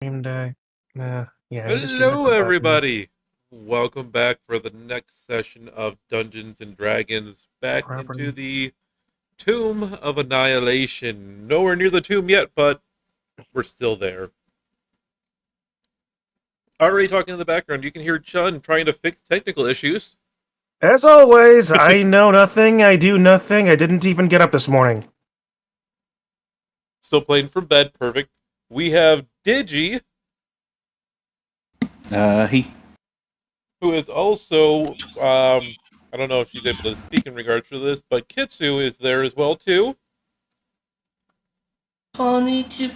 Same day. Yeah, Hello, everybody. Welcome back for the next session of Dungeons and Dragons. Back into property. the Tomb of Annihilation. Nowhere near the tomb yet, but we're still there. Already talking in the background, you can hear Chun trying to fix technical issues. As always, I know nothing, I do nothing, I didn't even get up this morning. Still playing from bed, perfect. We have Digi, He. who is also I don't know if she's able to speak in regards to this, but Kitsu is there as well too. Konnichiwa.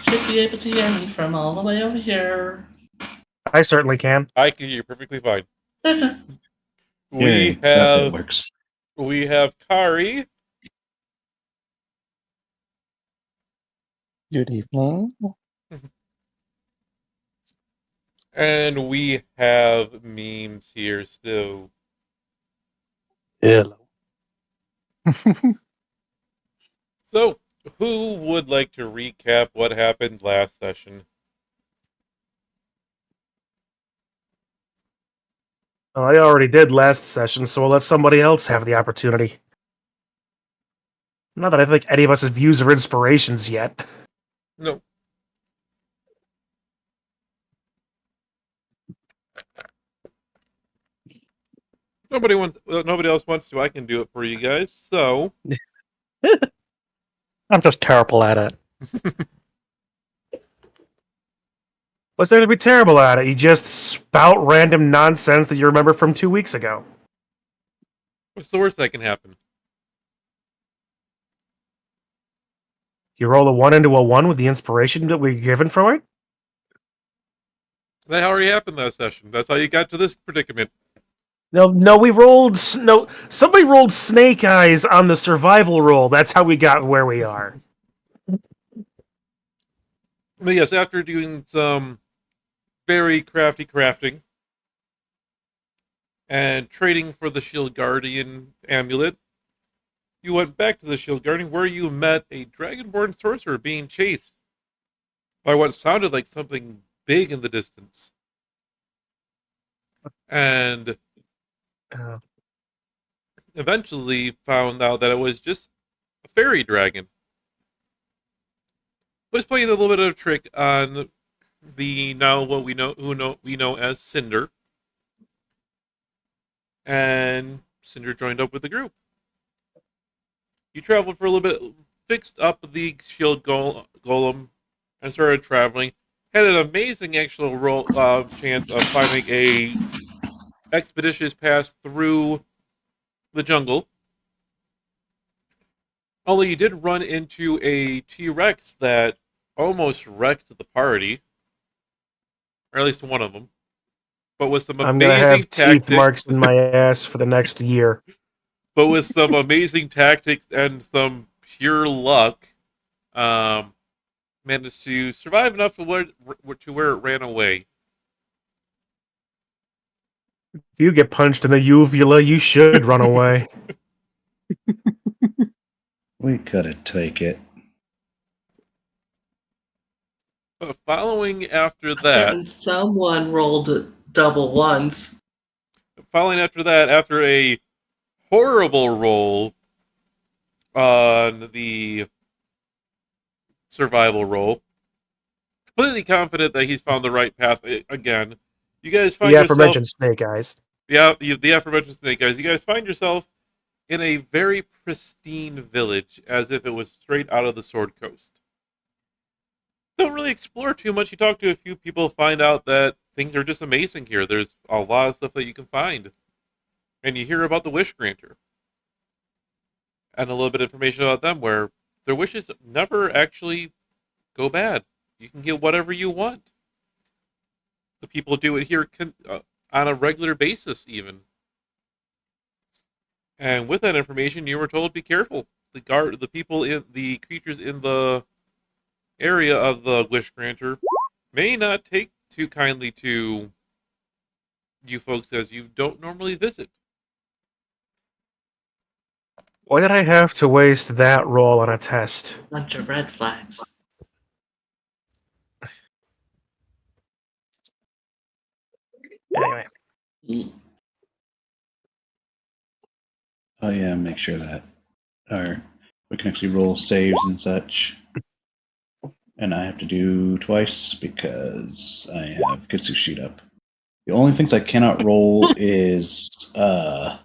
Should be able to hear me from all the way over here. I certainly can. I can hear you perfectly fine. Yeah, We that bit have works. Kari, Good evening. and we have memes here still. Hello. So, who would like to recap what happened last session? I already did last session, so we'll let somebody else have the opportunity. Not that I think any of us have views or inspirations yet. No. Nobody else wants to. I can do it for you guys. So, I'm just terrible at it. What's there to be terrible at it? You just spout random nonsense that you remember from 2 weeks ago. what's the worst that can happen? You roll a 1 into a 1 with the inspiration that we're given from it? That already happened last session. That's how you got to this predicament. No, we rolled... No, somebody rolled snake eyes on the survival roll. That's how we got where we are. But yes, after doing some very crafty crafting and trading for the Shield Guardian amulet, you went back to the Shield Guardian where you met a Dragonborn sorcerer being chased by what sounded like something big in the distance. And Uh, eventually found out that it was just a fairy dragon. Was playing a little bit of a trick on the now what we know as Cinder. And Cinder joined up with the group. You traveled for a little bit, fixed up the shield golem, and started traveling. Had an amazing actual chance of finding a expeditious pass through the jungle. Only you did run into a T-Rex that almost wrecked the party, or at least one of them. But with some I'm gonna amazing have teeth marks tactics, in my ass for the next year. and some pure luck, um, managed to survive enough to where it ran away. If you get punched in the uvula, you should run away. We gotta take it. Following after A that, certain someone rolled double ones. after a horrible roll on the survival roll, completely confident that he's found the right path again. You guys find The yourself, aforementioned snake eyes. the aforementioned snake guys. You guys find yourself in a very pristine village, as if it was straight out of the Sword Coast. Don't really explore too much. You talk to a few people, find out that things are just amazing here. There's a lot of stuff that you can find, and you hear about the Wish Granter and a little bit of information about them, where their wishes never actually go bad. You can get whatever you want. The people do it here on a regular basis, even. And with that information, you were told, be careful. The creatures in the area of the Wish Granter may not take too kindly to you folks, as you don't normally visit. Why did I have to waste that roll on a test? Bunch of red flags. Anyway, Mm. Oh yeah, make sure that we can actually roll saves and such. And I have to do twice because I have Kitsu sheet up. The only things I cannot roll is or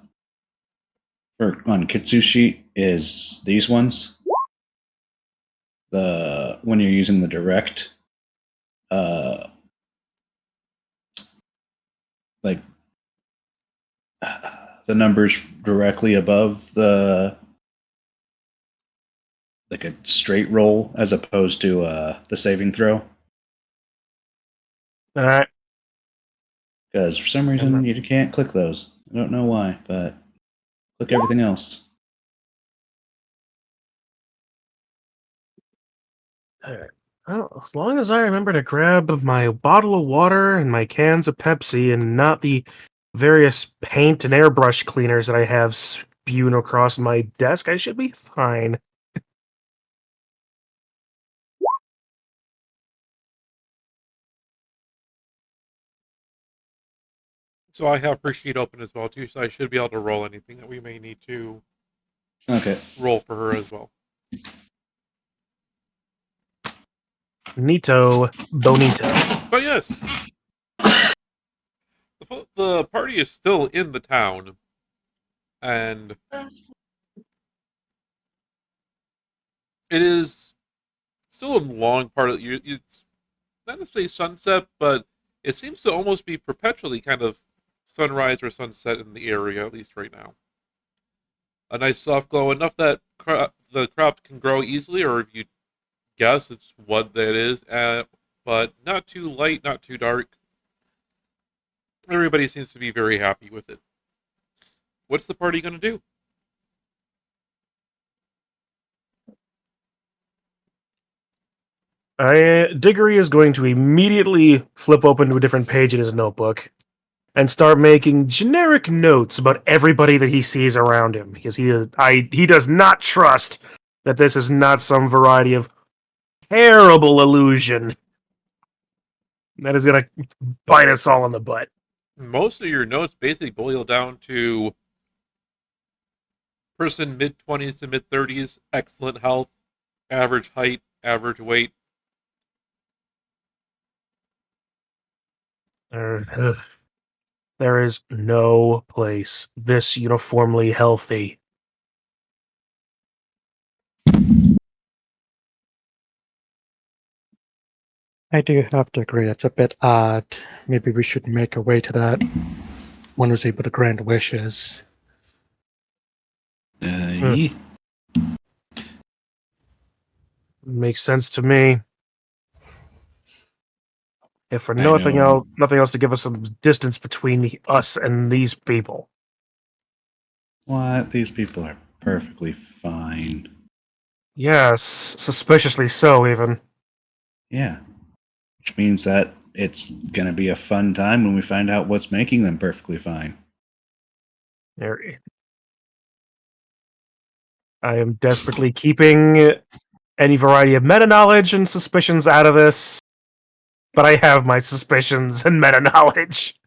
on Kitsu sheet is these ones. The when you're using the direct, uh, like the numbers directly above the like a straight roll as opposed to the saving throw. all right. Because for some reason you can't click those. I don't know why, but click everything else. All right. Well, as long as I remember to grab my bottle of water and my cans of Pepsi and not the various paint and airbrush cleaners that I have spewed across my desk, I should be fine. So I have her sheet open as well too, so I should be able to roll anything that we may need to Okay. roll for her as well. Nito bonito. But yes, the party is still in the town, and it is still a long part of you. It's not necessarily sunset, but it seems to almost be perpetually kind of sunrise or sunset in the area, at least right now. A nice soft glow, enough that the crop can grow easily, or if you guess it's what that is, but not too light, not too dark. Everybody seems to be very happy with it. What's the party going to do? Diggory is going to immediately flip open to a different page in his notebook and start making generic notes about everybody that he sees around him, because he does not trust that this is not some variety of terrible illusion that is going to bite us all in the butt. Most of your notes basically boil down to person mid-20s to mid-30s, excellent health, average height, average weight. Ugh. There is no place this uniformly healthy. I do have to agree, it's a bit odd. Maybe we should make our way to that. One was able to grant wishes. Yee. Makes sense to me. If for I nothing know. else, nothing else to give us some distance between us and these people. What? These people are perfectly fine. Yes, suspiciously so, even. Yeah. Which means that it's going to be a fun time when we find out what's making them perfectly fine. I am desperately keeping any variety of meta knowledge and suspicions out of this, but I have my suspicions and meta knowledge.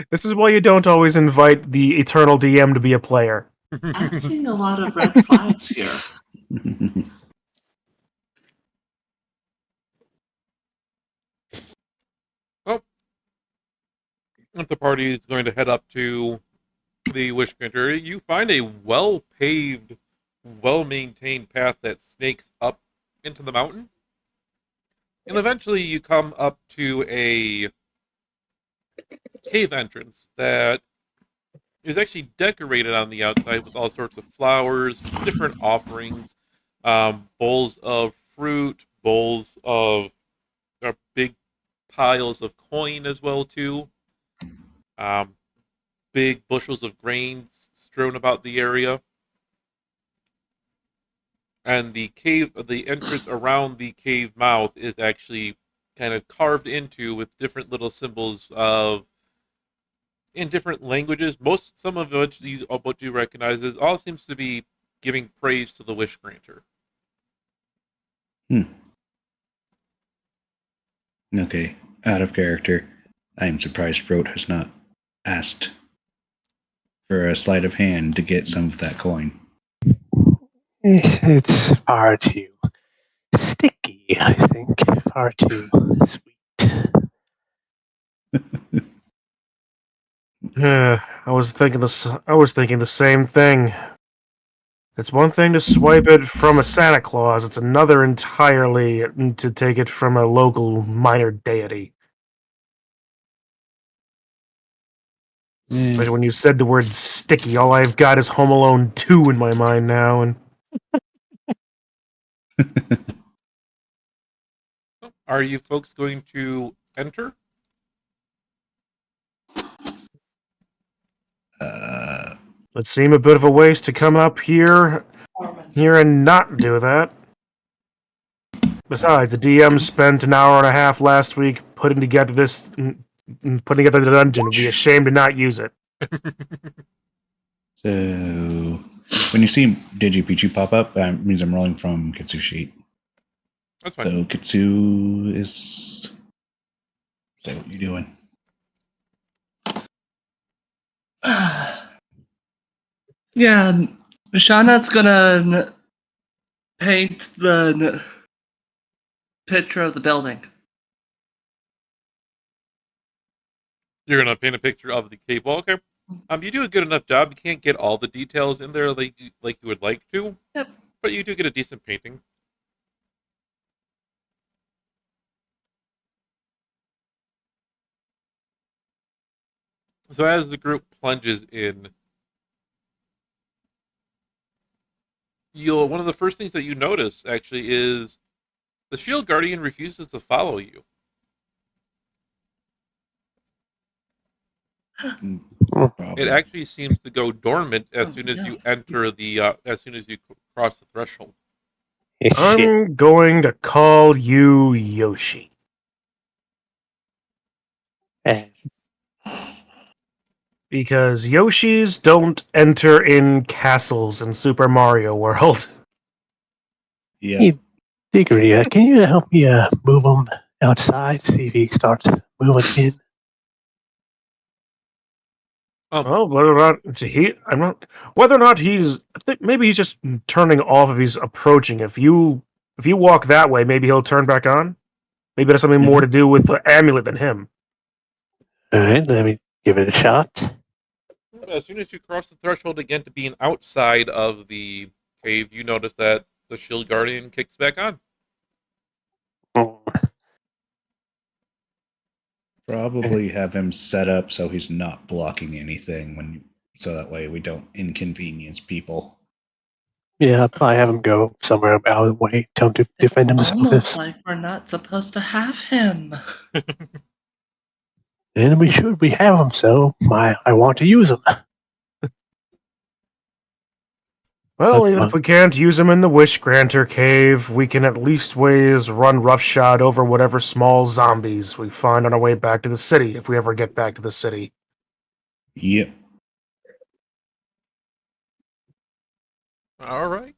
This is why you don't always invite the eternal DM to be a player. I'm seeing a lot of red flags here. Well, if the party is going to head up to the Wish Granter, you find a well-paved, well-maintained path that snakes up into the mountain. And eventually you come up to a cave entrance that is actually decorated on the outside with all sorts of flowers, different offerings, bowls of fruit, bowls of big piles of coin as well too. Um, Big bushels of grains strewn about the area. And the entrance around the cave mouth is actually kind of carved into with different little symbols of in different languages. Some of which what you recognize is all seems to be giving praise to the wish granter. Hmm. Okay, out of character. I am surprised Brot has not asked for a sleight of hand to get some of that coin. It's far too sticky, I think. Far too sweet. I was thinking the same thing. It's one thing to swipe it from a Santa Claus, it's another entirely to take it from a local minor deity. Especially when you said the word sticky, all I've got is Home Alone 2 in my mind now, and Are you folks going to enter? it seemed a bit of a waste to come up here and not do that. Besides, the DM spent an hour and a half last week putting together the dungeon. Would be ashamed to not use it. So when you see DigiPichu pop up, that means I'm rolling from Kitsu sheet. That's fine. So Kitsu is. Say what you're doing. Yeah, Shauna's gonna paint the picture of the building. You're gonna paint a picture of the cave wall. Okay. You do a good enough job. You can't get all the details in there like you would like to. Yep. But you do get a decent painting. So as the group plunges in, one of the first things that you notice actually is the shield guardian refuses to follow you. Problem. It actually seems to go dormant as Oh, soon as no. you enter as soon as you cross the threshold. Shit. I'm going to call you Yoshi. Eh, Because Yoshis don't enter in castles in Super Mario World. Yeah. Hey, Diggory, can you help me move him outside? See if he starts moving in. Well, whether or not whether or not he's, I think maybe he's just turning off if he's approaching. If you walk that way, maybe he'll turn back on. Maybe it has something more to do with the amulet than him. All right, let me give it a shot. As soon as you cross the threshold again to being outside of the cave, you notice that the shield guardian kicks back on. Probably have him set up so he's not blocking anything so that way we don't inconvenience people. Yeah, I have him go somewhere out of the way. Tell him to defend himself. Almost like we're not supposed to have him. And we should. We have him, so I want to use him. Well, even if we can't use him in the Wish Granter cave, we can at least ways run roughshod over whatever small zombies we find on our way back to the city, if we ever get back to the city. Yep. All right.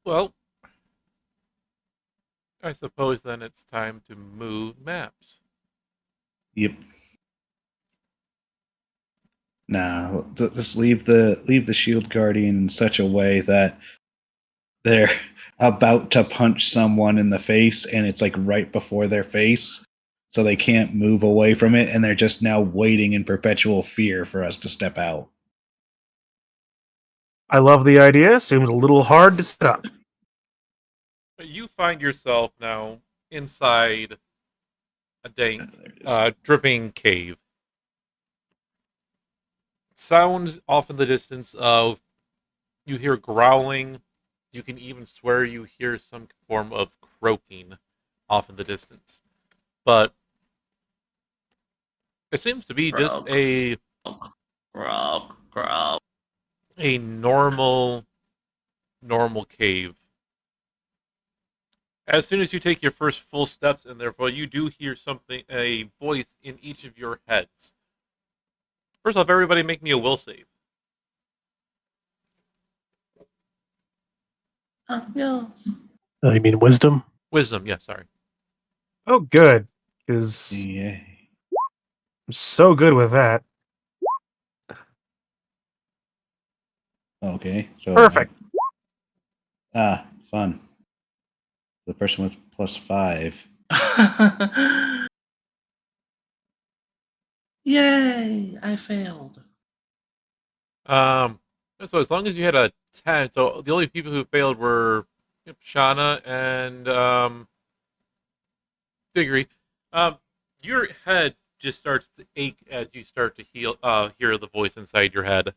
Well, I suppose then it's time to move maps. Yep. Now, just leave the shield guardian in such a way that they're about to punch someone in the face and it's like right before their face, so they can't move away from it, and they're just now waiting in perpetual fear for us to step out. I love the idea. Seems a little hard to set up. You find yourself now inside a dank, There it is. dripping cave. Sounds off in the distance of you hear growling. You can even swear you hear some form of croaking off in the distance. But it seems to be just a Grog. normal cave. As soon as you take your first full steps in there, you do hear a voice in each of your heads. First off, everybody make me a will save. Oh, no. You mean wisdom? Wisdom, yes, sorry. Oh, good. because Yay. I'm so good with that. Okay, so Perfect. fun. The person with +5. Yay! I failed. So as long as you had a 10, so the only people who failed were Shauna and Diggory. Your head just starts to ache as you start to hear the voice inside your head,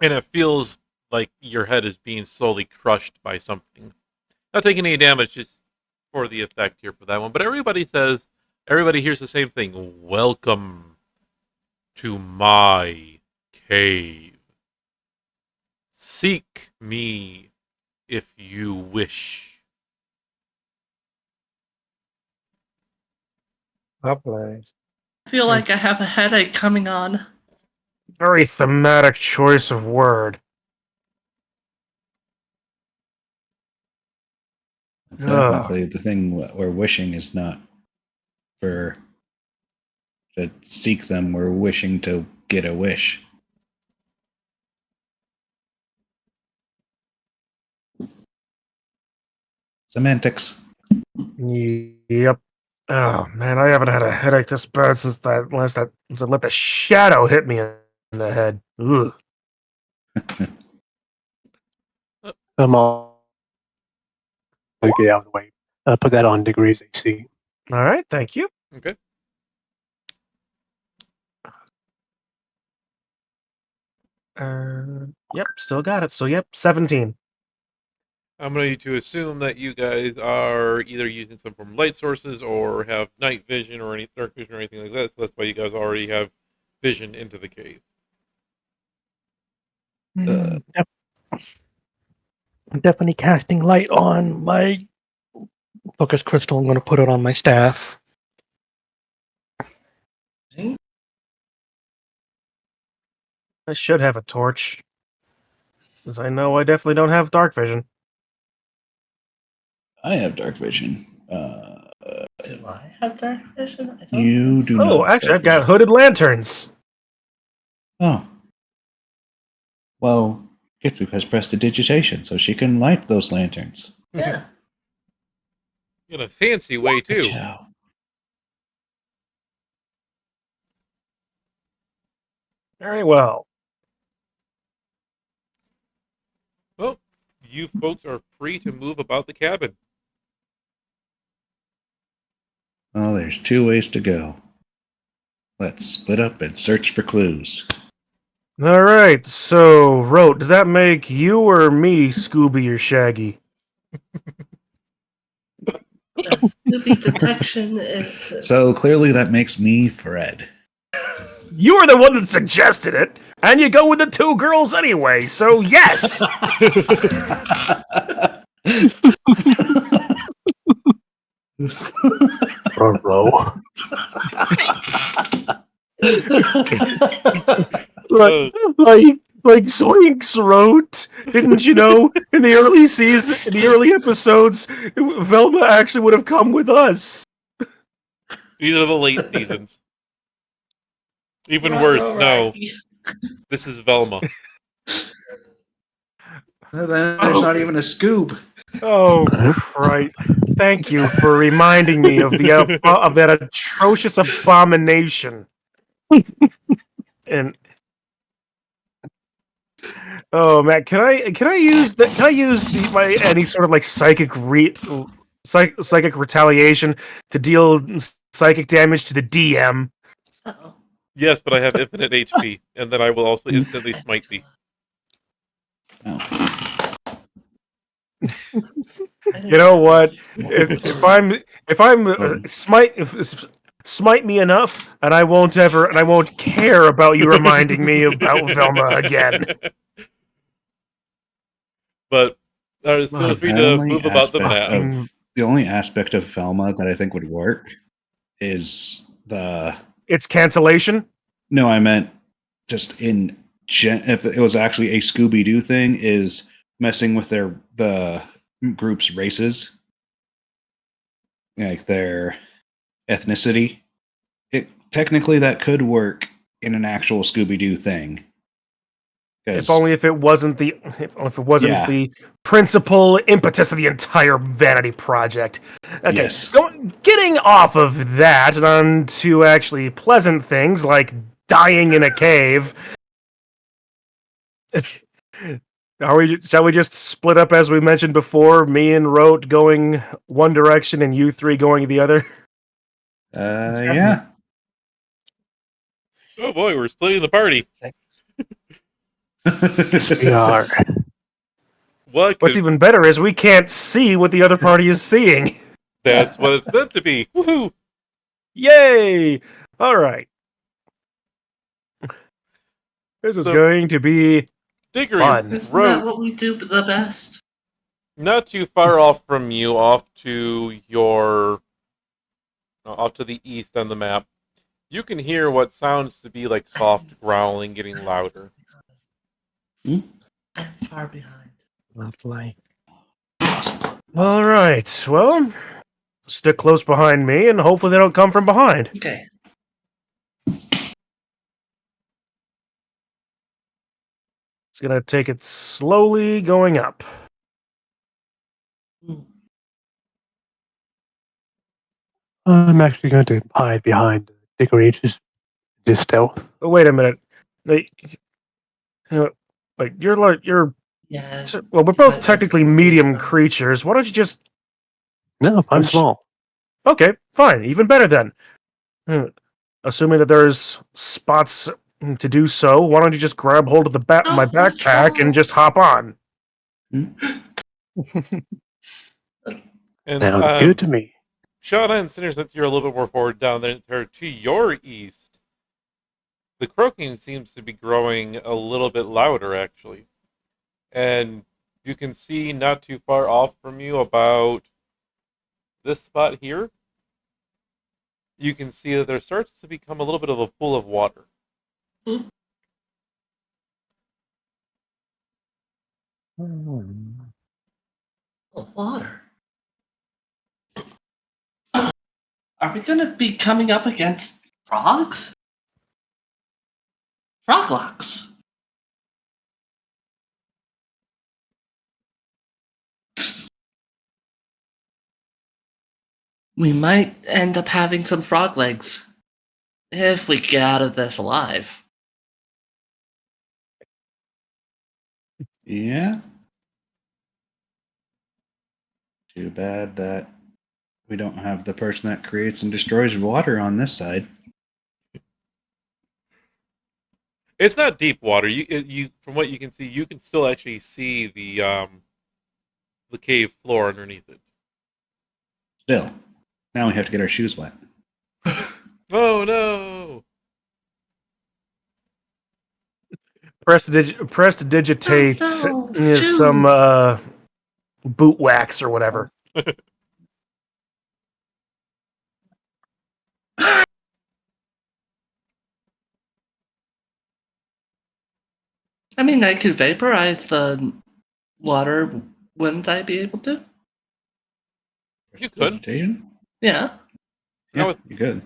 and it feels like your head is being slowly crushed by something. Not taking any damage, just for the effect here for that one. But everybody hears the same thing. Welcome to my cave. Seek me if you wish. Lovely. I feel like I have a headache coming on. Very thematic choice of word. Technically, the thing we're wishing is not for to seek them. We're wishing to get a wish. Semantics. Yep. Oh man, I haven't had a headache this bad since since I let the shadow hit me in the head. Ugh. I'll get out of the way. Put that on degrees AC. All right, thank you. Okay. Yep, still got it. So yep, 17. I'm going to assume that you guys are either using some form of light sources or have night vision or any dark vision or anything like that. So that's why you guys already have vision into the cave. Yep. I'm definitely casting light on my focus crystal. I'm going to put it on my staff. I should have a torch, because I know I definitely don't have dark vision. I have dark vision. Do I have dark vision? I don't You think do so. Oh, not. actually, dark I've got vision. hooded lanterns. Oh. Well, Kitsu has prestidigitation, so she can light those lanterns. Yeah. In a fancy way, too. Ciao. Very well. Well, you folks are free to move about the cabin. Well, there's 2 ways to go. Let's split up and search for clues. All right, so Rote, does that make you or me Scooby or Shaggy? Scooby detection is. So clearly that makes me Fred. You were the one that suggested it, and you go with the 2 girls anyway, so yes! Bro. like Zoinks wrote, didn't you know? In the early season, in the early episodes, Velma actually would have come with us. These are the late seasons. Even Right, worse, right, no. right. This is Velma. Then there's not even a Scoob. Oh Christ! Thank you for reminding me of that atrocious abomination. And oh man, can I use my any sort of like psychic retaliation to deal psychic damage to the DM? Uh-oh. Yes, but I have infinite HP, and then I will also instantly smite thee. Oh. You know what? If I'm smite me enough, and I won't care about you reminding me about Velma again. But feel free to move about the map. The only aspect of Velma that I think would work is It's cancellation. No, I meant just if it was actually a Scooby Doo thing, is messing with the group's races. like their ethnicity. Technically that could work in an actual Scooby Doo thing. If only if it wasn't Yeah. the principal impetus of the entire vanity project. Okay, Yes. getting off of that and on to actually pleasant things like dying in a cave. Shall we just split up as we mentioned before? Me and Rote going one direction and you three going the other. Yeah. Oh boy, we're splitting the party. We are. What What's could even better is we can't see what the other party is seeing. that's what it's meant to be. Woohoo! Yay! All right. This is So- going to be Diggory fun. Isn't that Road, what we do the best? not too far off from you, off to the east on the map. You can hear what sounds to be like soft growling getting louder. I'm far behind. Lovely. All right. Well, stick close behind me, and hopefully they don't come from behind. Okay. It's gonna take it slowly going up. Hmm. I'm actually going to hide behind Dickory just stealth. But wait a minute. Wait, you're Yeah. well. We're you both might technically want to medium leave, creatures. Why don't you just? No, I'm Punch. small. Okay, fine. Even better then. Hmm, Assuming that there's spots to do so, why don't you just grab hold of my let's backpack and try. just hop on? And Sounds good to me. Shauna and Sinner, since you're a little bit more forward down there to your east, the croaking seems to be growing a little bit louder actually. And you can see not too far off from you about this spot here. You can see that there starts to become a little bit of a pool of water. Oh, water. Are we going to be coming up against frogs? Froglocks. We might end up having some frog legs. If we get out of this alive. Yeah. Too bad that we don't have the person that creates and destroys water on this side. It's not deep water. You from what you can see, you can still actually see the cave floor underneath it. Still, now we have to get our shoes wet. Oh no! Prestidigitate Oh, no, is shoes. some boot wax or whatever. I mean, I could vaporize the water. Wouldn't I be able to? You could. Vegetation? Yeah. Yeah, with- you could.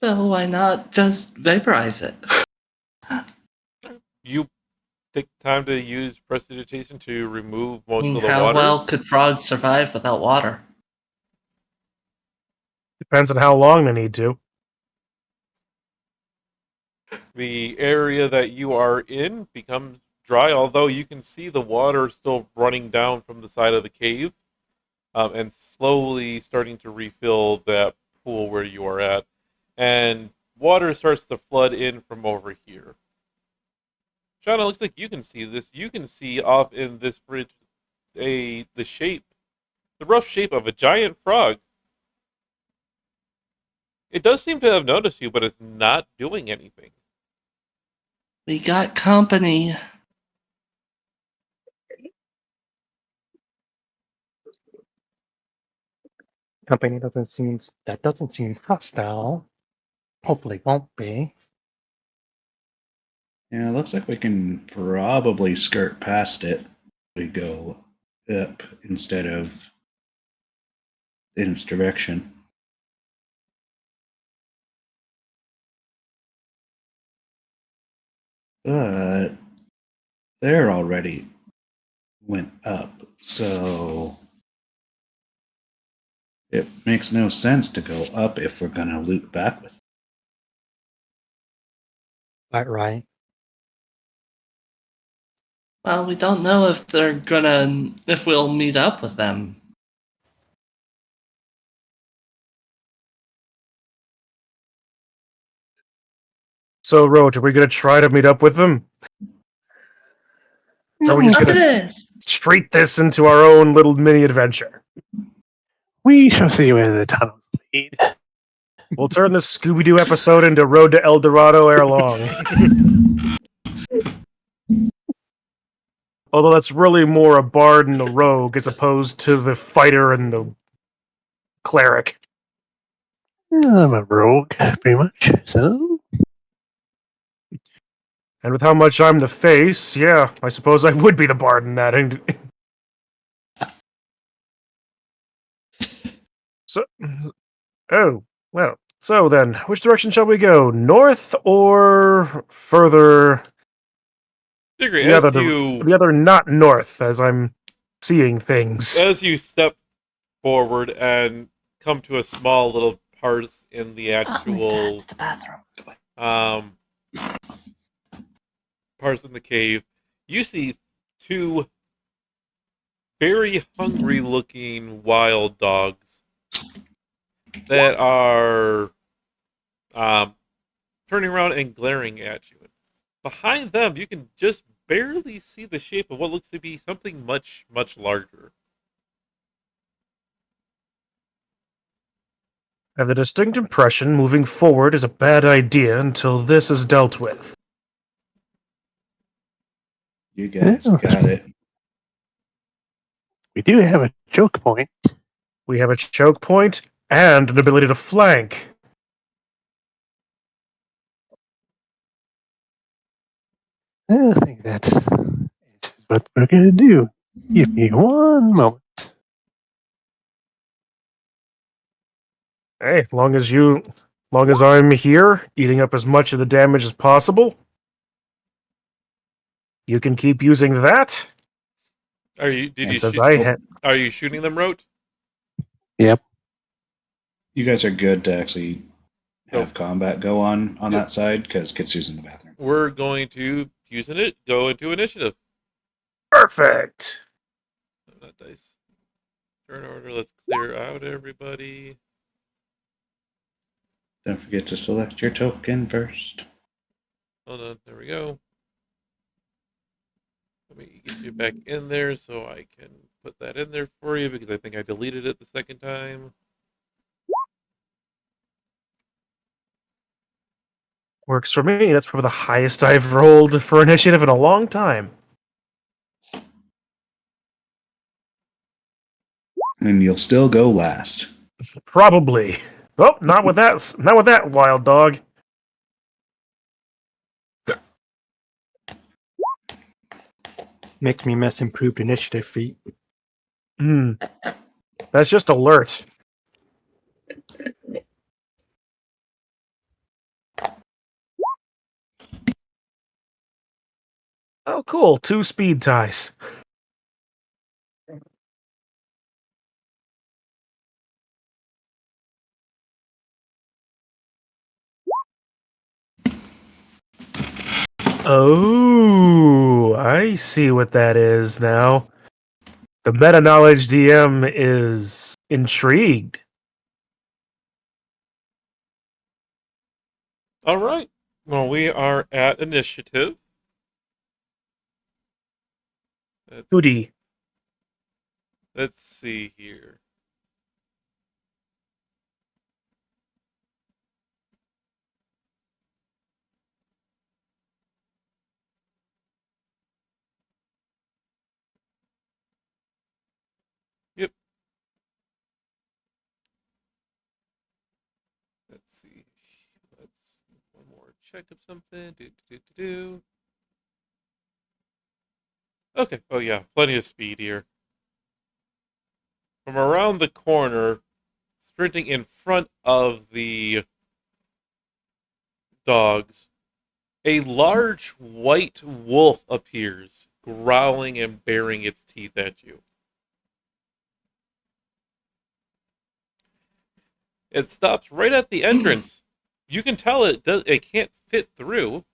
So why not just vaporize it? You take time to use prestidigitation to remove I most mean, of the how water. well could frogs survive without water? Depends on how long they need to. The area that you are in becomes dry, although you can see the water still running down from the side of the cave, and slowly starting to refill that pool where you are at. And water starts to flood in from over here. Shauna, looks like you can see this. You can see off in this bridge the rough shape of a giant frog. It does seem to have noticed you, but it's not doing anything. We got company. Company doesn't seem hostile. Hopefully won't be. Yeah, it looks like we can probably skirt past it. We go up instead of in its direction. But they're already went up, so it makes no sense to go up if we're going to loop back with. Quite right. Well, we don't know if if we'll meet up with them. So, Roach, are we going to try to meet up with them? So we're just Up going it to is! treat this into our own little mini adventure. We shall see where the tunnels lead. We'll turn this Scooby-Doo episode into Road to El Dorado ere long. Although that's really more a bard and the rogue as opposed to the fighter and the cleric. I'm a rogue, pretty much. So And with how much I'm the face, yeah, I suppose I would be the bard in that. And so, oh, well. So then, which direction shall we go? North or further? Diggory, The other not north, as I'm seeing things. as you step forward and come to a small little part in the actual To the bathroom. um parts in the cave, you see two very hungry looking wild dogs that are turning around and glaring at you. Behind them, you can just barely see the shape of what looks to be something much, much larger. I have the distinct impression moving forward is a bad idea until this is dealt with. You guys Yeah. got it. we do have a choke point. We have a choke point and an ability to flank. I think that's what we're gonna do. Give me one moment. Hey, long as I'm here, eating up as much of the damage as possible, you can keep using that. Are you? Did And you since shoot? I had, Are you shooting them, Rote? Yep. You guys are good to actually have combat go on Yep. that side because Kitsu's in the bathroom. We're going to go into initiative. perfect. Not dice. Turn order. Let's clear out everybody. Don't forget to select your token first. Hold on. There we go. Let me get you back in there so I can put that in there for you because I think I deleted it the second time. Works for me. That's probably the highest I've rolled for initiative in a long time. And you'll still go last. Probably. Oh, not with that. Not with that wild dog. Make me miss improved initiative feat. Hmm. That's just alert. Oh, cool. 2 speed ties. Oh, I see what that is now. The meta knowledge DM is intrigued. All right. Well, we are at initiative. Let's, 2D. let's see here. Yep. Let's see. Let's check of something. Okay. Oh yeah, plenty of speed here. From around the corner, sprinting in front of the dogs, a large white wolf appears, growling and baring its teeth at you. It stops right at the entrance. You can tell it can't fit through,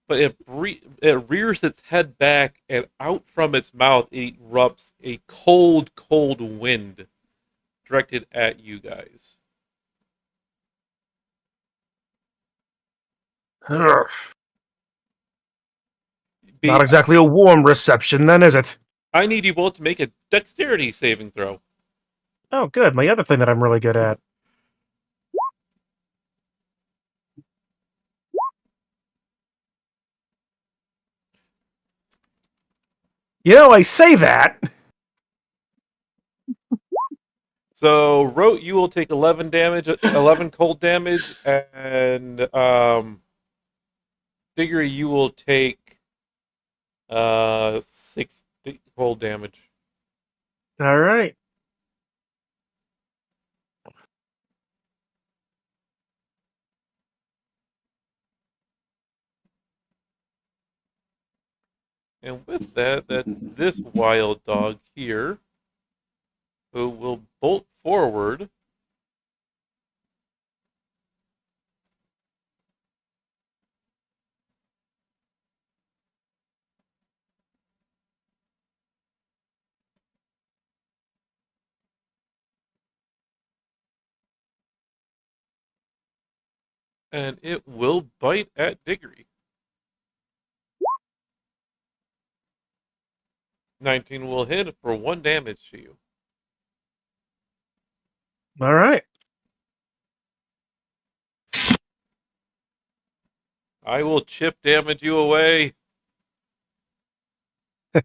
but it rears its head back, and out from its mouth erupts a cold, cold wind directed at you guys. Ugh. Be- Not exactly a warm reception, then, is it? I need you both to make a dexterity saving throw. Oh, good. My other thing that I'm really good at. You know, I say that. So, Rote, you will take 11 damage, 11 cold damage, and Diggory, you will take 6 cold damage. All right. And with that, that's this wild dog here, who will bolt forward. And it will bite at Diggory. 19 will hit for 1 damage to you. All right. I will chip damage you away.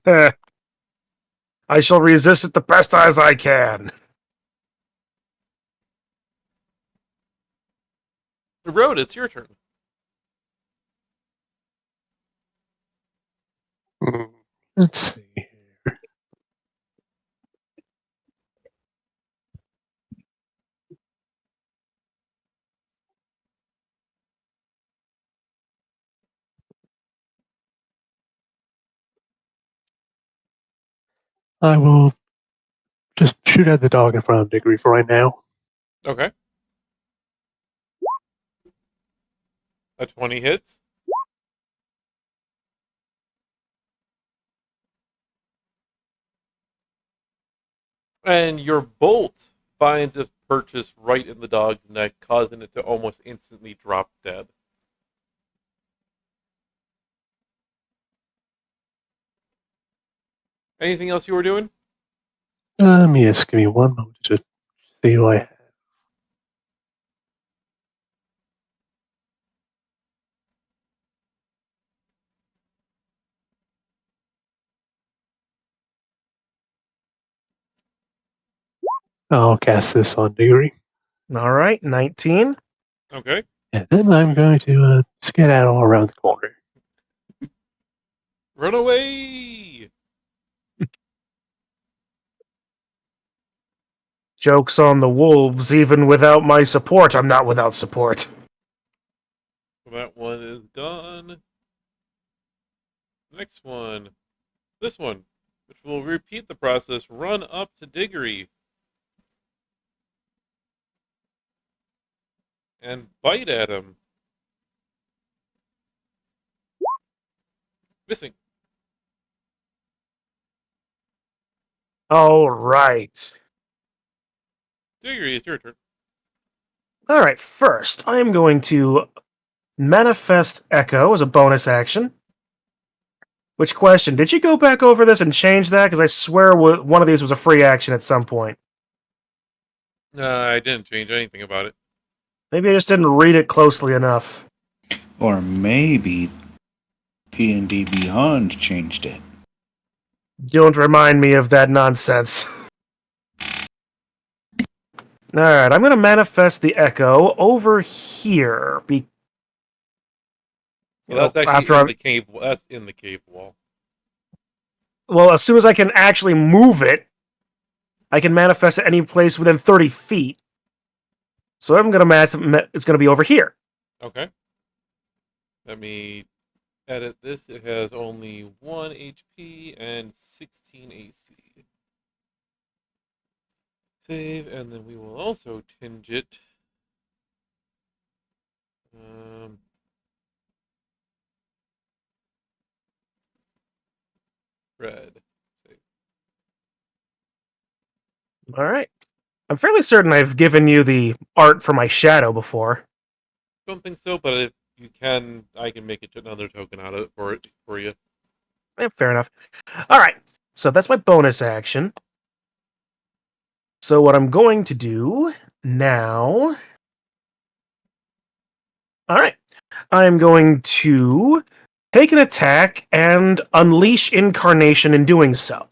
I shall resist it the best as I can. Road, it's your turn. Let's see. I will just shoot at the dog in front of Diggory for right now. Okay. A 20 hits. And your bolt finds its purchase right in the dog's neck, causing it to almost instantly drop dead. Anything else you were doing? Yes, give me one moment to see who I have. I'll cast this on Diggory. All right. 19. Okay. And then I'm going to skedaddle around the corner. Run away! Joke's on the wolves. Even without my support, I'm not without support. That one is gone. Next one. This one, which will repeat the process. Run up to Diggory. And bite at him. Missing. All right. Diggory, it's your turn. All right. First, I am going to manifest Echo as a bonus action. Which question? Did you go back over this and change that? Because I swear one of these was a free action at some point. I didn't change anything about it. Maybe I just didn't read it closely enough. Or maybe D&D Beyond changed it. Don't remind me of that nonsense. Alright, I'm going to manifest the Echo over here. So that's actually after in the cave. That's in the cave wall. well, as soon as I can actually move it, I can manifest at any place within 30 feet. So I'm gonna it's gonna be over here. Okay. Let me edit this. It has only 1 HP and 16 AC. Save, and then we will also tinge it. Red. Save. All right. I'm fairly certain I've given you the art for my shadow before. Don't think so, but if you can, I can make another token out of it for you. Fair enough. All right. So that's my bonus action. So what I'm going to do now. All right. I'm going to take an attack and unleash incarnation in doing so.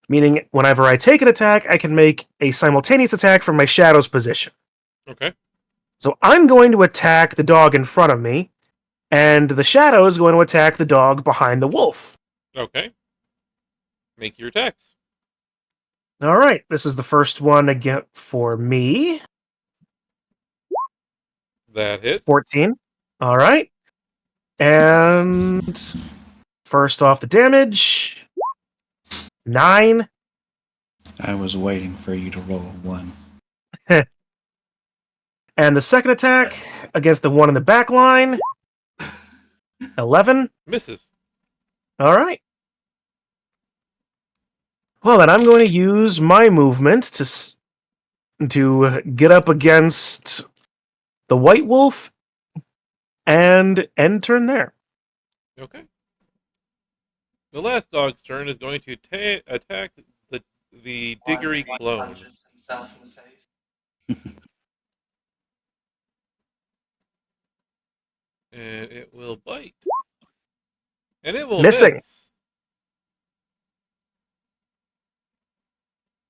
Meaning, whenever I take an attack, I can make a simultaneous attack from my shadow's position. Okay. So I'm going to attack the dog in front of me, and the shadow is going to attack the dog behind the wolf. Okay. Make your attacks. All right, this is the first one again for me. That hits. 14. All right. And first off the damage. 9. I was waiting for you to roll a 1. And the second attack against the one in the back line. 11. Misses. All right. Well, then I'm going to use my movement to get up against the white wolf and end turn there. Okay. The last dog's turn is going to attack the Diggory clone. Punches himself in the face. And it will bite. And it will Missing. miss.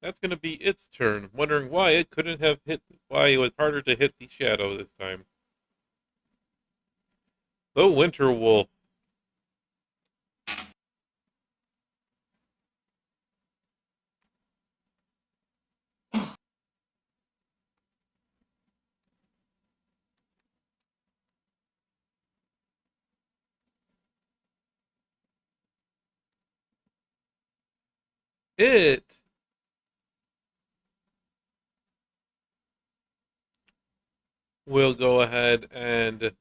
That's going to be its turn. Wondering why it couldn't have hit, why it was harder to hit the shadow this time. The Winter Wolf. It will go ahead and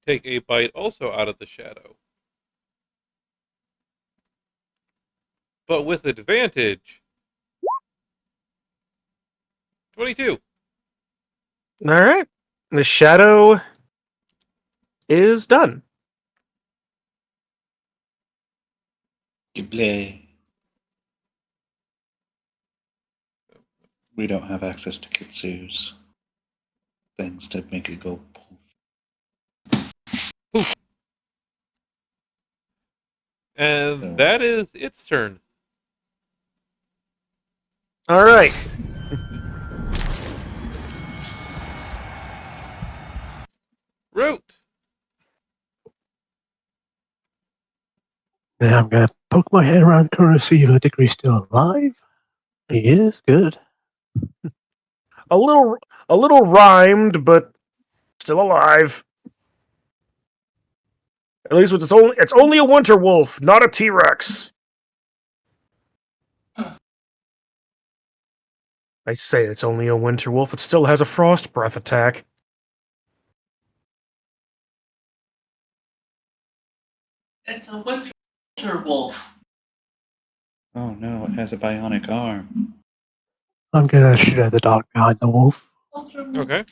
take a bite also out of the shadow. But with advantage. 22. All right. The shadow is done. Good play. We don't have access to Kitsu's things to make it go poof. And So that is its turn. All right. Root. Now I'm gonna poke my head around the corner to see if the Dickory's still alive. He is good. A little rhymed, but still alive. At least it's only a winter wolf, not a T-Rex. I say it's only a winter wolf. It still has a frost breath attack. It's a winter wolf. Oh no, it has a bionic arm. I'm gonna shoot at the dog behind the wolf. Okay.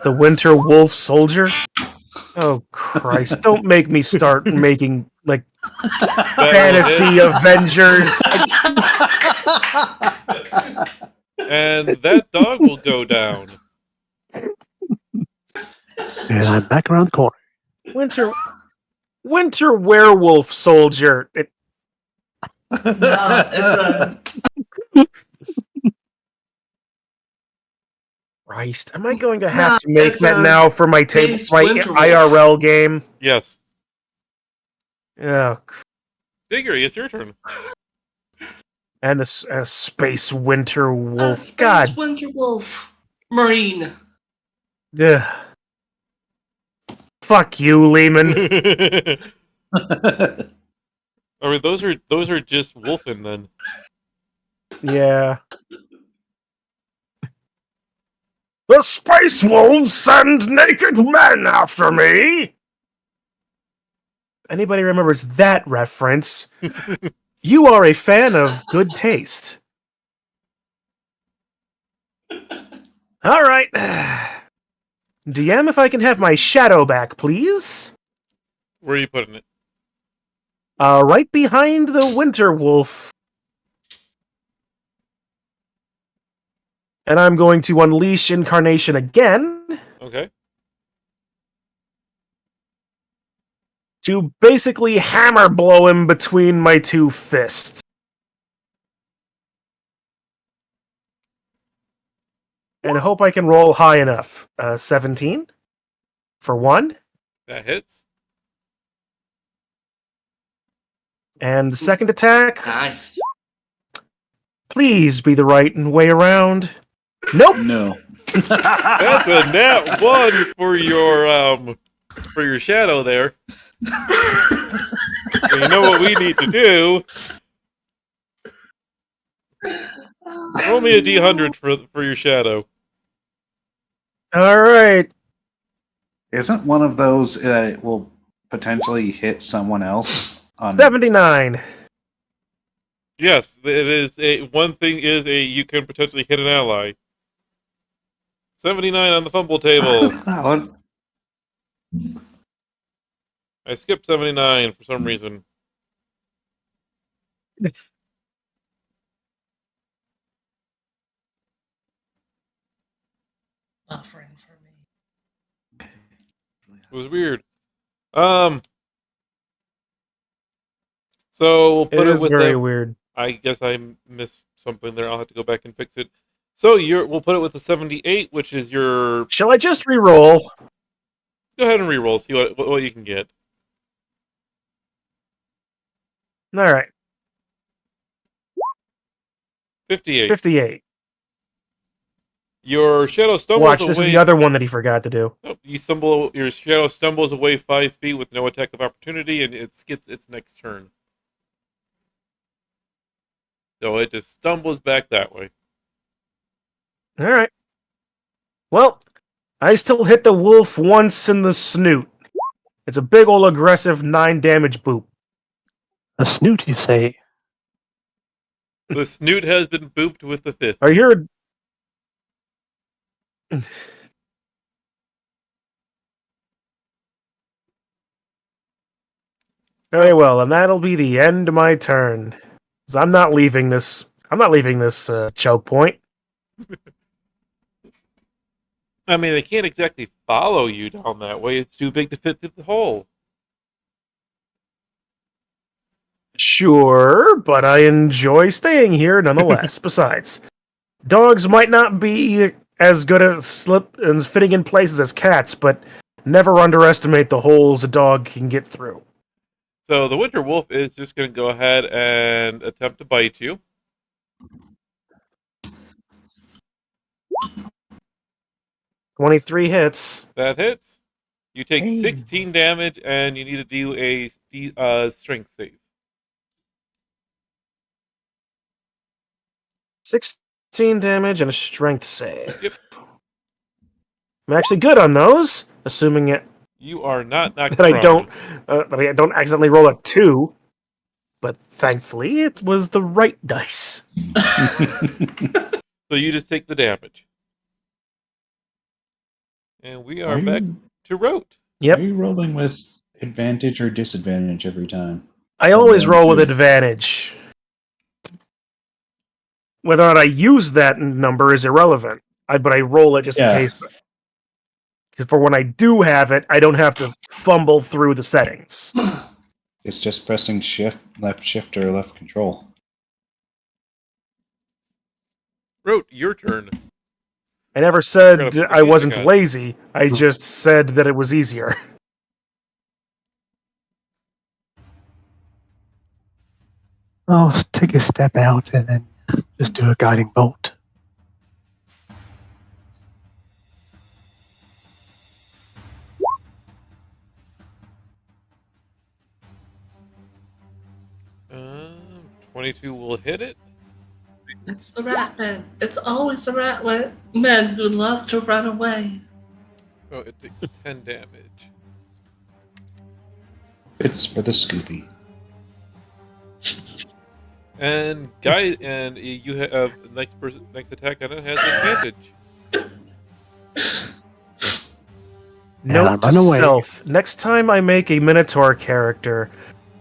The winter wolf soldier. Oh Christ! Don't make me start making like fantasy Avengers. And that dog will go down. And I'm back around the corner. Winter werewolf soldier. No, it's a Christ, am I going to have Nah, to make it's that a now for my table, Space my Winterwolf. IRL game? Yes. Yeah, Diggory, it's your turn. and a space winter wolf. Space God, Winter Wolf. Marine. yeah. Fuck you, Lehman. I mean, those are just wolfen then. Yeah. The space wolves send naked men after me. Anybody remembers that reference? You are a fan of good taste. All right. DM, if I can have my shadow back, please. Where are you putting it? Right behind the winter wolf. And I'm going to unleash incarnation again Okay. to basically hammer blow him between my two fists. And hope I can roll high enough. 17 for 1. That hits. And the second attack, Nice. please be the right way around. Nope. No. That's a nat 1 for your shadow there. So you know what we need to do. Roll me a d100 for your shadow. All right. Isn't one of those that it will potentially hit someone else on 79. Yes, it is one thing is you can potentially hit an ally. 79 on the fumble table. What? I skipped 79 for some reason. Offering for me. It was weird. So we'll It put it is with very the. weird. I guess I missed something there. I'll have to go back and fix it. So we'll put it with the 78, which is your. Shall I just re-roll? Go ahead and re-roll. See what you can get. All right. 58. 58. Your shadow stumbles Watch, away. this is the other one that he forgot to do. Oh, your shadow stumbles away 5 feet with no attack of opportunity, and it skips its next turn. So it just stumbles back that way. All right. Well, I still hit the wolf once in the snoot. It's a big ol' aggressive 9 damage boop. A snoot, you say? The snoot has been booped with the fist. Are you? Very well, and that'll be the end of my turn. 'Cause I'm not leaving this. I'm not leaving this choke point. I mean, they can't exactly follow you down that way. It's too big to fit through the hole. Sure, but I enjoy staying here nonetheless. Besides, dogs might not be as good at slip and fitting in places as cats, but never underestimate the holes a dog can get through. So the winter wolf is just going to go ahead and attempt to bite you. 23 hits. That hits. You take Hey. 16 damage, and you need to do a strength save. 16 damage and a strength save. Yep. I'm actually good on those, assuming it You are not knocked that I prone. don't accidentally roll a 2. But thankfully, it was the right dice. So you just take the damage. And we are Are back you, to Rote. Yep. are you rolling with advantage or disadvantage every time? I always One, roll with two. advantage. Whether or not I use that number is irrelevant. But I roll it just in Yeah. case. For when I do have it, I don't have to fumble through the settings. It's just pressing shift or left control. Rote, your turn. I never Gotta said put the I music wasn't on. lazy. I just said that it was easier. I'll take a step out and then just do a guiding bolt. Um, 22 will hit it. It's the rat man. It's always the rat men who love to run away. Oh, it takes 10 damage. It's for the Scoopy. And guy, and you have next attack on it has advantage. Note I to run away. self: next time I make a Minotaur character,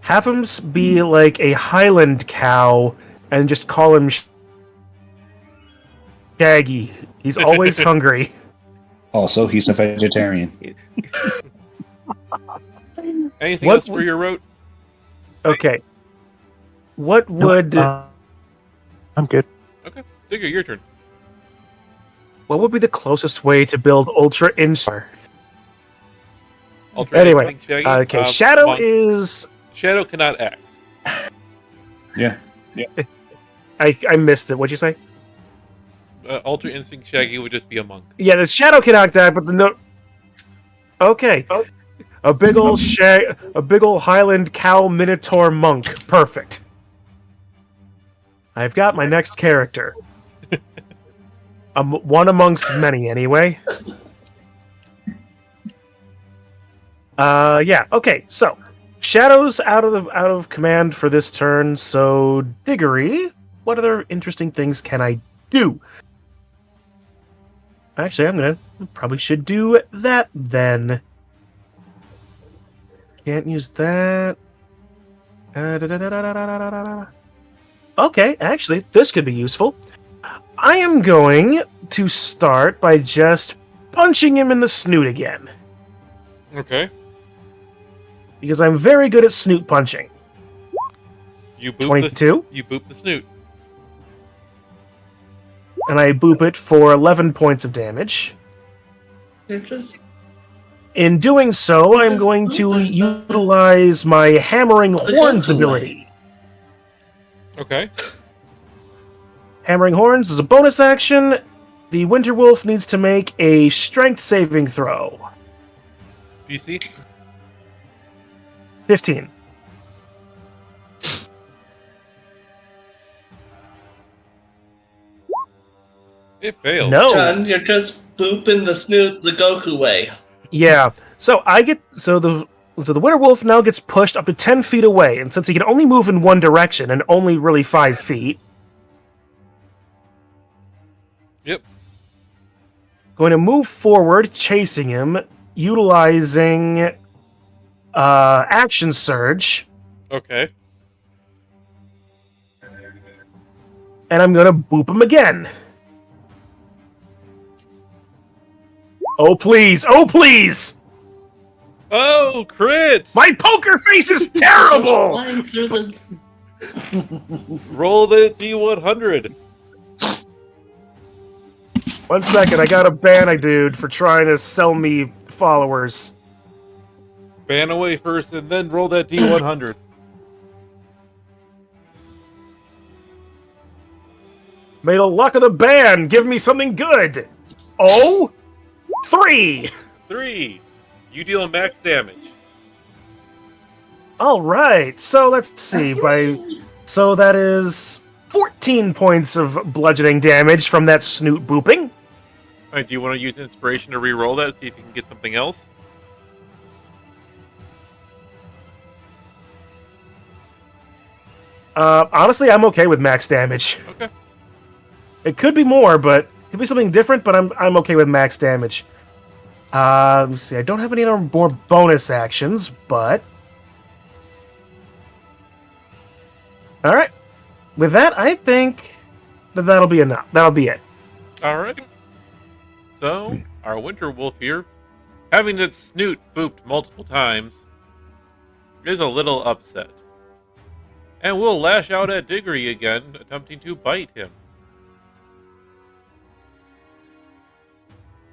have him be like a Highland cow and just call him Shaggy. He's always hungry. Also, he's a vegetarian. Anything What else for your route? Okay. What would I'm good. Okay, Digger, your turn. what would be the closest way to build Ultra Instar? Ultra Anyway, Instinct Shaggy. okay, Shadow Monk. is. Shadow cannot act. Yeah. I missed it. What'd you say? Ultra Instinct Shaggy would just be a monk. Yeah, the Shadow can act that, but the no. Okay, a big old Highland cow Minotaur monk. Perfect. I've got my next character. One amongst many, anyway. Yeah. Okay. So, Shadow's out of command for this turn. So, Diggory, what other interesting things can I do? Actually, probably should do that then. Can't use that. Okay, actually, this could be useful. I am going to start by just punching him in the snoot again. Okay. Because I'm very good at snoot punching. You boop 22, You boop the snoot. and I boop it for 11 points of damage. You're just In doing so, I'm going to utilize my Hammering Horns ability. Okay. Hammering Horns is a bonus action. The Winter Wolf needs to make a strength saving throw. PC. 15. It failed. No. John, you're just booping the snoot the Goku way. Yeah. So the Winter Wolf now gets pushed up to 10 feet away, and since he can only move in one direction and only really 5 feet, Yep. going to move forward, chasing him, utilizing Action Surge, Okay. and I'm going to boop him again. Oh, please! Oh, please! Oh, crit! My poker face is terrible! Flying through the Roll the D100. 1 second, I gotta ban a dude for trying to sell me followers. Ban away first, and then roll that D100. May the luck of the ban give me something good! Oh? 3! 3. You deal max damage. Alright, so let's see. So that is 14 points of bludgeoning damage from that snoot booping. Alright, do you want to use inspiration to re-roll that, see if you can get something else? Honestly, I'm okay with max damage. Okay. It could be more, but it could be something different, but I'm okay with max damage. Let's see, I don't have any other more bonus actions, but... Alright. With that, I think that'll be enough. That'll be it. Alright. So, our Winter Wolf here, having its snoot booped multiple times, is a little upset. And will lash out at Diggory again, attempting to bite him.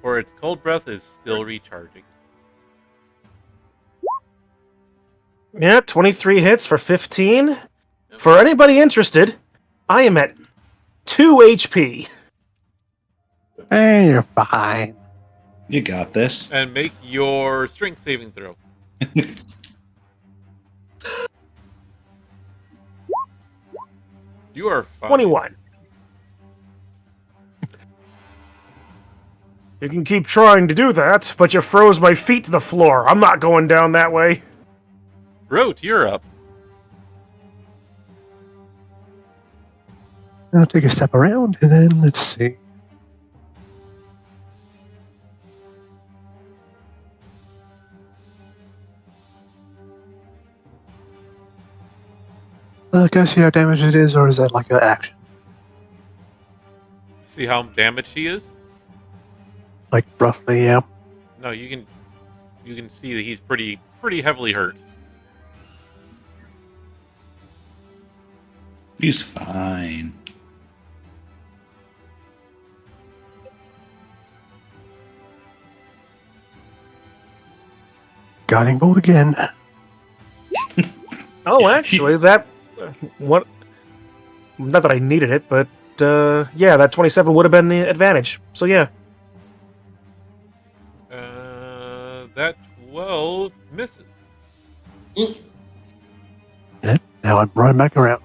for its cold breath is still recharging. Yeah, 23 hits for 15. For anybody interested, I am at 2 HP. Hey, you're fine. You got this. And make your strength saving throw. You are fine. 21. You can keep trying to do that, but you froze my feet to the floor. I'm not going down that way. Rote, you're up. I'll take a step around, and then let's see. Can I see how damaged it is, or is that like an action? See how damaged he is? Like roughly, yeah. No, you can see that he's pretty heavily hurt. He's fine. Guiding bolt again. Oh, actually, that... what? Not that I needed it, but... yeah, that 27 would have been the advantage. So, yeah. That 12 misses. Yeah, now I'm running back around.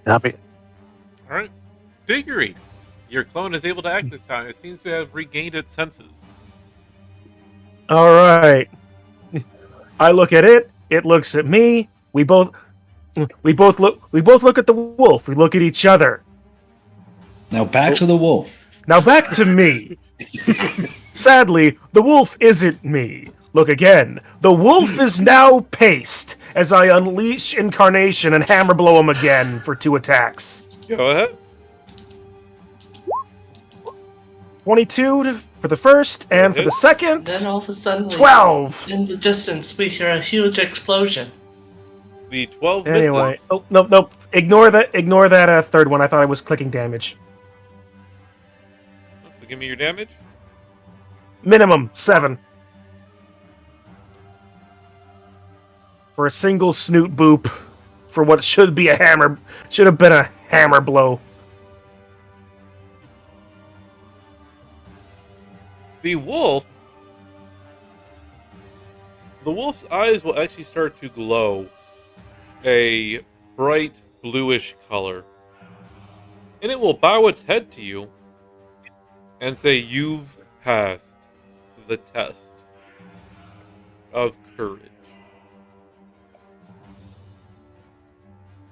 That'll be All right, Diggory, your clone is able to act this time. It seems to have regained its senses. All right. I look at it. It looks at me. We both look at the wolf. We look at each other. Now back to the wolf. Now back to me. Sadly, the wolf isn't me. Look again. The wolf is now paste as I unleash Incarnation and hammer blow him again for 2 attacks. Go ahead. 22 for the first, and for the second, Then all of a sudden, 12. in the distance, we hear a huge explosion. The 12 Anyway, misses. oh nope. Ignore that third one. I thought I was clicking damage. So give me your damage. Minimum 7. For a single snoot boop, for what should have been a hammer blow. The wolf's eyes will actually start to glow a bright bluish color. And it will bow its head to you and say, "You've passed the test of courage."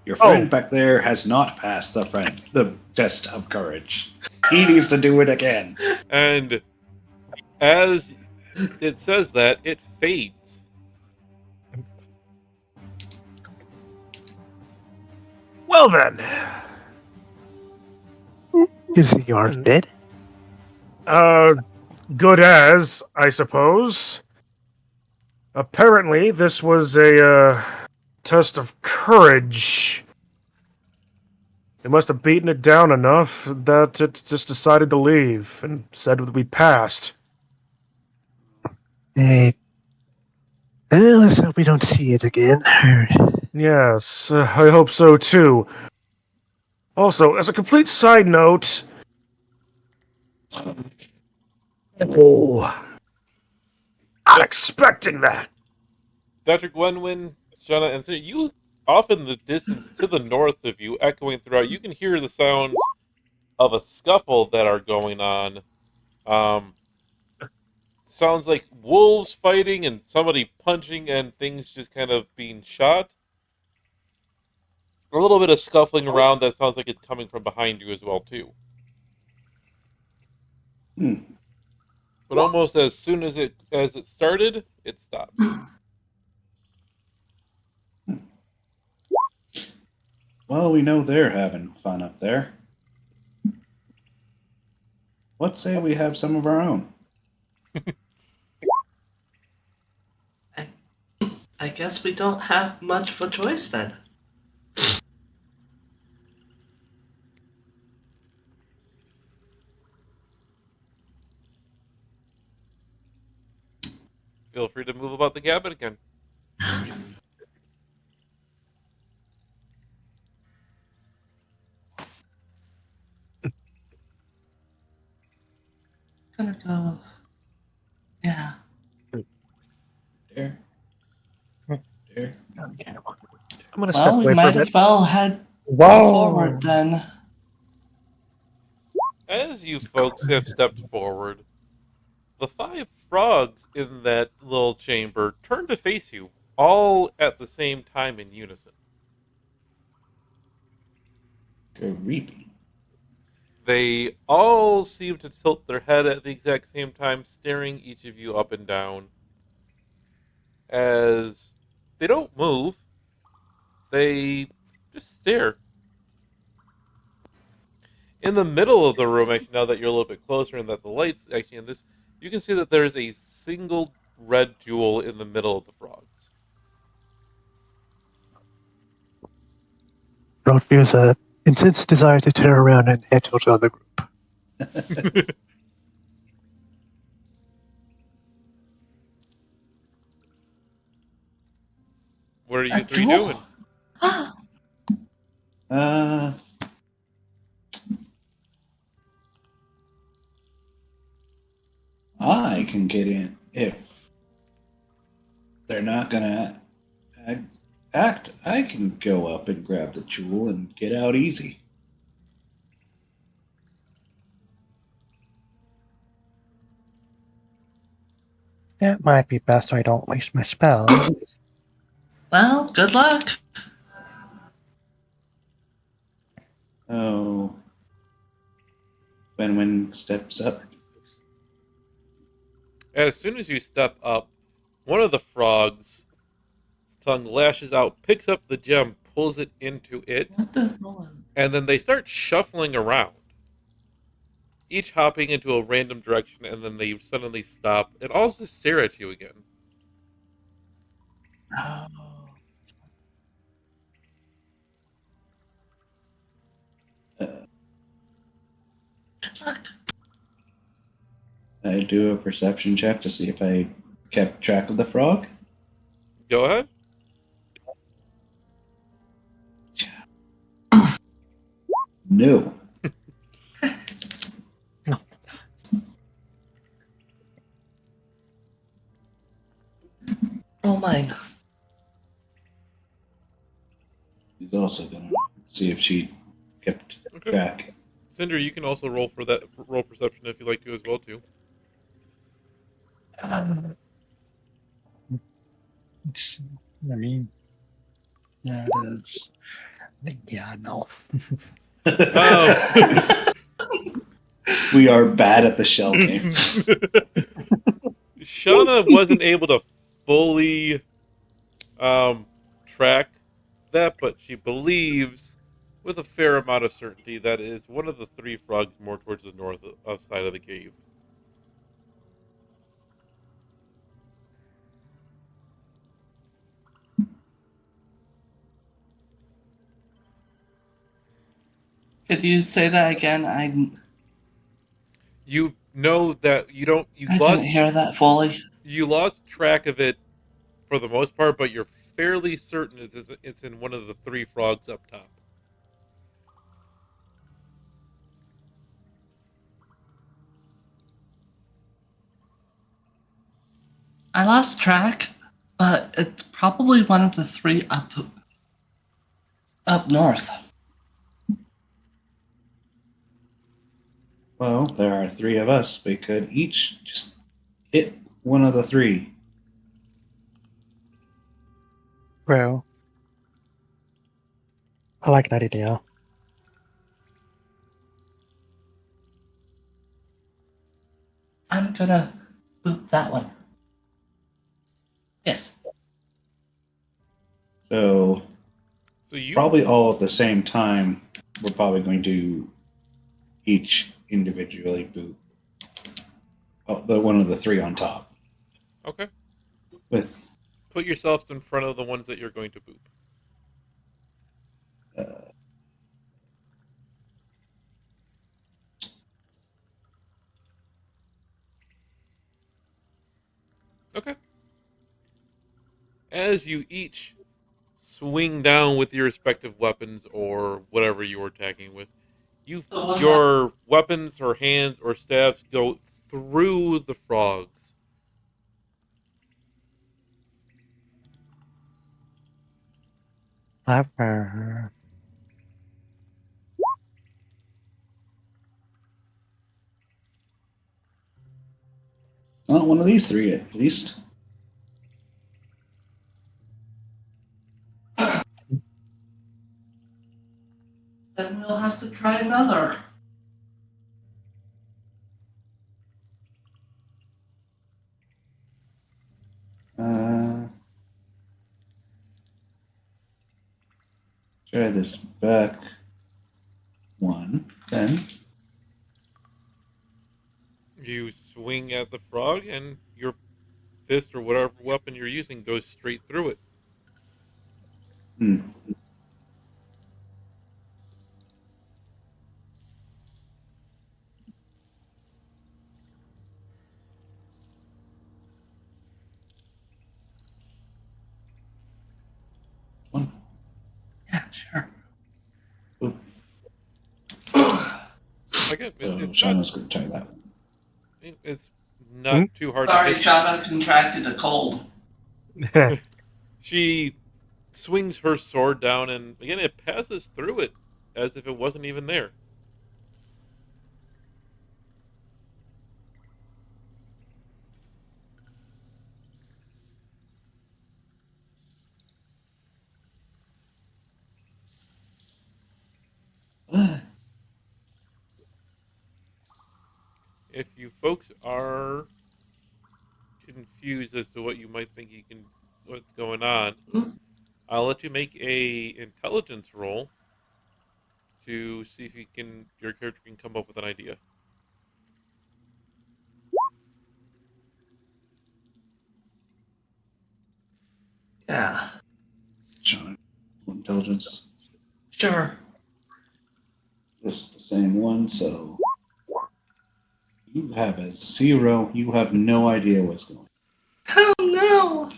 Your friend back there has not passed the test of courage. He needs to do it again. And as it says that, it fades. Well then, Is you aren't dead? good as, I suppose. Apparently, this was a, test of courage. It must have beaten it down enough that it just decided to leave and said that we passed. Hey. Well, let's hope we don't see it again. Yes, I hope so too. Also, as a complete side note... Oh... Not expecting that! Dr. Gwenwyn, Shauna, and Sarah, you off in the distance to the north of you, echoing throughout, you can hear the sounds of a scuffle that are going on. Sounds like wolves fighting and somebody punching and things just kind of being shot. A little bit of scuffling around that sounds like it's coming from behind you as well, too. But almost as soon as it started, it stopped. Well, we know they're having fun up there. What say we have some of our own? I guess we don't have much of a choice then. Feel free to move about the cabin again. Gonna go. Yeah. There. There. I'm gonna step Well, we away for a might bit. as well go Whoa! forward then. As you folks have stepped forward, the 5 frogs in that little chamber turn to face you, all at the same time in unison. Creepy. They all seem to tilt their head at the exact same time, staring each of you up and down. As they don't move, they just stare. In the middle of the room, actually, now that you're a little bit closer and that the light's actually in this, you can see that there's a single red jewel in the middle of the frogs. Road feels a intense desire to turn around and head towards the other group. What are you A 3 jewel? doing? Uh, I can get in if they're not gonna act. I can go up and grab the jewel and get out easy. It might be best I don't waste my spell. Well, good luck. Oh, when steps up. As soon as you step up, one of the frogs' tongue lashes out, picks up the gem, pulls it into it, What the roll? and then they start shuffling around, each hopping into a random direction, and then they suddenly stop and all just stare at you again. Oh. Uh, Good luck. I do a perception check to see if I kept track of the frog. Go ahead. No. Roll mine. He's also gonna see if she kept Okay. track. Cinder, you can also roll for that roll perception if you like to as well too. I mean, yeah, it is. Yeah, no. We are bad at the shell game. Shauna wasn't able to fully track that, but she believes with a fair amount of certainty that it is one of the 3 frogs more towards the north of side of the cave. Could you say that again? I You know that you don't I didn't hear that fully. you lost track of it for the most part, but you're fairly certain it's in one of the 3 frogs up top. I lost track, but it's probably one of the 3 up north. Well, there are 3 of us. We could each just hit one of the 3. Well, I like that idea. I'm gonna boot that one. Yes. So So you probably all at the same time. We're probably going to each individually boot the one of the 3 on top. okay? With Put yourselves in front of the ones that you're going to boop. uh, Okay. As you each swing down with your respective weapons or whatever you're attacking with, your weapons or hands or staffs go through the frogs. Clever. Not one of these three, at least. Then we'll have to try another. Try this back one, then. You swing at the frog, and your fist or whatever weapon you're using goes straight through it. Hmm. One. Yeah, sure. Oop. Again, So it's Shauna's going to try that one. it's not too hard to Sorry, hit. Shauna contracted a cold. She swings her sword down, and again, it passes through it as if it wasn't even there. What? If you folks are confused as to what you might think what's going on, Hmm? I'll let you make a intelligence roll to see if your character can come up with an idea. Yeah, Shauna, intelligence. sure. This is the same one, so you have a 0. You have no idea what's going on. Oh no!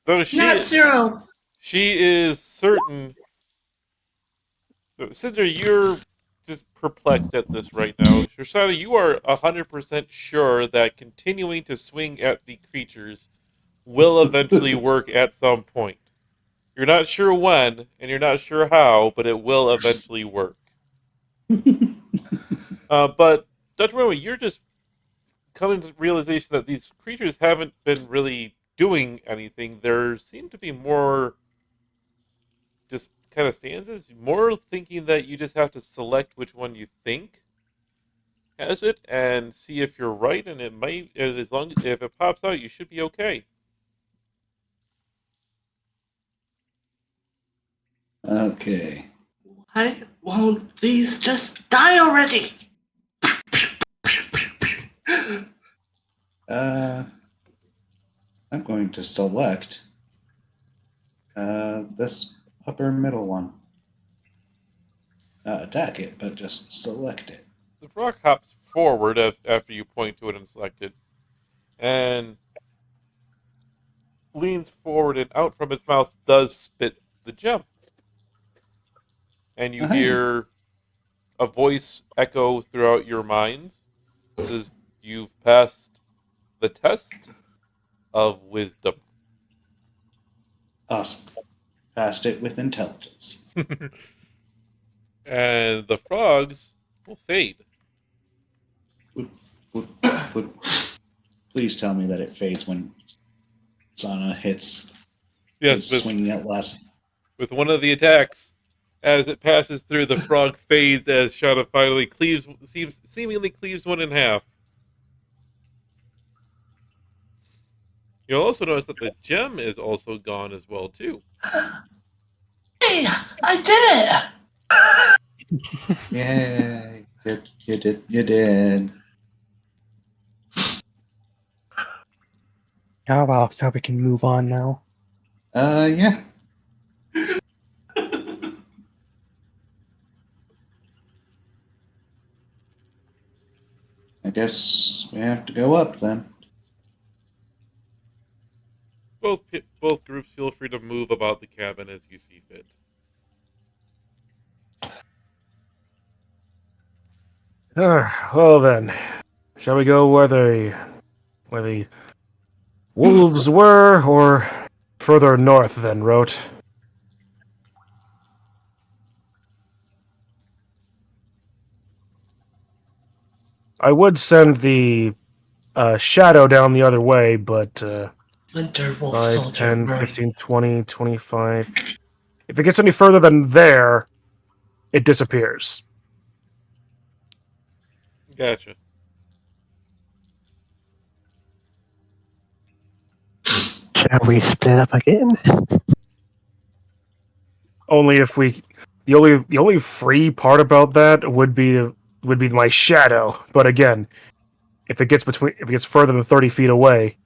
So Not zero! she is certain. So, Cinder, you're just perplexed at this right now. Shoshana, you are 100% sure that continuing to swing at the creatures will eventually work at some point. You're not sure when, and you're not sure how, but it will eventually work. But Dr. Momo, you're just coming to the realization that these creatures haven't been really doing anything. There seem to be more just kind of stanzas, more thinking that you just have to select which one you think has it and see if you're right, and it might, and as long as if it pops out, you should be okay. Okay. Why won't these just die already? I'm going to select this upper middle one. Not attack it, but just select it. The frog hops forward after you point to it and select it, and leans forward, and out from its mouth does spit the gem. And you Hey. hear a voice echo throughout your minds. It says, "You've passed the test of wisdom." Awesome. Passed it with intelligence. And the frogs will fade. Would- would- Please tell me that it fades when Sana hits Yes, is swinging at last. with one of the attacks. As it passes through, the frog fades as Shadow finally seemingly cleaves one in half. You'll also notice that the gem is also gone as well, too. Hey, I did it! Yay! You did. You did. Oh well, so we can move on now. Yeah. I guess we have to go up then. both groups feel free to move about the cabin as you see fit. Well then, shall we go where the wolves were, or further north then, Rote? I would send the shadow down the other way, but Winter Wolf 5, Soldier 10, Murray. 15, 20, 25. If it gets any further than there, it disappears. Gotcha. Shall we split up again? Only if we the only free part about that would be my shadow. But again, if it gets further than 30 feet away,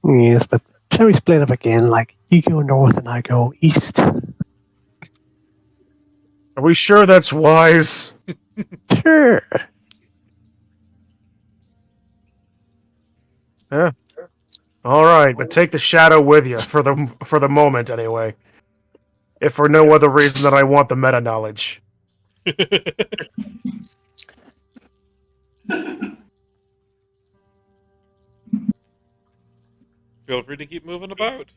Yes, but shall we split up again? Like you go north and I go east. are we sure that's wise? Sure. Yeah. All right, but take the shadow with you for the moment anyway. If for no other reason than I want the meta knowledge. Feel free to keep moving about.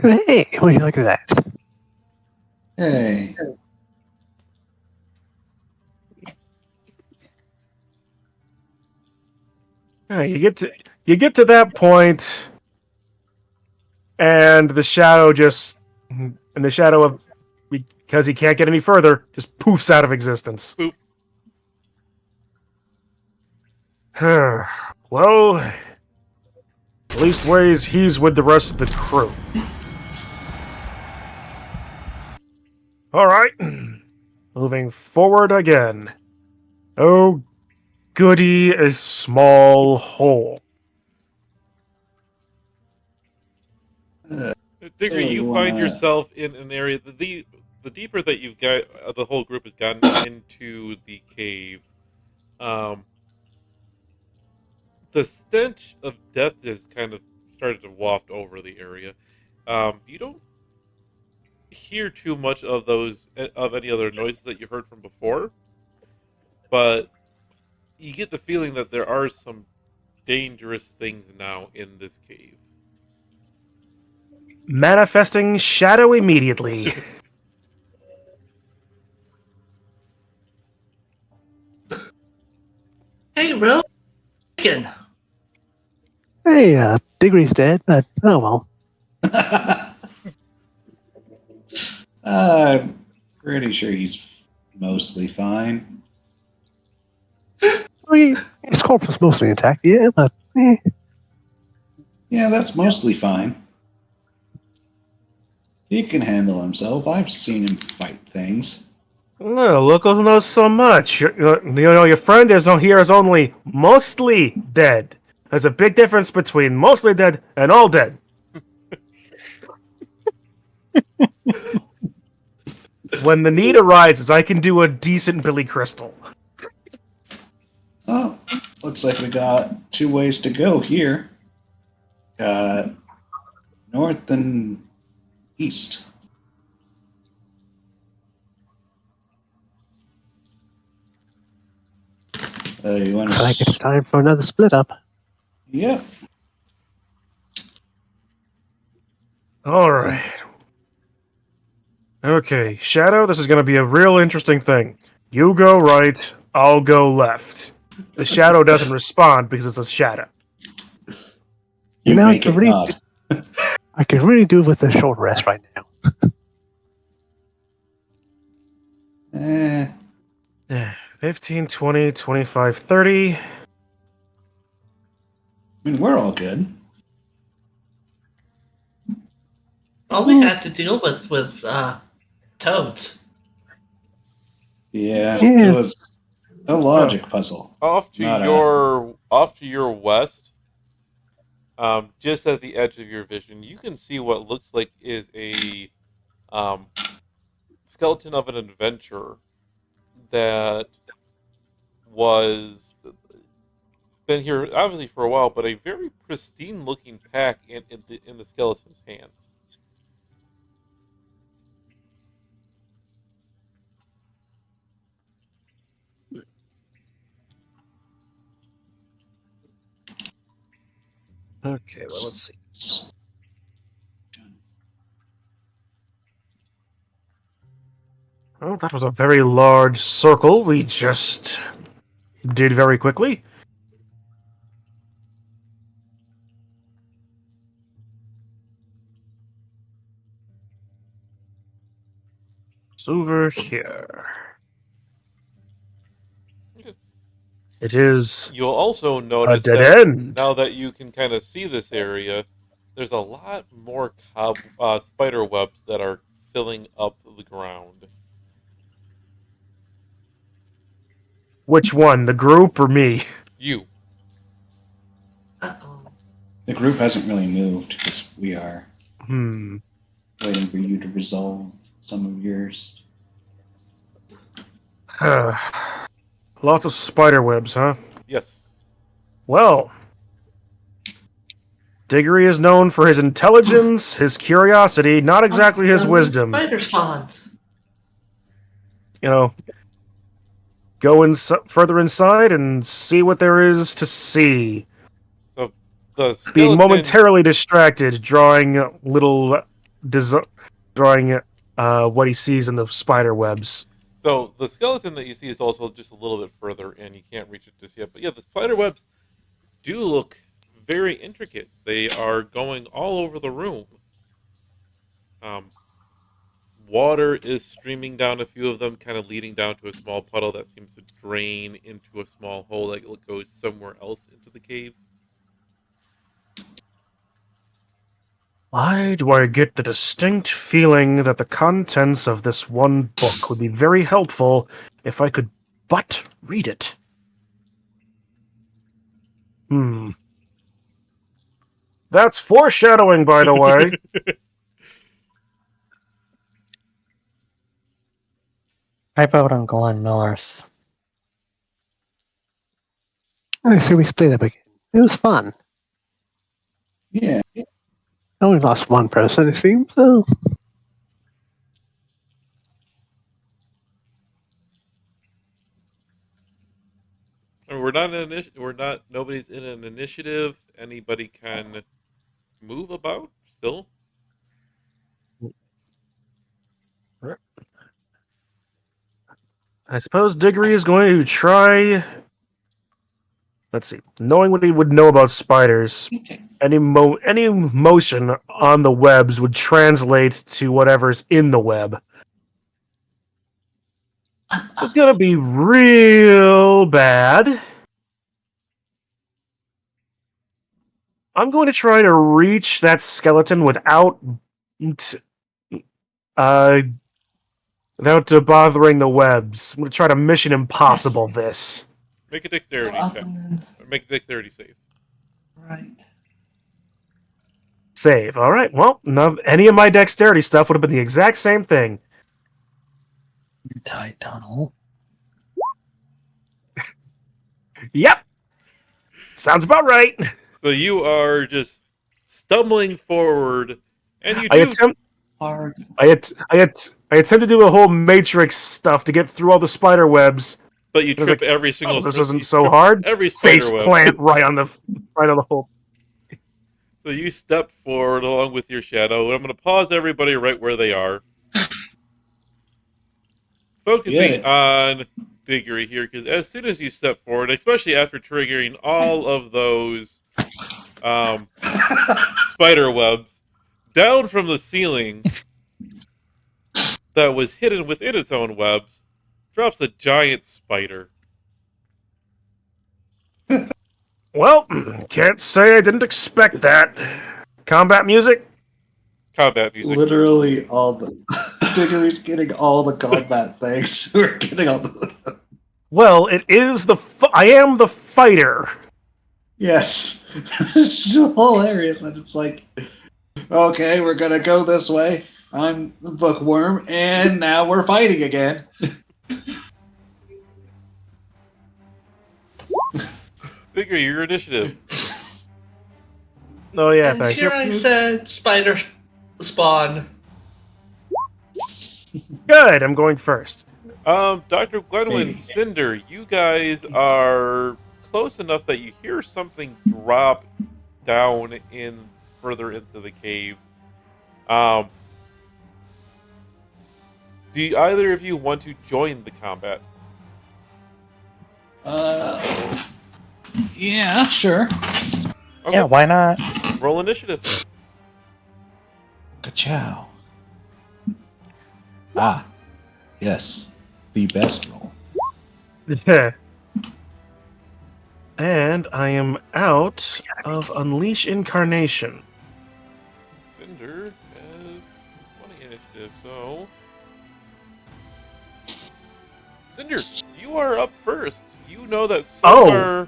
Hey, what do you look at that? Hey. Yeah, you get to that point, and the shadow of because he can't get any further just poofs out of existence. Poof. Well, at least ways he's with the rest of the crew. All right, moving forward again. Oh, goody, a small hole. Digger, So you you find wanna- yourself in an area the deeper that you've got, the whole group has gotten into the cave. The stench of death has kind of started to waft over the area. You don't hear too much of any other noises that you heard from before, but you get the feeling that there are some dangerous things now in this cave. Manifesting shadow immediately. Hey, really? Again. Hey, Diggory's dead, but oh well. I'm pretty sure he's mostly fine. His corpse was mostly intact, yeah, but Yeah, that's mostly fine. He can handle himself. I've seen him fight things. No, local knows so much. Your friend is here is only mostly dead. There's a big difference between mostly dead and all dead. When the need arises, I can do a decent Billy Crystal. Oh, looks like we got two ways to go here. Got north and east. You want looks like it's to? time for another split up. Yep. All right. Okay, Shadow, this is going to be a real interesting thing. You go right, I'll go left. The Shadow doesn't respond because it's a shadow. You know, make it nod. I could really do with a short rest right now. Eh, 15, 20, 25, 30. I mean, we're all good. All we had to deal with toads. Yeah, Yeah. it was a logic puzzle. Off to Not your west, just at the edge of your vision, you can see what looks like is a skeleton of an adventurer that was been here obviously for a while, but a very pristine looking pack in the skeleton's hands. Okay, well, let's see. Well, that was a very large circle we just did very quickly. It's over here. It is You'll also a notice dead that end. now that you can kind of see this area, there's a lot more spider webs that are filling up the ground. Which one, the group or me? You. Uh-oh. The group hasn't really moved because we are Hmm. waiting for you to resolve some of yours. Lots of spider webs, huh? Yes. Well, Diggory is known for his intelligence, his curiosity, not exactly his wisdom. Spider spawns. You know, go further inside and see what there is to see. So the skeleton, Being momentarily distracted, drawing what he sees in the spider webs. So the skeleton that you see is also just a little bit further in. You can't reach it just yet. But yeah, the spider webs do look very intricate. They are going all over the room. Water is streaming down a few of them, kind of leading down to a small puddle that seems to drain into a small hole that goes somewhere else into the cave. Why do I get the distinct feeling that the contents of this one book would be very helpful if I could but read it? That's foreshadowing, by the way. I vote on going north. I see we split up again. It was fun. Yeah. I only lost one person, it seems, so. I mean, we're not we're not. Nobody's in an initiative. Anybody can move about still. I suppose Diggory is going to try. Let's see. Knowing what he would know about spiders, Okay. any motion on the webs would translate to whatever's in the web. So it's gonna be real bad. I'm going to try to reach that skeleton without bothering the webs. I'm going to try to Mission Impossible this. Make a dexterity Up check. and then Or make a dexterity save. right. Save. All right. Well, any of my dexterity stuff would have been the exact same thing. Tight tunnel. Yep. Sounds about right. So you are just stumbling forward, and you I do. attempt. Hard. I attempt to do a whole Matrix stuff to get through all the spider webs. But you It was trip like, every single. This you isn't so trip hard. Every spider Face web. plant right on the hole. So you step forward along with your shadow. I'm going to pause everybody right where they are. Focusing Yeah. on Diggory here, because as soon as you step forward, especially after triggering all of those spider webs down from the ceiling that was hidden within its own webs, drops a giant spider. Well, can't say I didn't expect that. Combat music? Combat music. Literally all the Diggory's getting all the combat things. We're getting all the Well, it is I am the fighter. Yes. It's just hilarious and it's like, okay, we're gonna go this way. I'm the bookworm, and now we're fighting again. Figure your initiative. Oh yeah, And thank here you. I said spider spawn. Good. I'm going first. Dr. Gwenwyn, Maybe. Cinder, you guys are close enough that you hear something drop down in further into the cave. Um, do either of you want to join the combat? Yeah, sure. Okay, Yeah, why not? roll initiative. Ka-chow. Ah, yes. The best roll. And I am out of Unleash Incarnation. Cinder has 20 initiative, so... Cinder, you are up first. You know that somewhere...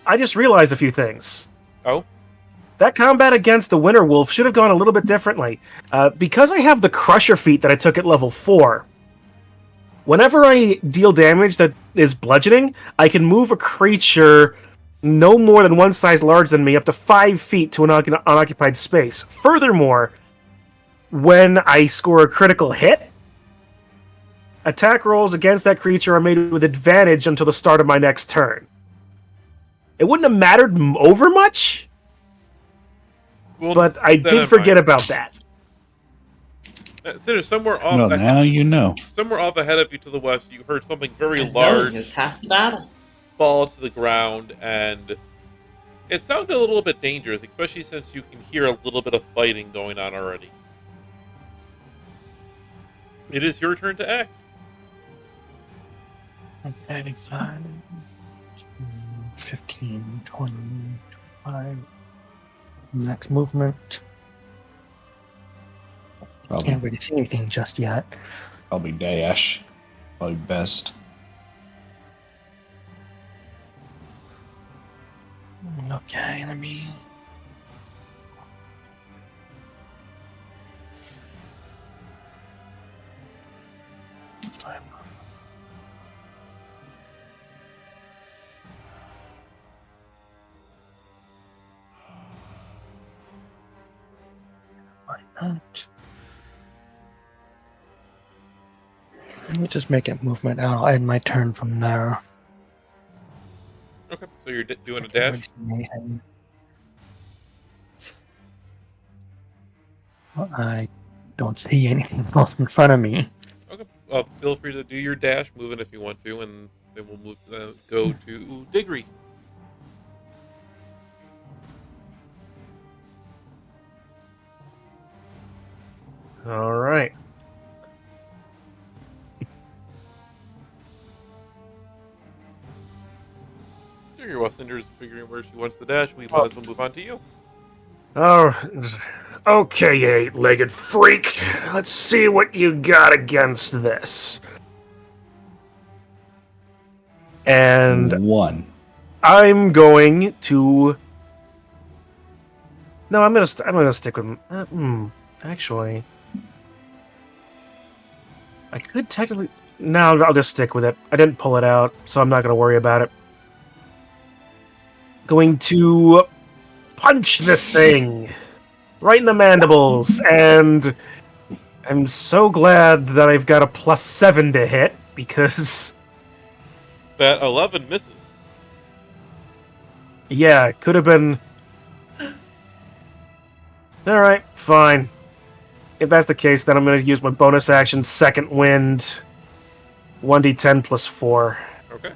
I just realized a few things. Oh? That combat against the Winter Wolf should have gone a little bit differently. Because I have the Crusher feat that I took at level 4, whenever I deal damage that is bludgeoning, I can move a creature no more than one size larger than me up to 5 feet to an unoccupied space. Furthermore, when I score a critical hit, attack rolls against that creature are made with advantage until the start of my next turn. It wouldn't have mattered over much, Well, but I then did I'm forget fine. about that. Cinder, somewhere off Well, now you know. somewhere off ahead of you to the west, you heard something very And knowing large is half the battle. fall to the ground, and it sounded a little bit dangerous, especially since you can hear a little bit of fighting going on already. It is your turn to act. Okay, 5, 15, 20, 25. Next movement. Probably, Can't really see anything just yet. probably dash. Probably best. Okay, let me. Why not? Let me just make it movement. I'll end my turn from there. Okay, so you're doing a Can't dash. really see anything. Well, I don't see anything else in front of me. Okay, feel free to do your dash, moving if you want to, and then we'll go to Diggory. All right. Diggory, while Cinder's figuring where she wants to dash, we might as well move on to you. Oh, okay, you eight-legged freak. Let's see what you got against this. And 1. I'm going to. No, I'm gonna stick with. Actually, I could technically. No, I'll just stick with it. I didn't pull it out, so I'm not gonna worry about it. Going to punch this thing right in the mandibles, and I'm so glad that I've got a +7 to hit because. That 11 misses. Yeah, it could have been. Alright, fine. If that's the case, then I'm going to use my bonus action, Second Wind, 1d10 plus 4. Okay.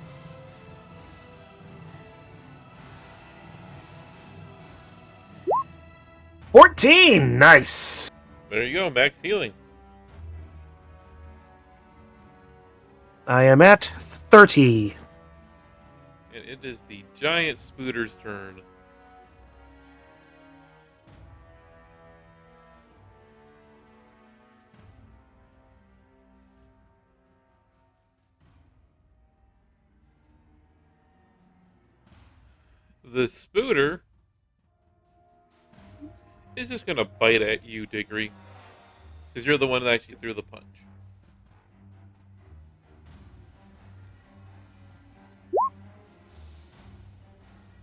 $14! Nice! There you go, max healing. I am at 30. And it is the giant Spooter's turn. The Spooter is just going to bite at you, Diggory. Because you're the one that actually threw the punch.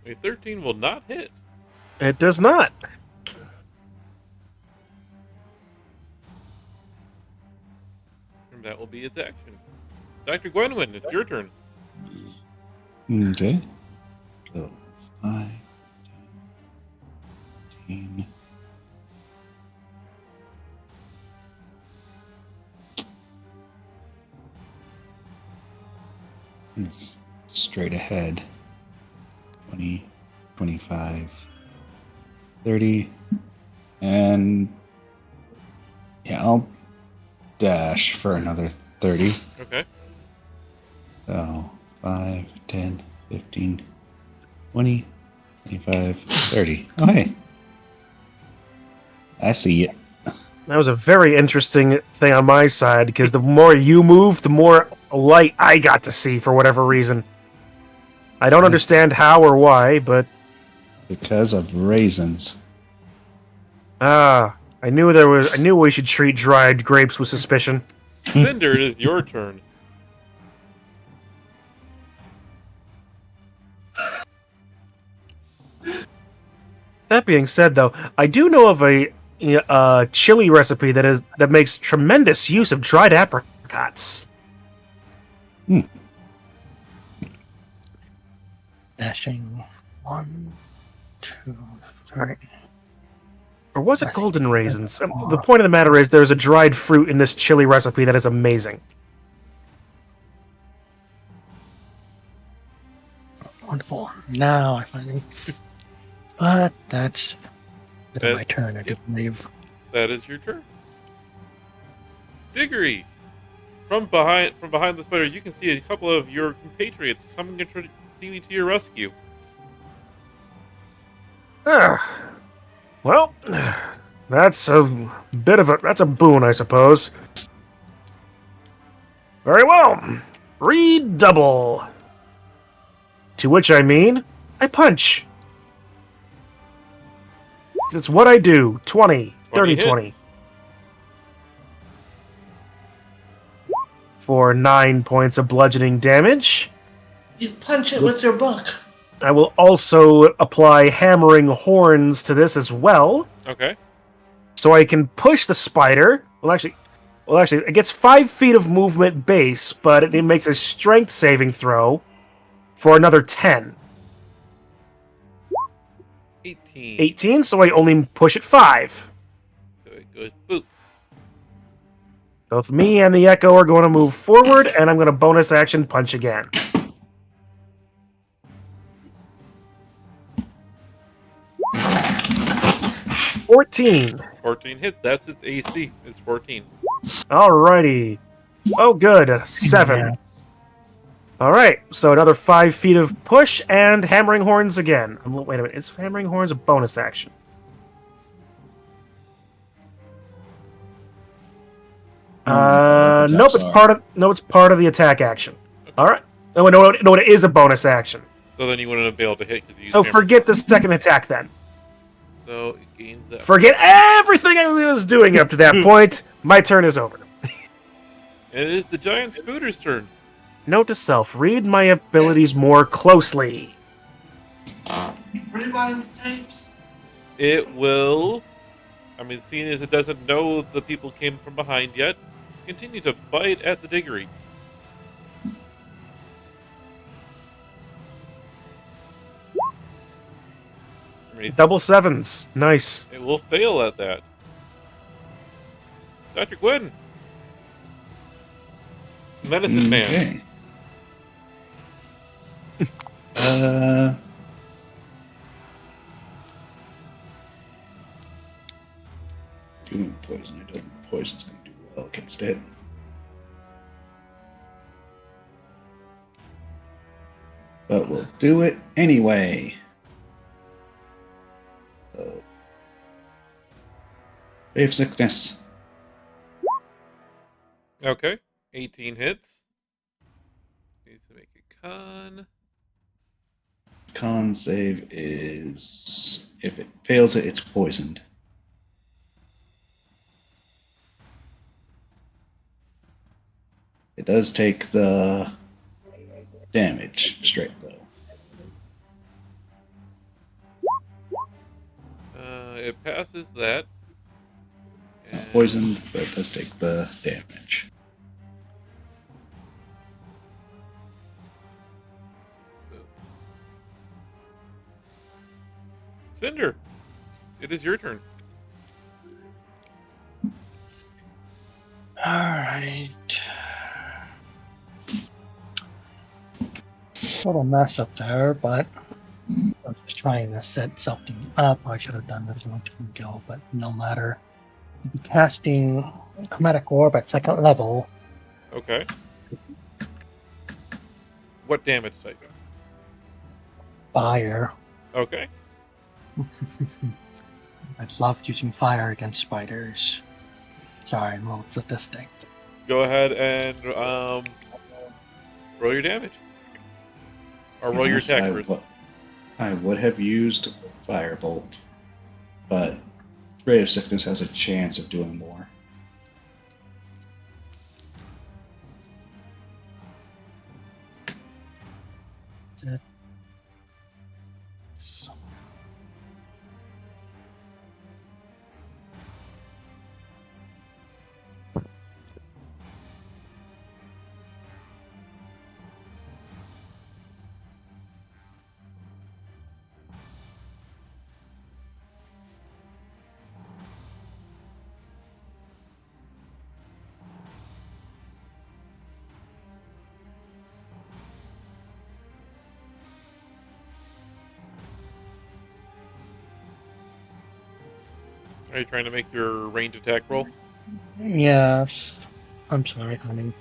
A 13 will not hit. It does not. And that will be its action. Dr. Gwenwyn, it's your turn. Okay. So 5, 10, 15. It's straight ahead. 20, 25, 30. And yeah, I'll dash for another 30. Okay. So 5, 10, 15, 20, 25, 30. Oh, hey. I see it. That was a very interesting thing on my side, because the more you moved, the more light I got to see for whatever reason. I don't understand how or why, but Because of raisins. I knew we should treat dried grapes with suspicion. Cinder, it is your turn. That being said, though, I do know of a chili recipe that makes tremendous use of dried apricots. Dashing 1, 2, 3. Or was it golden raisins? The point of the matter is there's a dried fruit in this chili recipe that is amazing. Wonderful. Now I finally. But that's it of my turn, I do believe. That is your turn. Diggory, from behind the spider, you can see a couple of your compatriots coming and to your rescue. Well, that's a boon, I suppose. Very well. Redouble. To which I mean, I punch. That's what I do. 20, 30, 20. hits. For 9 points of bludgeoning damage. You punch it with your book. I will also apply hammering horns to this as well. Okay. So I can push the spider. Well, actually, it gets 5 feet of movement base, but it makes a strength saving throw for another 10. 18. 18, so I only push it 5. So it goes boop. Both me and the Echo are going to move forward, and I'm going to bonus action punch again. $14. 14 hits. That's its AC. It's 14. Alrighty. Oh, good. 7. Yeah. Alright, so another 5 feet of push and hammering horns again. Wait a minute, is hammering horns a bonus action? Nope, it's part of the attack action. Alright. No, it is a bonus action. So then you wouldn't have been able to hit because you. So forget the second attack then. So it gains that. Forget everything I was doing up to that point. My turn is over. And it is the giant spooter's turn. Note to self, read my abilities more closely. Rewind the tapes. It will. I mean, seeing as it doesn't know the people came from behind yet, continue to bite at the Diggory. Double 7s. Nice. It will fail at that. Dr. Gwen. Medicine Man. Doing poison. I don't think poison's going to do well against it. But we'll do it anyway. So, Brave Sickness. Okay. 18 hits. Needs to make a con. Con save is, if it fails it, it's poisoned. It does take the damage straight though. It passes that. Not And poisoned, but it does take the damage. Cinder, it is your turn. Alright. Little mess up there, but I'm just trying to set something up. I should have done this a long time ago, but no matter. Be casting Chromatic Orb at second level. Okay. What damage type? Fire. Okay. I love using fire against spiders. Sorry, I'm a little sadistic. Go ahead and roll your damage. Or roll your Honest, attack first. I would have used Firebolt, but Ray of Sickness has a chance of doing more. So, Are you trying to make your range attack roll? yes. I'm sorry, honey.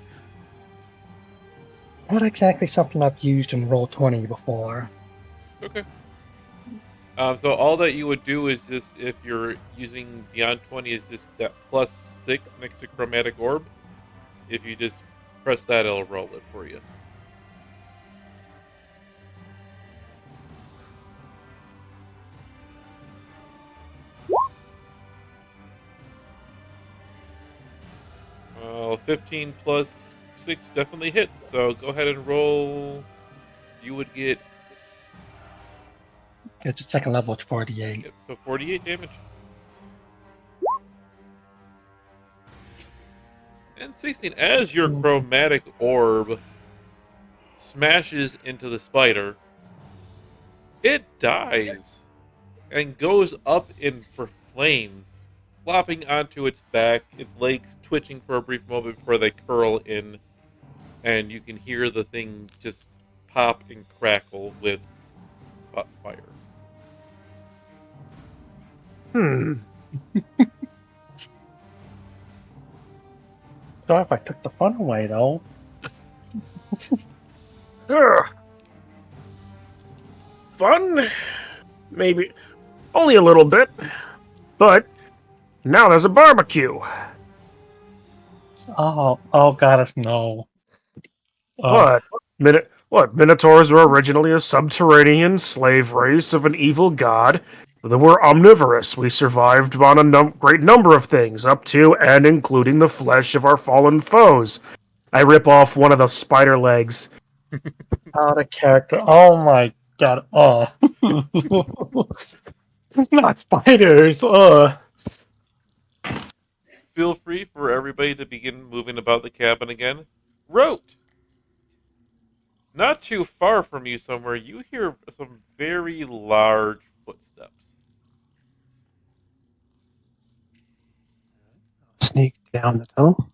Not exactly something I've used in Roll20 before. Okay. So all that you would do is just, if you're using Beyond 20, is just that +6 next to Chromatic Orb. If you just press that, it'll roll it for you. Well, 15 plus 6 definitely hits, so go ahead and roll. You would get, It's at second level, it's 48. yep, so 48 damage. And 16, as your Chromatic Orb smashes into the spider, it dies and goes up in flames, flopping onto its back, its legs twitching for a brief moment before they curl in, and you can hear the thing just pop and crackle with fire. Sorry if I took the fun away, though. Ugh. Fun? Maybe. Only a little bit. But now there's a barbecue. Oh, goddess, no. What? Minotaurs were originally a subterranean slave race of an evil god. They were omnivorous. We survived on a great number of things, up to and including the flesh of our fallen foes. I rip off one of the spider legs. Out of character. Oh my god. It's not spiders. Feel free for everybody to begin moving about the cabin again. Rote! Not too far from you somewhere, you hear some very large footsteps. Sneak down the tunnel.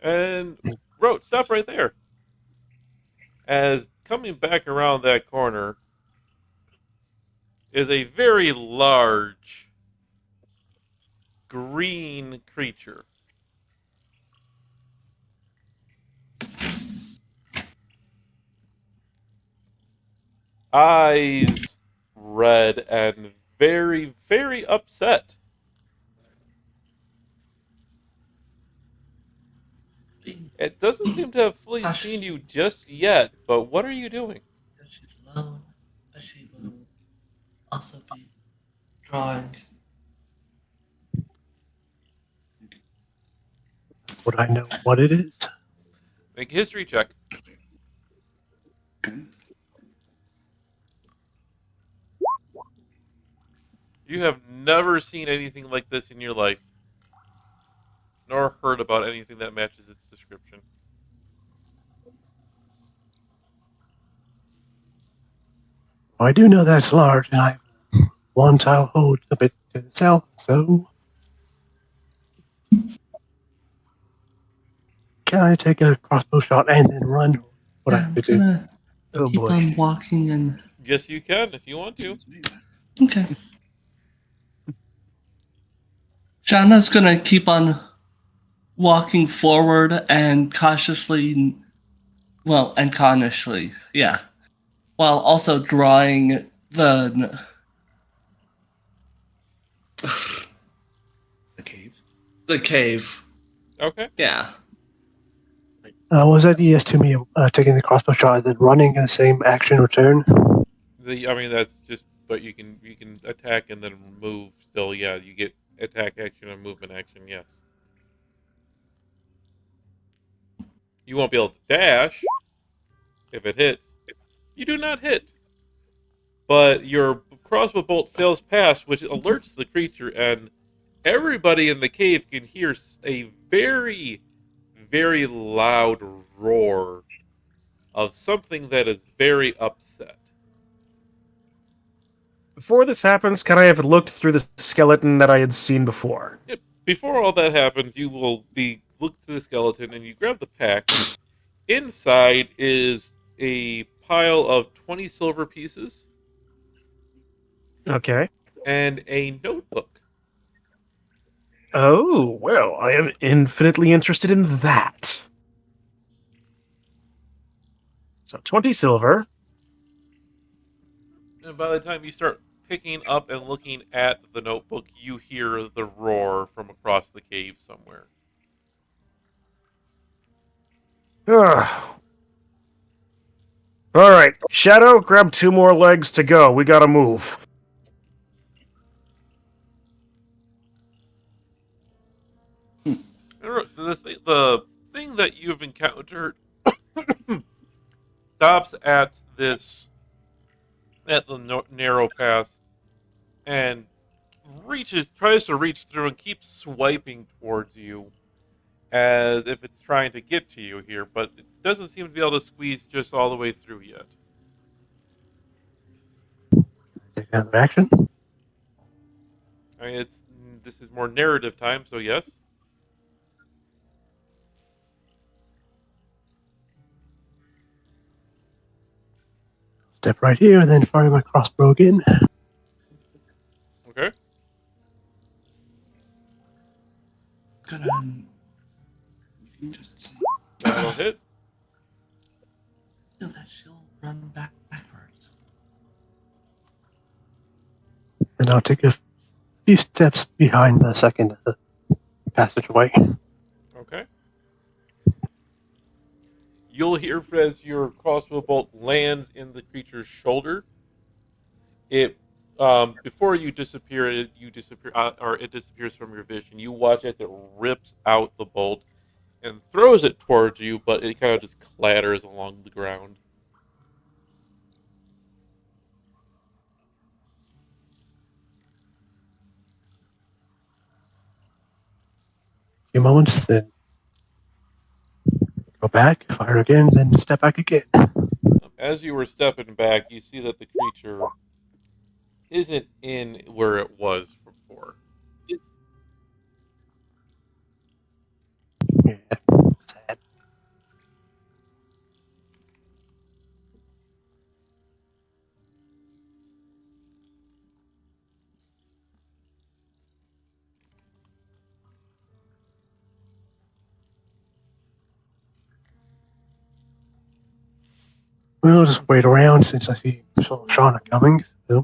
And Rote, stop right there. As coming back around that corner is a very large green creature. Eyes red and very, very upset. It doesn't seem to have fully seen you just yet, but what are you doing? She's alone, but she will also be drawing Would I know what it is? Make a history check. Okay. You have never seen anything like this in your life, nor heard about anything that matches its description. I do know that it's large, and I have one tile hold a bit to the south, so can I take a crossbow shot and then run? What I Yeah, have I'm to do? gonna Oh keep boy. on walking and. Yes, you can if you want to. Okay. Shauna's gonna keep on walking forward and cautiously, well, and cautiously, yeah, while also drawing the. The cave. The cave. Okay. Yeah. Was that yes to me taking the crossbow shot and then running in the same action return? I mean, that's just, but you can attack and then move. Still, yeah, you get attack action and movement action. Yes. You won't be able to dash if it hits. You do not hit, but your crossbow bolt sails past, which alerts the creature, and everybody in the cave can hear a very, very loud roar of something that is very upset. Before this happens, can I have looked through the skeleton that I had seen before? Yep. Before all that happens, you will be look to the skeleton and you grab the pack. Inside is a pile of 20 silver pieces Okay. and a notebook. Oh, well, I am infinitely interested in that. So 20 silver. And by the time you start picking up and looking at the notebook, you hear the roar from across the cave somewhere. Ugh. All right, Shadow, grab 2 more legs to go. We gotta move. The thing that you've encountered stops at the narrow path and tries to reach through and keeps swiping towards you as if it's trying to get to you here, but it doesn't seem to be able to squeeze just all the way through yet. Take another action. I mean, this is more narrative time, so yes. Step right here, and then fire my crossbow again. Okay. Gonna. Just That'll hit. feel that she'll run backwards. And I'll take a few steps behind the second passageway. Okay. You'll hear as your crossbow bolt lands in the creature's shoulder. It before you disappear, or it disappears from your vision. You watch as it rips out the bolt and throws it towards you, but it kind of just clatters along the ground. A few moments, then go back, fire again, then step back again. As you were stepping back, you see that the creature isn't in where it was before. Yeah, sad. We'll just wait around since I see Shauna coming. So.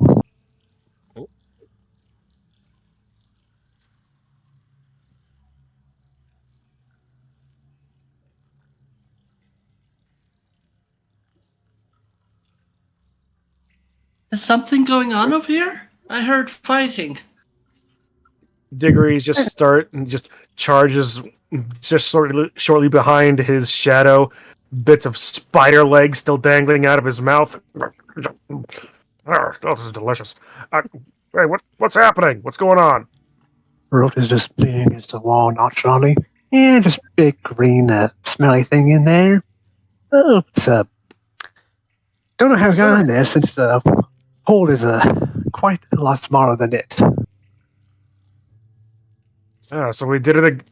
Is something going on over here? I heard fighting. Diggory's just start and just charges just shortly behind his shadow. Bits of spider legs still dangling out of his mouth. Oh, this is delicious. Hey, what's happening? What's going on? Rope is just leaning against the wall, nonchalantly. Yeah, just big green, smelly thing in there. Oh, it's don't know how it got in there since the hole is quite a lot smaller than it. Yeah, so we did it.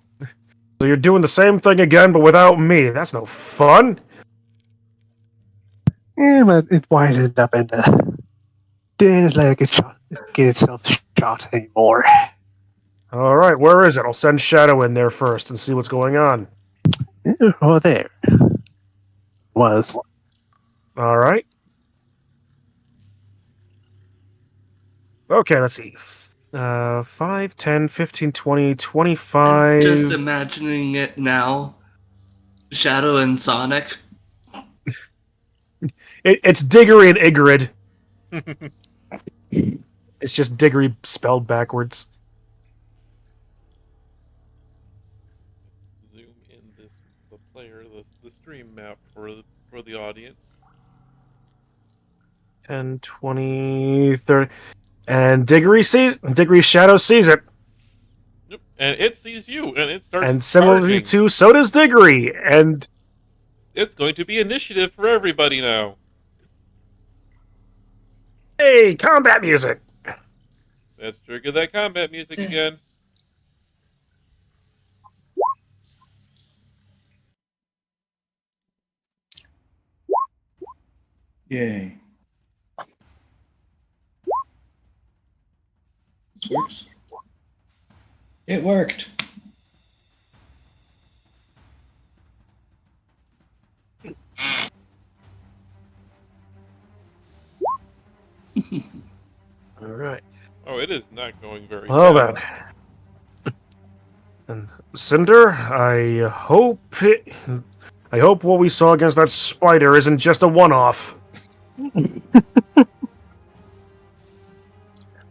So you're doing the same thing again, but without me. That's no fun. Yeah, but it winds up and didn't let it get itself shot anymore. All right, where is it? I'll send Shadow in there first and see what's going on. Oh, there was. All right. Okay, let's see. 5, 10, 15, 20, 25. Just imagining it now. Shadow and Sonic. It's Diggory and Igrid. It's just Diggory spelled backwards. Zoom in the player, the stream map for the audience. 10, 20, 30. And Diggory's Shadow sees it. Yep. And it sees you, and it starts. And similarly charging. to, so does Diggory. And It's going to be initiative for everybody now. hey, combat music. Let's trigger that combat music again. Yay. This works. It worked. All right. Oh, it is not going very Well fast. then. And Cinder, I hope what we saw against that spider isn't just a one-off.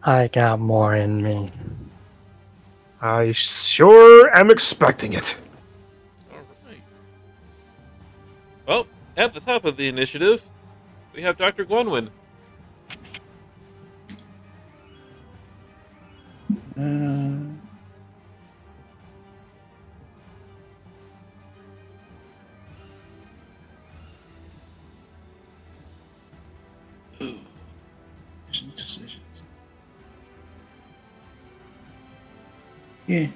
I got more in me. I sure am expecting it. All right. Well, at the top of the initiative, we have Dr. Gwenwyn. Decisions. Yeah.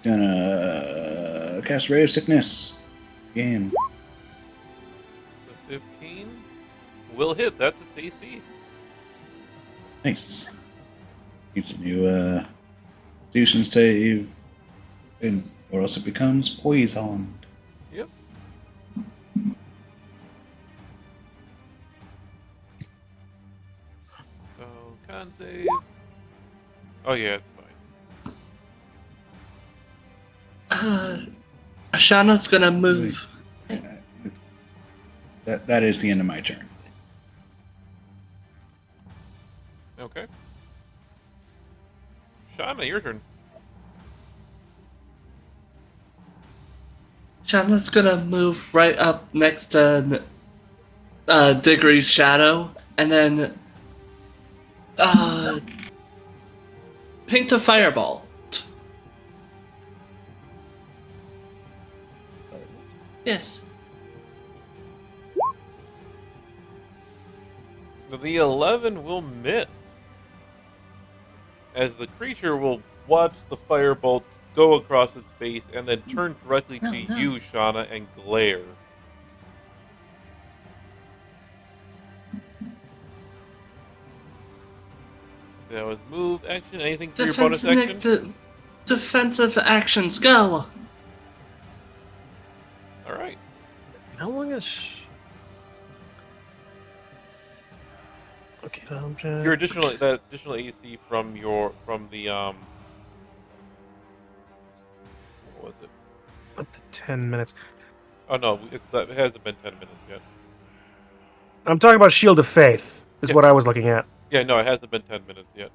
Gonna cast Ray of Sickness. Game. The 15 will hit. That's its AC. Nice. Needs a new Constitution save, or else it becomes poisoned. Yep. So, con save. Oh, yeah, it's fine. Ashana's gonna move. That is the end of my turn. Okay. Shauna, your turn. Shana's gonna move right up next to Diggory's shadow, and then paint a fireball. Yes. The 11 will miss, as the creature will watch the firebolt go across its face and then turn directly to you, Shauna, and glare. That was move, action, anything for your bonus action? Defensive actions, go! Alright. How long is... Okay, Your additional AC from the what was it? Up to 10 minutes. Oh no, it hasn't been 10 minutes yet. I'm talking about Shield of Faith, is Yeah. what I was looking at. Yeah, no, it hasn't been 10 minutes yet.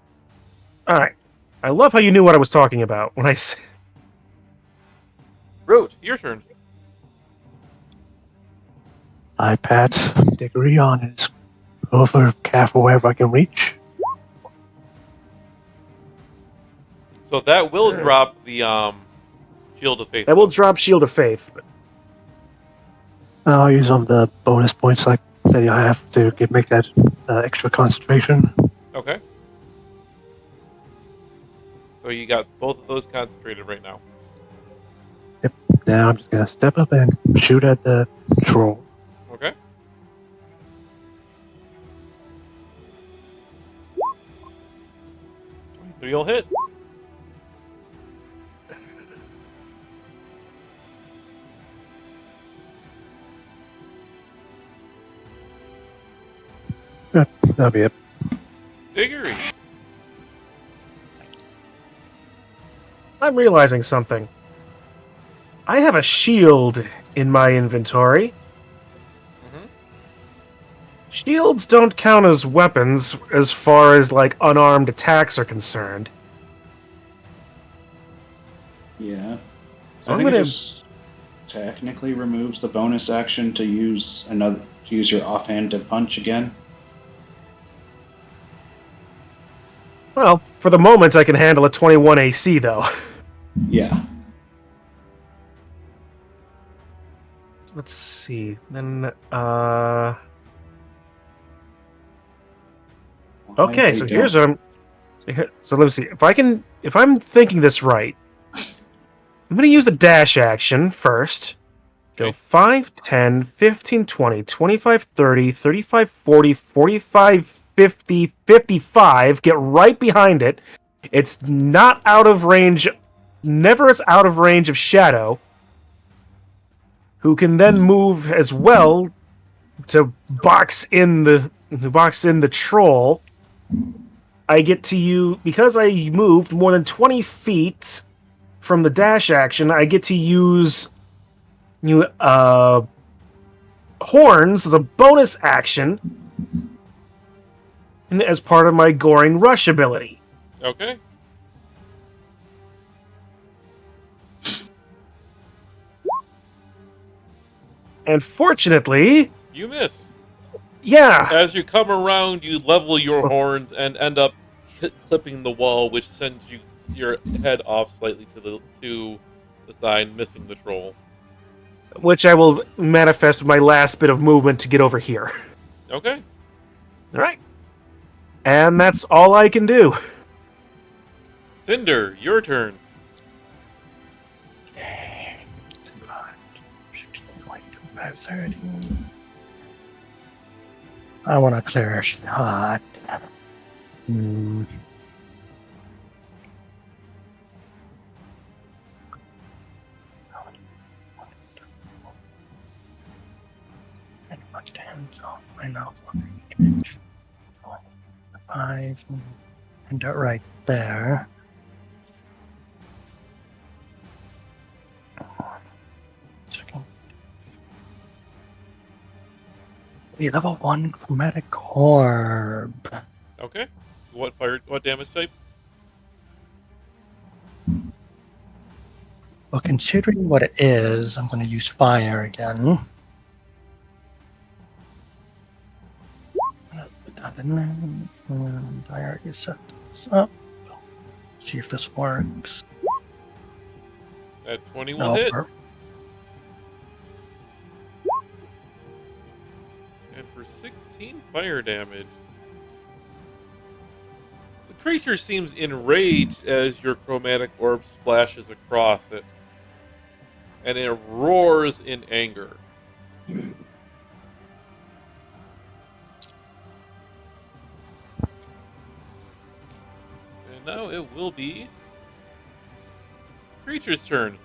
Alright. I love how you knew what I was talking about when I said... Root, your turn. I pat Diggory on his over calf or wherever I can reach. So that will drop the Shield of Faith. That will drop Shield of Faith. I'll use all the bonus points like that I have to make that extra concentration. Okay. So you got both of those concentrated right now. Now I'm just gonna step up and shoot at the troll. Okay. So you'll hit. That'll be it. Diggory. I'm realizing something. I have a shield in my inventory. Mhm. Shields don't count as weapons as far as, like, unarmed attacks are concerned. Yeah. So I I'm think gonna- it just technically removes the bonus action to use your offhand to punch again. Well, for the moment, I can handle a 21 AC, though. Yeah. Let's see. Then, okay, so here's so let's see. If I'm thinking this right, I'm gonna use the dash action first. Go Okay. 5, 10, 15, 20, 25, 30, 35, 40, 45, 50, 55. Get right behind it. It's not out of range. Never is out of range of Shadow, who can then move as well to box in the troll. I get to use, because I moved more than 20 feet from the dash action, I get to use horns as a bonus action and as part of my Goring Rush ability. Okay. And fortunately, You miss. yeah, As you come around, you level your horns and end up clipping the wall, which sends your head off slightly to the side, missing the troll. which I will manifest with my last bit of movement to get over here. Okay. All right. And that's all I can do. Cinder, your turn. 5, 30. I want to clear a shot. And much hands off my mouth. 5. And right there. The level 1 chromatic orb. Okay. What damage type? Well, considering what it is, I'm going to use fire again. Put that in there, and I already set this up. See if this works. That 20 will hit. per- And for 16 fire damage. The creature seems enraged as your chromatic orb splashes across it. And it roars in anger. And now it will be creature's turn.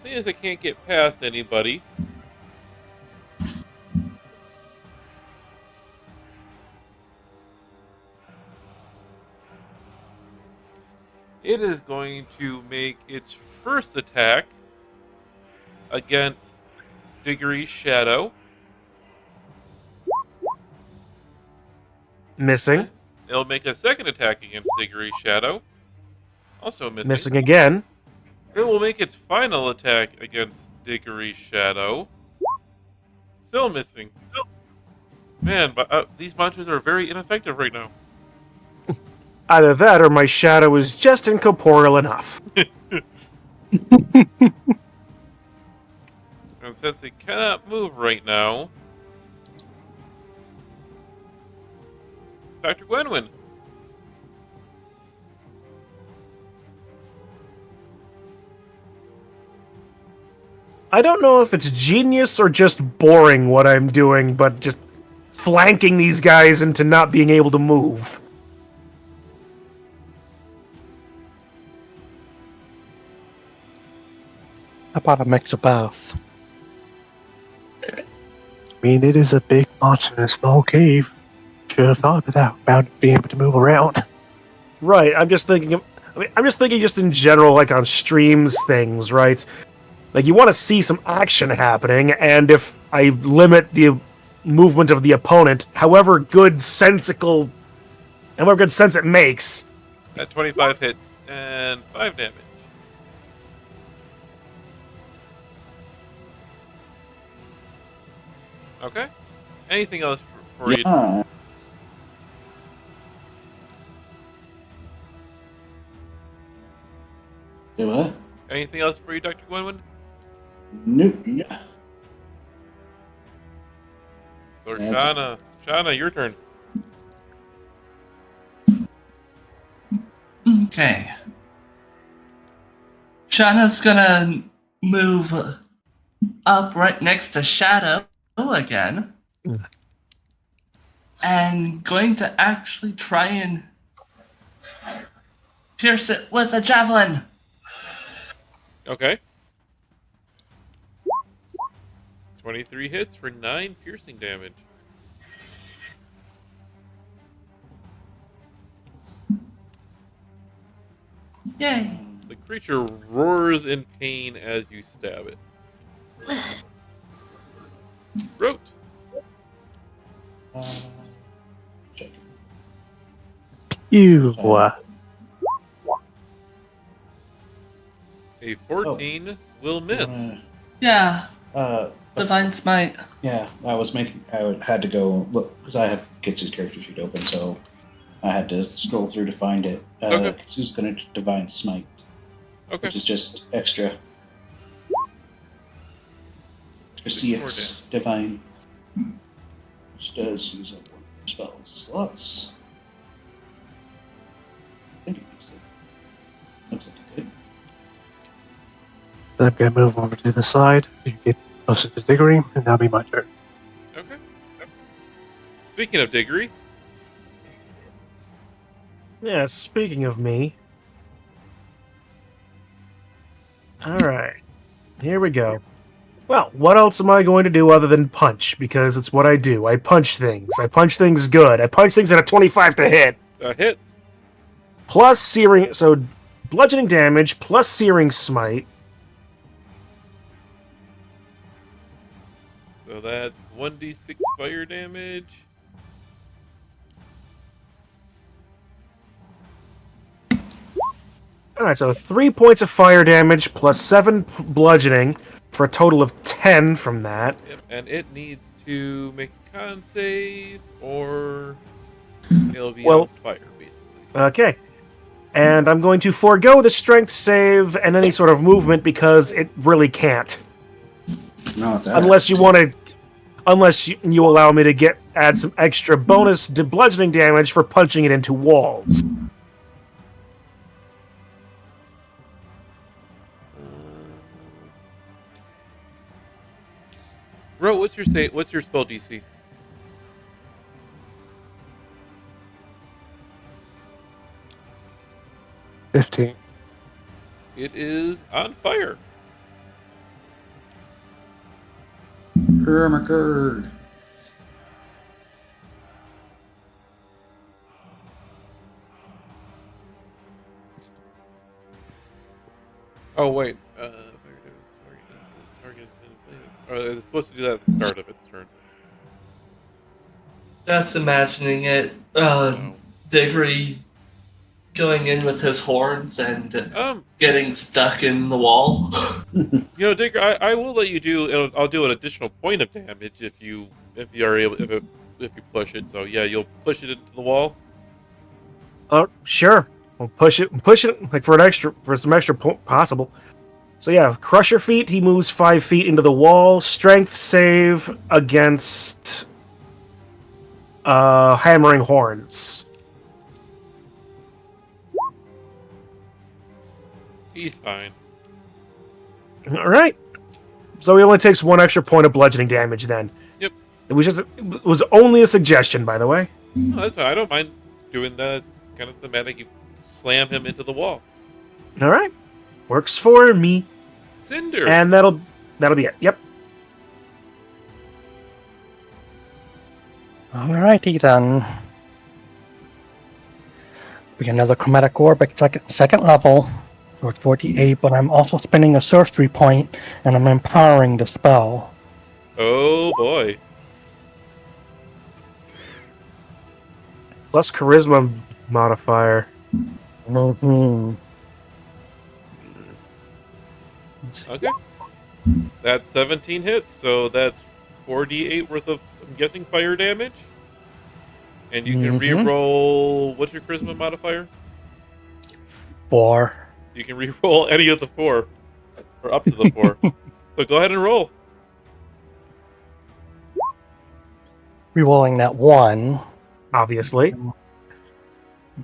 Seeing as it can't get past anybody, it is going to make its first attack against Diggory's Shadow. Missing. It'll make a second attack against Diggory's Shadow. Also missing. Missing again. It will make its final attack against Diggory's Shadow. Still missing. Man, but these monsters are very ineffective right now. Either that or my shadow is just incorporeal enough. And since it cannot move right now, Dr. Gwenwyn. I don't know if it's genius or just boring what I'm doing, but just flanking these guys into not being able to move. How about a mix of both? I mean, it is a big monster in a small cave. Should have thought of that about being able to move around. Right, I'm just thinking just in general, like on streams things, right? Like, you want to see some action happening, and if I limit the movement of the opponent, however good sense it makes. At 25 hits and 5 damage. Okay. Anything else for you? Yeah. Say what? Anything else for you, Dr. Gwenwyn? Nope. Yeah. So, That's- Shauna, your turn. Okay. Shauna's gonna move up right next to Shadow again. And going to actually try and pierce it with a javelin. Okay. 23 hits for 9 piercing damage. Yay. The creature roars in pain as you stab it. Rote. Check. You, A 14 will miss. Yeah, Uh, Divine Smite. yeah, had to go look because I have Kitsu's character sheet open, so I had to scroll through to find it. Okay. Kitsu's going to Divine Smite, Okay. which is just extra CX Divine, which does use up one of your spell slots. I think it uses it. Looks like it did. I'm going to move over to the side. You can get closer to Diggory, and that'll be my turn. Okay. Speaking of Diggory, Yeah, speaking of me. Alright. Here we go. Well, what else am I going to do other than punch? Because it's what I do. I punch things. I punch things good. I punch things at a 25 to hit. hits. Plus searing... So, bludgeoning damage, plus searing smite. So that's 1d6 fire damage. Alright, so 3 points of fire damage, plus 7 bludgeoning, for a total of 10 from that. Yep. And it needs to make a con save, or it'll be on fire, basically. Okay. And I'm going to forego the strength save and any sort of movement because it really can't. Not that. Unless you allow me to add some extra bonus bludgeoning damage for punching it into walls. Ro, what's your spell DC? 15. It is on fire. Ermagerd. Oh wait, fire damage target in place. It's supposed to do that at the start of its turn. Just imagining it. No. Diggory going in with his horns and Um, getting stuck in the wall. Digger, I will let you do. I'll do an additional point of damage if you are able if you push it. So yeah, you'll push it into the wall. Sure. We'll push it like for some extra possible. So yeah, Crusher feat. He moves 5 feet into the wall. Strength save against hammering horns. He's fine. All right. So he only takes 1 extra point of bludgeoning damage then. Yep. It was only a suggestion, by the way. No, that's fine. I don't mind doing that. It's kind of thematic. You slam him into the wall. All right. Works for me. Cinder. And that'll be it. Yep. Alrighty then. We another chromatic orb at second level. Or 48, but I'm also spending a sorcery point, and I'm empowering the spell. Oh boy. Plus charisma modifier. Mm-hmm. Okay. That's 17 hits, so that's 4d8 worth of, I'm guessing, fire damage. And you can re-roll. What's your charisma modifier? 4. You can re-roll any of the 4, or up to the 4. So go ahead and roll. Rerolling that 1. Obviously.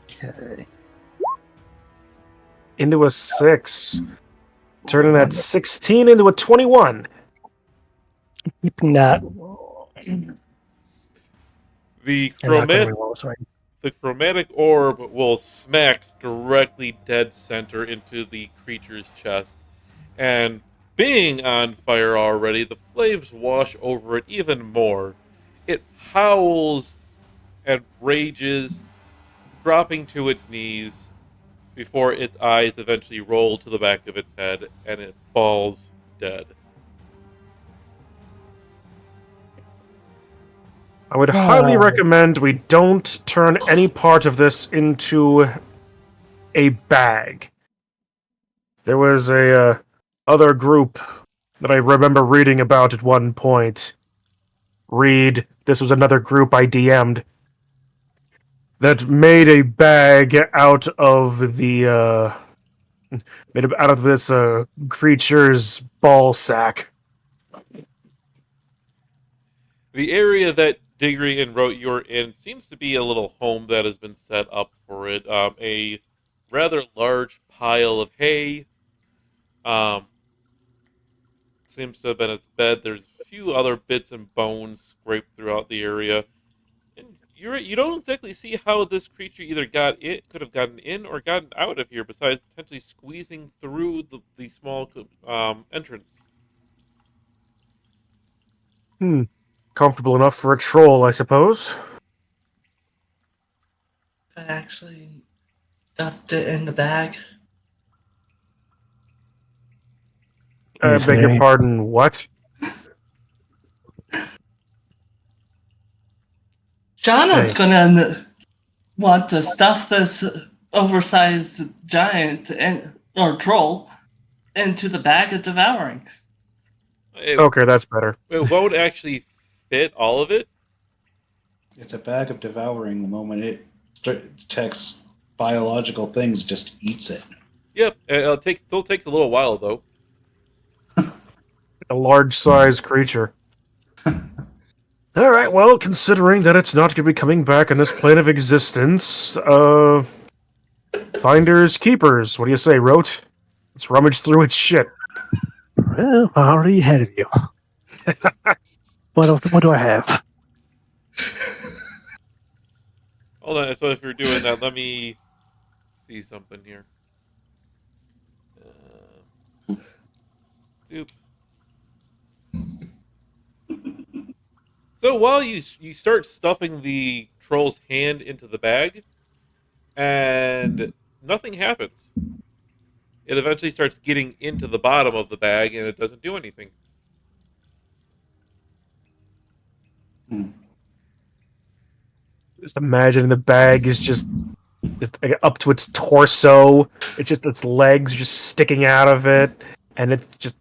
Okay. Into a 6. Turning that 16 into a 21. Keeping that. The And not gonna chromatic, reroll, sorry. the chromatic orb will smack directly dead center into the creature's chest. And being on fire already, the flames wash over it even more. It howls and rages, dropping to its knees before its eyes eventually roll to the back of its head and it falls dead. I would highly recommend we don't turn any part of this into a bag. There was a other group that I remember reading about at one point. This was another group I DM'd that made a bag out of the this creature's ball sack. The area that Diggory and wrote you're in seems to be a little home that has been set up for it. A rather large pile of hay. Seems to have been its bed. There's a few other bits and bones scraped throughout the area. And you don't exactly see how this creature either could have gotten in or gotten out of here, besides potentially squeezing through the small entrance. Comfortable enough for a troll, I suppose. I actually stuffed it in the bag. Is Beg there your any- pardon, what? Shauna's Hey. gonna want to stuff this oversized giant or troll into the bag of devouring. Okay, that's better. It won't actually fit all of it. It's a bag of devouring. The moment it detects biological things, just eats it. Yep, still takes a little while though. A large-sized creature. All right, well, considering that it's not going to be coming back in this plane of existence, finders, keepers. What do you say, Rote? Let's rummage through its shit. Well, already ahead of you. What do I have? Hold on. So if you're doing that, let me see something here. Doop. So while you start stuffing the troll's hand into the bag, and nothing happens. It eventually starts getting into the bottom of the bag, and it doesn't do anything. Just imagine the bag is just just up to its torso. It's just its legs just sticking out of it, and it's just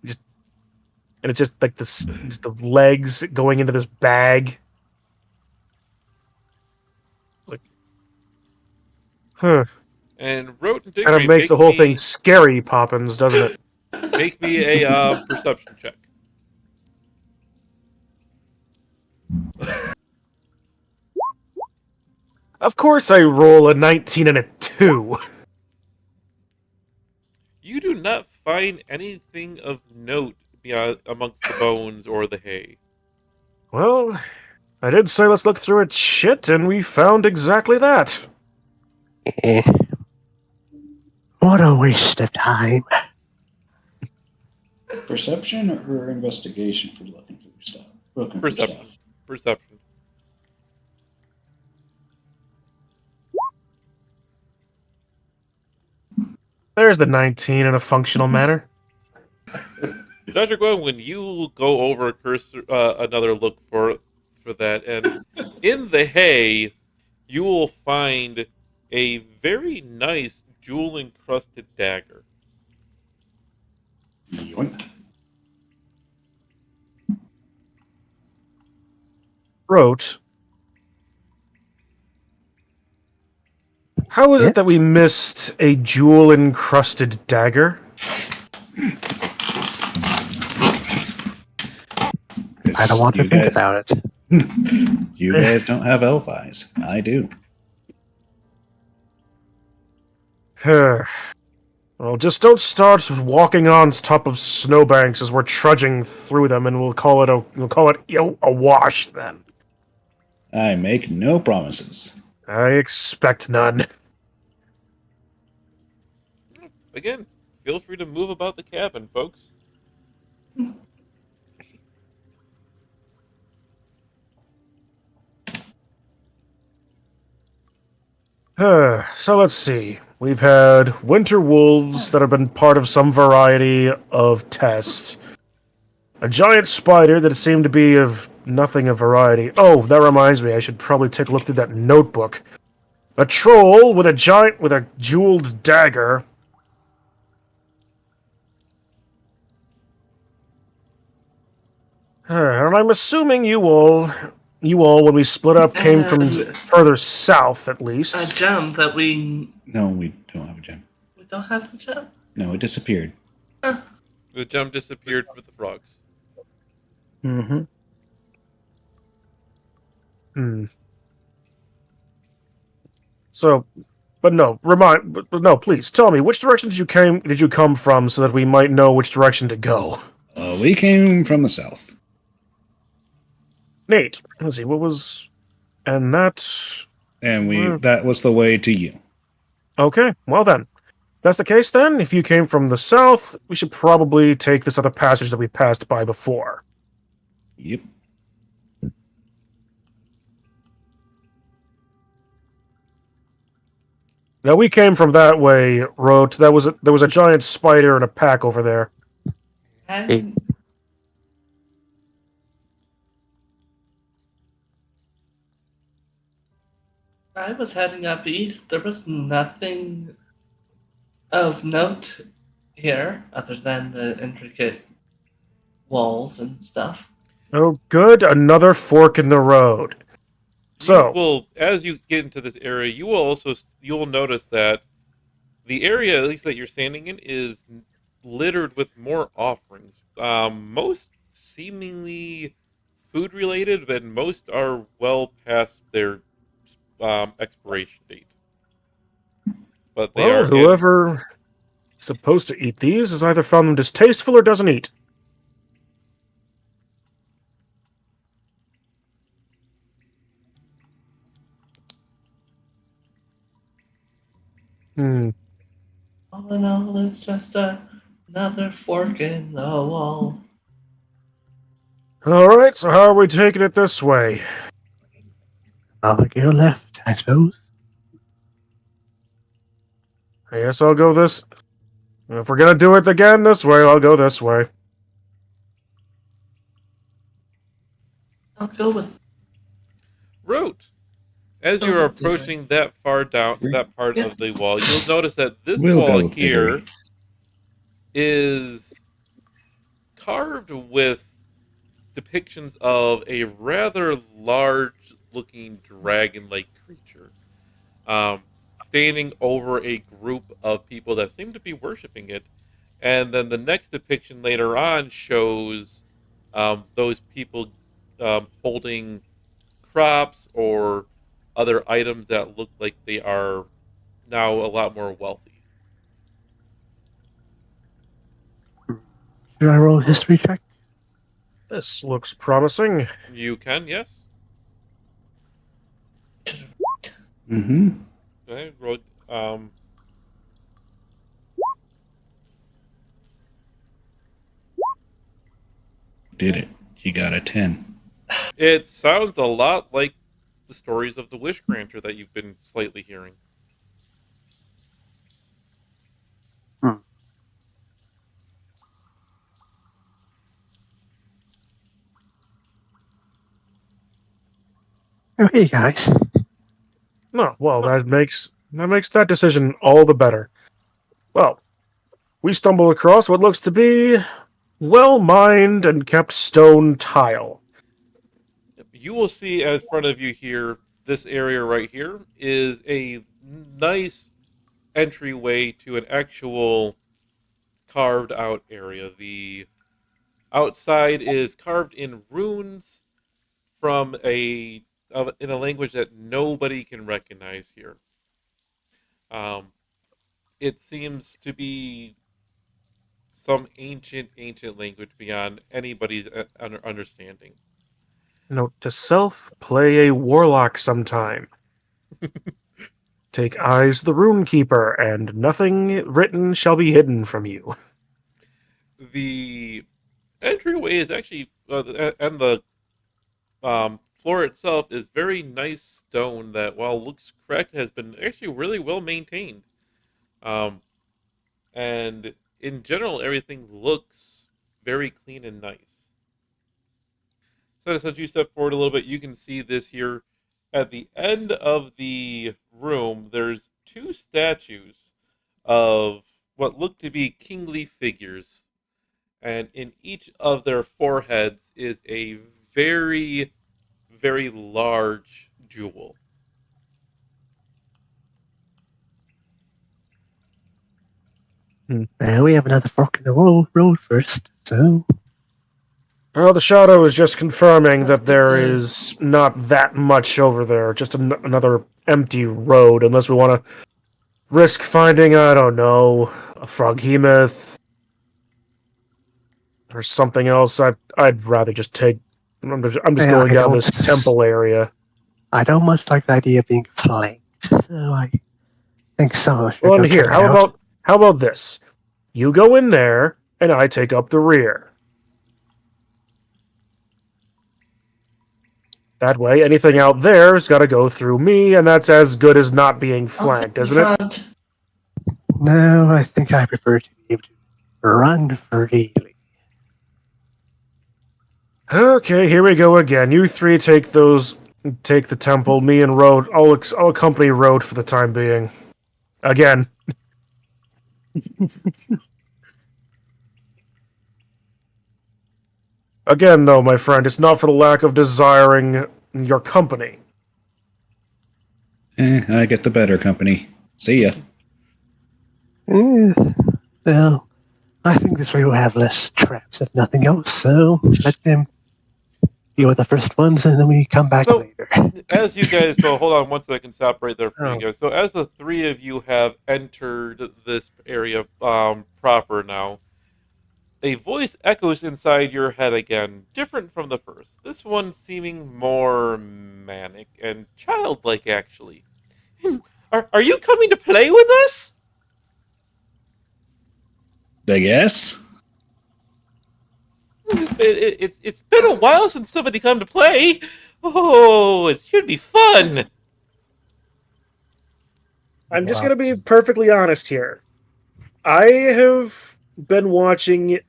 and it's just like this, just the legs going into this bag. Like, huh? And Rote and Kind Diggory, of makes the whole thing scary, Poppins, doesn't it? make me a perception check. Of course, I roll a 19 and a 2. You do not find anything of note beyond amongst the bones or the hay. Well, I did say let's look through its shit, and we found exactly that. Eh. What a waste of time. Perception or investigation for looking for stuff? Looking for Perception. stuff. Perception. There's the 19 in a functional manner. Dr. Gwen, when you go over another look for that, and in the hay, you will find a very nice jewel encrusted dagger. Yoink. Wrote. How is it that we missed a jewel-encrusted dagger? I don't want to think about it. You guys don't have elf eyes. I do. Well, just don't start walking on top of snowbanks as we're trudging through them, and we'll call it a wash then. I make no promises. I expect none. Again, feel free to move about the cabin, folks. So let's see. We've had winter wolves that have been part of some variety of tests. A giant spider that seemed to be of nothing of variety. Oh, that reminds me, I should probably take a look through that notebook. A troll with a jeweled dagger. And I'm assuming you all, when we split up, came from further south, at least. A gem that we No, we don't have a gem. don't have the gem. No, it disappeared. The gem disappeared for the frogs. Mm-hmm. So, but no, please tell me, which direction did you come from, so that we might know which direction to go? We came from the south. Nate, let's see, and that. And that was the way to you. Okay, well then. If that's the case then, if you came from the south, we should probably take this other passage that we passed by before. Yep. Now we came from that way, Rote. There was a giant spider and a pack over there. And I was heading up east. There was nothing of note here other than the intricate walls and stuff. Oh, good. Another fork in the road. So, Well, as you get into this area, you'll notice that the area, at least that you're standing in, is littered with more offerings. Most seemingly food related, but most are well past their expiration date. But they well, are whoever is supposed to eat these has either found them distasteful or doesn't eat. All in all, it's just another fork in the wall. Alright, so how are we taking it this way? I'll go left, I suppose. I guess I'll go this. If we're gonna do it again this way, I'll go this way. I'll go with Rote. As you're Oh, approaching that far down that part Yeah. of the wall, you'll notice that this We'll wall go with here Diggory. is carved with depictions of a rather large-looking dragon-like creature, standing over a group of people that seem to be worshiping it. And then the next depiction later on shows those people holding crops or other items that look like they are now a lot more wealthy. Should I roll a history check? This looks promising. You can, yes. Mm-hmm. Okay, roll, Did it. He got a 10. it sounds a lot like the stories of the Wish Granter that you've been slightly hearing. Okay, guys. No, well, that makes that decision all the better. Well, we stumble across what looks to be well-mined and kept stone tile. You will see in front of you here, this area right here is a nice entryway to an actual carved out area. The outside is carved in runes from in a language that nobody can recognize here. Um, it seems to be some ancient language beyond anybody's understanding. Note to self, play a warlock sometime. Take eyes the rune keeper, and nothing written shall be hidden from you. The entryway is actually, and the floor itself is very nice stone that, while looks cracked, has been actually really well maintained. Um, and in general, everything looks very clean and nice. So as you step forward a little bit, you can see this here. At the end of the room, there's two statues of what look to be kingly figures. And in each of their foreheads is a very, very large jewel. Well, we have another fork in the road first, so Well, the shadow is just confirming Must that be there good. is not that much over there. Just another empty road, unless we want to risk finding, I don't know, a froghemoth or something else. I'd rather just take. I'm just well, going down this temple area. I don't much like the idea of being flanked, so I think some of us should Well, go and here, check it out. how about this? You go in there, and I take up the rear. That way, anything out there's got to go through me, and that's as good as not being I'll flanked, take the isn't it? front. No, I think I prefer to be able to run freely. Okay, here we go again. You three take the temple. Me and Road, I'll accompany Road for the time being. Again. Again, though, my friend, it's not for the lack of desiring your company. I get the better company. See ya. Eh, well, I think this way we'll have less traps if nothing else, so let them be with the first ones and then we come back So, later. as you guys, so hold on one second, stop right there for Oh. you guys. So, as the three of you have entered this area proper now, a voice echoes inside your head again, different from the first. This one seeming more manic and childlike, actually. Are you coming to play with us? I guess. It's been a while since somebody come to play. Oh, it should be fun. I'm just gonna be perfectly honest here. I have been watching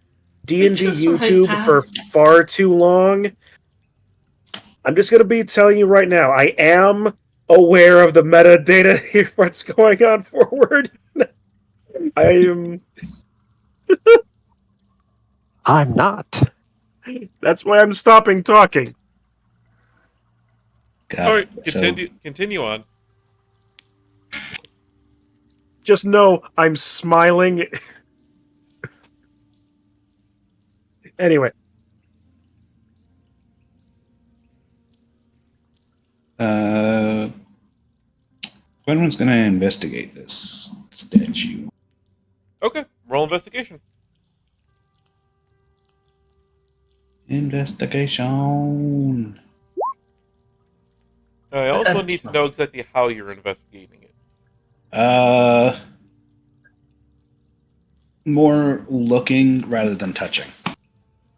D&D Just right YouTube for past. far too long. I'm just gonna be telling you right now, I am aware of the metadata here, what's going on forward. I am. I'm not. That's why I'm stopping talking. Got All right, it. So continue on. Just know I'm smiling. Anyway, Gwynwyn's gonna investigate this statue. Okay, roll investigation. Investigation. I also need to know exactly how you're investigating it. More looking rather than touching.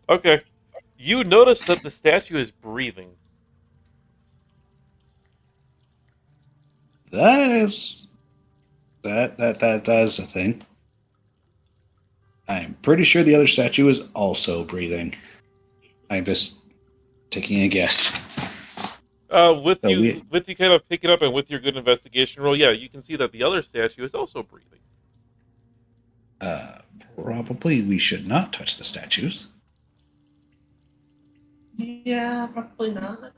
Okay. You notice that the statue is breathing. That is that is a thing. I'm pretty sure the other statue is also breathing. I'm just taking a guess. With So you kind of picking up and with your good investigation roll, yeah, you can see that the other statue is also breathing. Probably we should not touch the statues. Yeah, probably not.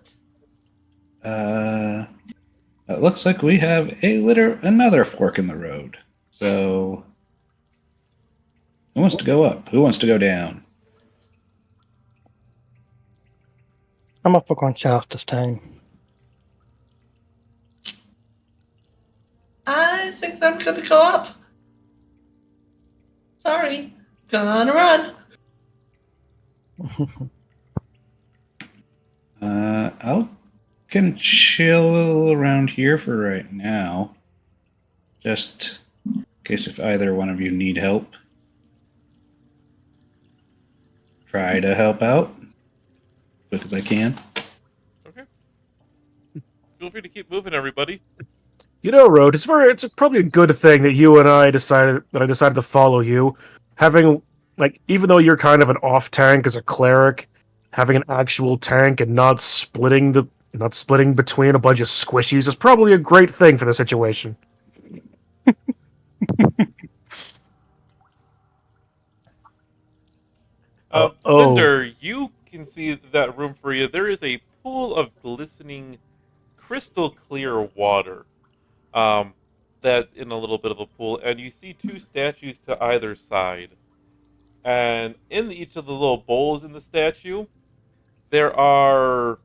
It looks like we have another fork in the road. So, who wants to go up? Who wants to go down? I'm up for going south this time. I think I'm gonna go up. Sorry. Gonna run. I can chill around here for right now. Just in case if either one of you need help. Try to help out as quick as I can. Okay. Feel free to keep moving, everybody. you know, Road, it's probably a good thing that you and I decided to follow you. Having, like, even though you're kind of an off tank as a cleric, having an actual tank and not splitting between a bunch of squishies is probably a great thing for the situation. Cinder, you can see that room for you. There is a pool of glistening, crystal clear water that's in a little bit of a pool, and you see two statues to either side. And in each of the little bowls in the statue, there are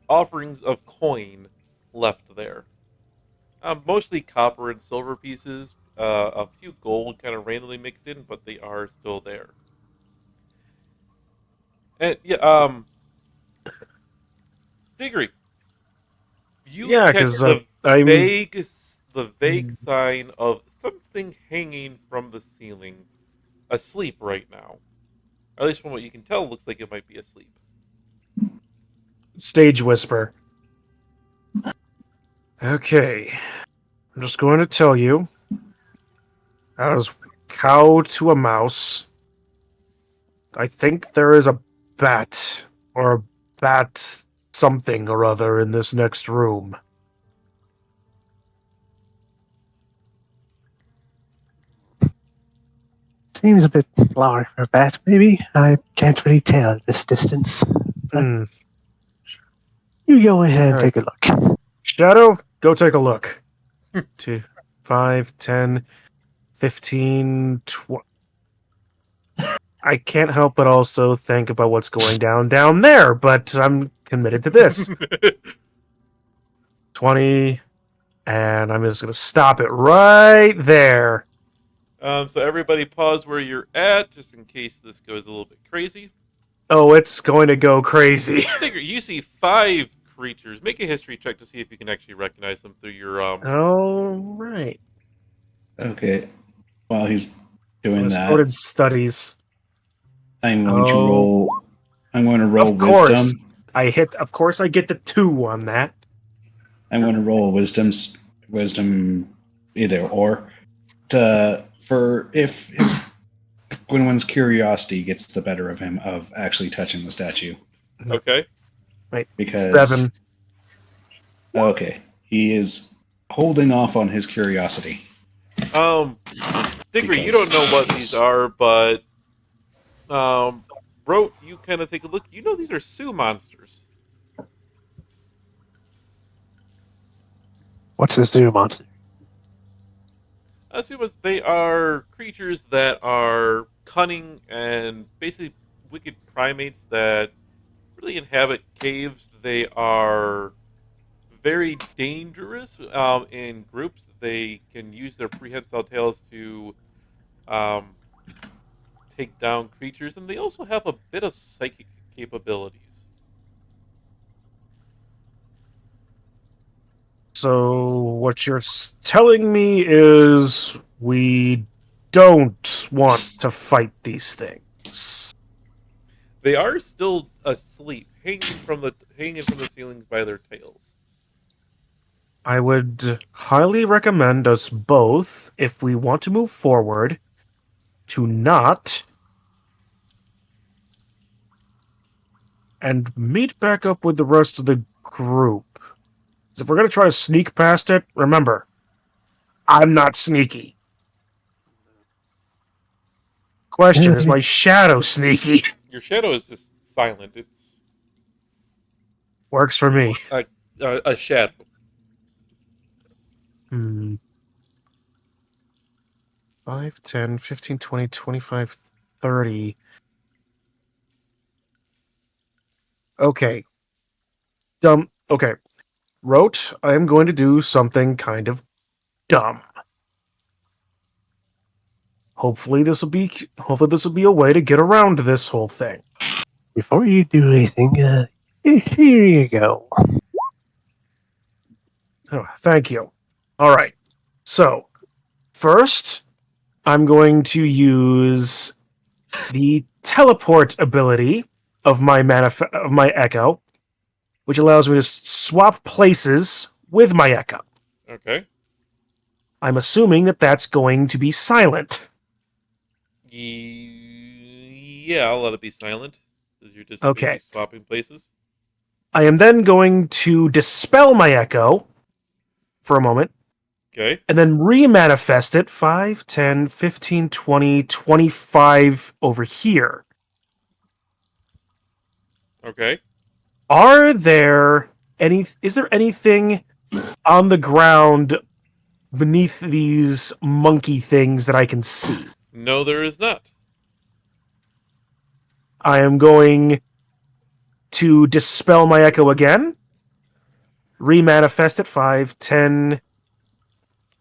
offerings of coin left there. Mostly copper and silver pieces, a few gold kind of randomly mixed in, but they are still there. And yeah, Diggory, you Yeah, catch 'cause, the I'm- vague sign of something hanging from the ceiling, asleep right now. Or at least from what you can tell, looks like it might be asleep. Stage whisper. Okay, I'm just going to tell you, as cow to a mouse, I think there is a bat, or a bat something or other in this next room. Seems a bit large for a bat, maybe. I can't really tell at this distance. But Hmm. you go ahead and Okay. take a look. Shadow, go take a look. 2, 5, 10, 15, 20. I can't help but also think about what's going down there, but I'm committed to this. 20, and I'm just going to stop it right there. So everybody pause where you're at, just in case this goes a little bit crazy. Oh, it's going to go crazy. Digger, you see 5 creatures. Make a history check to see if you can actually recognize them through your All right. Okay. While he's doing that, Assorted studies. I'm going to Oh. roll. I'm going to roll Of course. wisdom. Of course, I get the 2 on that. I'm going to roll wisdom, either or, for if Gwynwyn's curiosity gets the better of him of actually touching the statue. Okay. Right. Because 7. Okay. He is holding off on his curiosity. Diggory, you Because don't know of what these this. are, but Rote, you kind of take a look. You know these are Sioux monsters. What's the zoo monster? Sioux they are creatures that are cunning and basically wicked primates that really inhabit caves. They are very dangerous in groups. They can use their prehensile tails to um, take down creatures, and they also have a bit of psychic capabilities. So what you're telling me is we don't want to fight these things. They are still asleep, hanging from the ceilings by their tails. I would highly recommend us both, if we want to move forward, to not and meet back up with the rest of the group. 'Cause if we're going to try to sneak past it, remember, I'm not sneaky. Question, is my shadow sneaky? Your shadow is just silent. It's Works for me. a shadow. Hmm. 5, 10, 15, 20, 25, 30. Okay. Okay. Wrote, I am going to do something kind of dumb. Hopefully this will be a way to get around this whole thing. Before you do anything, here you go. Oh, thank you. All right. So, first, I'm going to use the teleport ability of my echo, which allows me to swap places with my echo. Okay. I'm assuming that that's going to be silent. Yeah, I'll let it be silent. Because you're just basically Okay. swapping places. I am then going to dispel my echo for a moment Okay. and then remanifest it 5, 10, 15, 20, 25 over here. Okay. Is there anything on the ground beneath these monkey things that I can see? No, there is not. I am going to dispel my echo again, remanifest it 5, 10,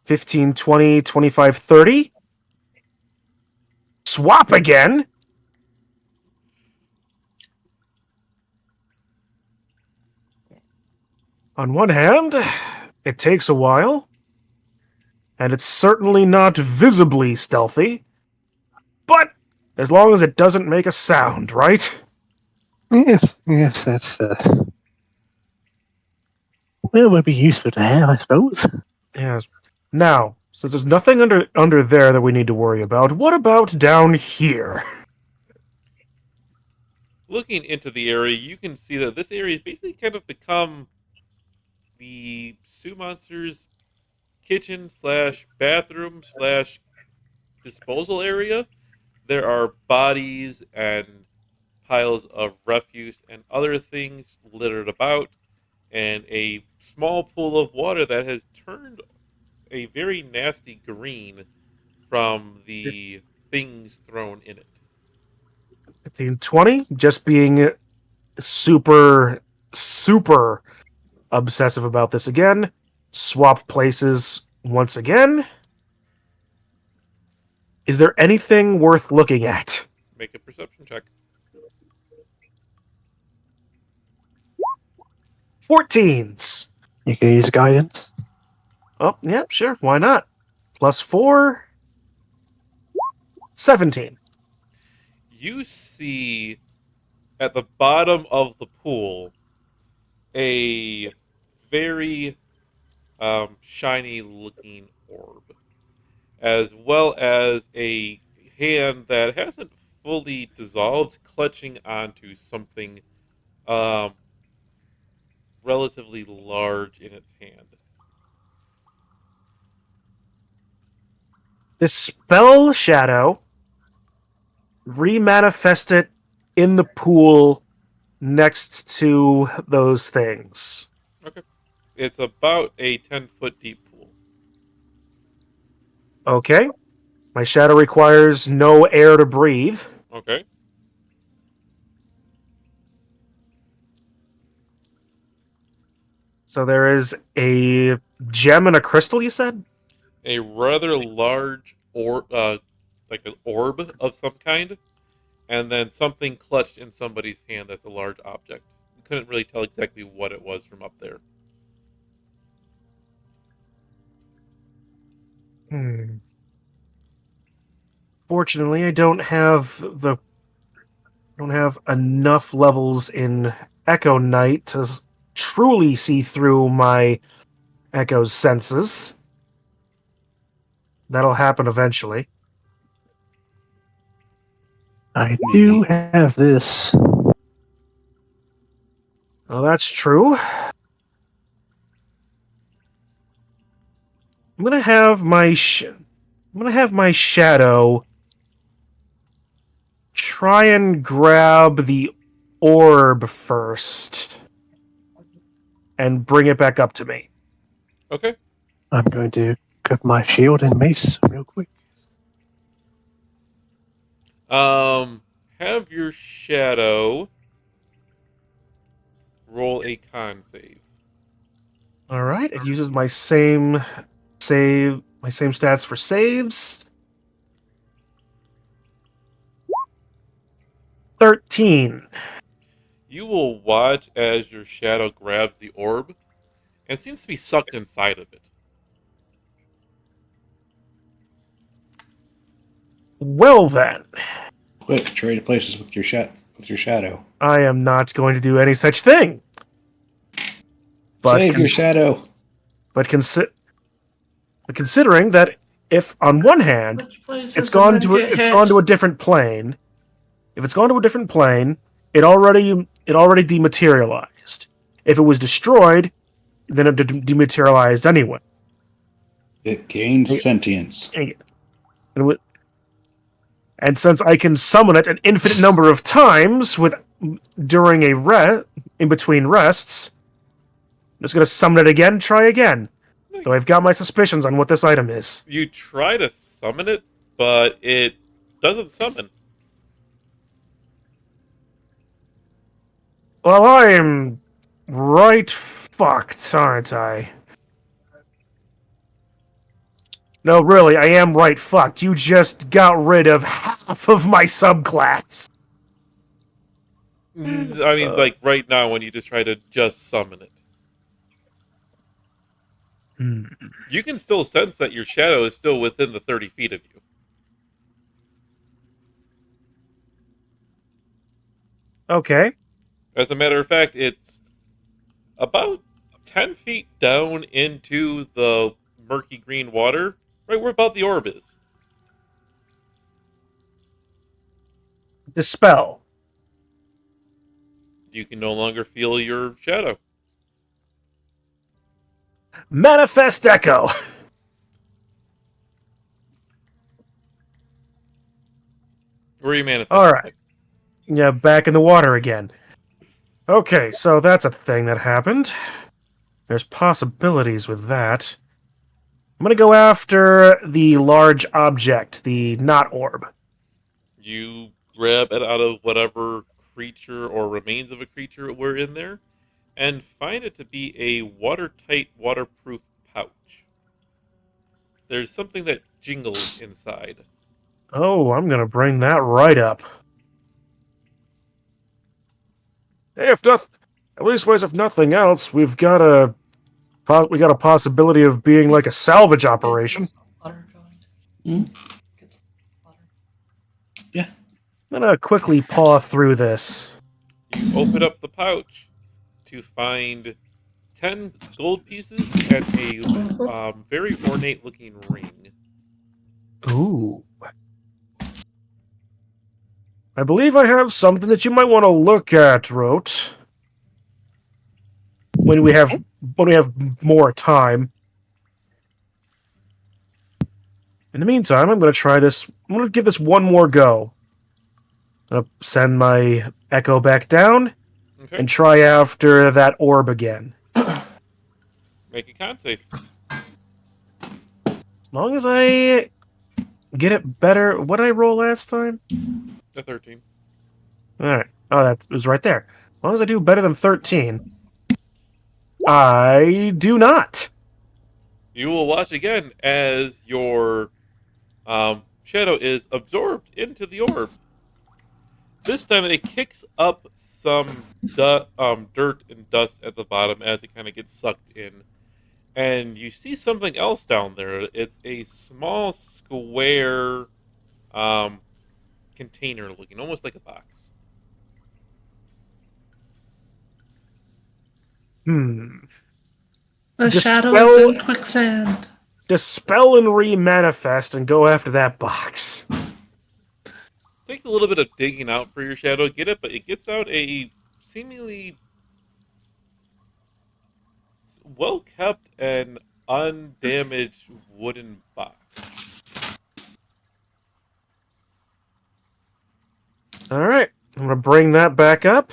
15, 20, 25, 30. Swap again. On one hand, it takes a while, and it's certainly not visibly stealthy, but as long as it doesn't make a sound, right? Yes, that's well, would be useful to have, I suppose. Yes. Now, since there's nothing under there that we need to worry about, what about down here? Looking into the area, you can see that this area has basically kind of become the Sioux Monsters kitchen slash bathroom slash disposal area. There are bodies and piles of refuse and other things littered about, and a small pool of water that has turned a very nasty green from the things thrown in it. 15, 20, just being super, super obsessive about this again. Swap places once again. Is there anything worth looking at? Make a perception check. 14s. You can use guidance. Oh, yeah, sure. Why not? +4, 17. You see at the bottom of the pool a very shiny looking orb, as well as a hand that hasn't fully dissolved, clutching onto something um, relatively large in its hand. Dispel shadow. Remanifest it in the pool next to those things. Okay. It's about a 10-foot deep pool. Okay. My shadow requires no air to breathe. Okay. So there is a gem and a crystal, you said? A rather large like an orb of some kind, and then something clutched in somebody's hand that's a large object. You couldn't really tell exactly what it was from up there. Fortunately, I don't have enough levels in Echo Knight to truly see through my Echo's senses. That'll happen eventually. I do have this. Well, that's true. I'm gonna have my shadow try and grab the orb first and bring it back up to me. Okay. I'm going to grab my shield and mace real quick. Have your shadow roll a con save. All right, it uses my same stats for saves. 13. You will watch as your shadow grabs the orb and seems to be sucked inside of it. Well then, Quick, trade places with your shadow. I am not going to do any such thing. But Save your shadow. But considering that if on one hand Which place it's is gone gonna to get hit? a different plane, if it's gone to a different plane, it already dematerialized. If it was destroyed, then it dematerialized anyway. It gains Hey. sentience. And since I can summon it an infinite number of times during in between rests, I'm just gonna summon it again, try again. Though I've got my suspicions on what this item is. You try to summon it, but it doesn't summon. Well, I'm right fucked, aren't I? No, really, I am right fucked. You just got rid of half of my subclass. I mean, like right now when you just try to just summon it. You can still sense that your shadow is still within the 30 feet of you. Okay. As a matter of fact, it's about 10 feet down into the murky green water, right where about the orb is. Dispel. You can no longer feel your shadow. Manifest Echo. Where you manifest. All right. Yeah, back in the water again. Okay, so that's a thing that happened. There's possibilities with that. I'm gonna go after the large object, the knot orb. You grab it out of whatever creature or remains of a creature were in there and find it to be a watertight, waterproof pouch. There's something that jingles inside. Oh, I'm gonna bring that right up. Hey, if nothing else, we got a possibility of being like a salvage operation. Water going. Get some water. I'm gonna quickly paw through this. You open up the pouch to find 10 gold pieces and a very ornate looking ring. Ooh. I believe I have something that you might want to look at, Rote. when we have more time. In the meantime, I'm going to try this. I'm going to give this one more go. I'm going to send my echo back down Okay. and try after that orb again. Make a con save. As long as I get it better. What did I roll last time? A 13. All right. Oh, that was right there. As long as I do better than 13, I do not. You will watch again as your shadow is absorbed into the orb. This time it kicks up some dirt and dust at the bottom as it kind of gets sucked in. And you see something else down there. It's a small square container looking, almost like a box. Hmm. The shadow is Dispel, in quicksand. dispel and remanifest and go after that box. Takes a little bit of digging out for your shadow to get it, but it gets out a seemingly well kept and undamaged wooden box. All right. I'm going to bring that back up.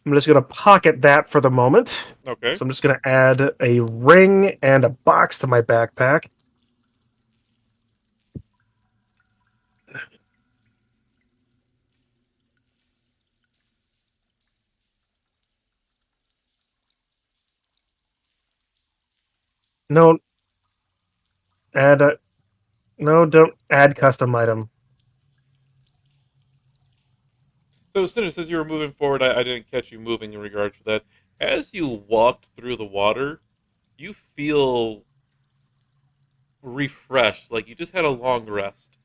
I'm just going to pocket that for the moment. Okay. So I'm just going to add a ring and a box to my backpack. No, add a, no, don't add custom item. So, Sinner, as you were moving forward, I didn't catch you moving in regards to that. As you walked through the water, you feel refreshed, like you just had a long rest.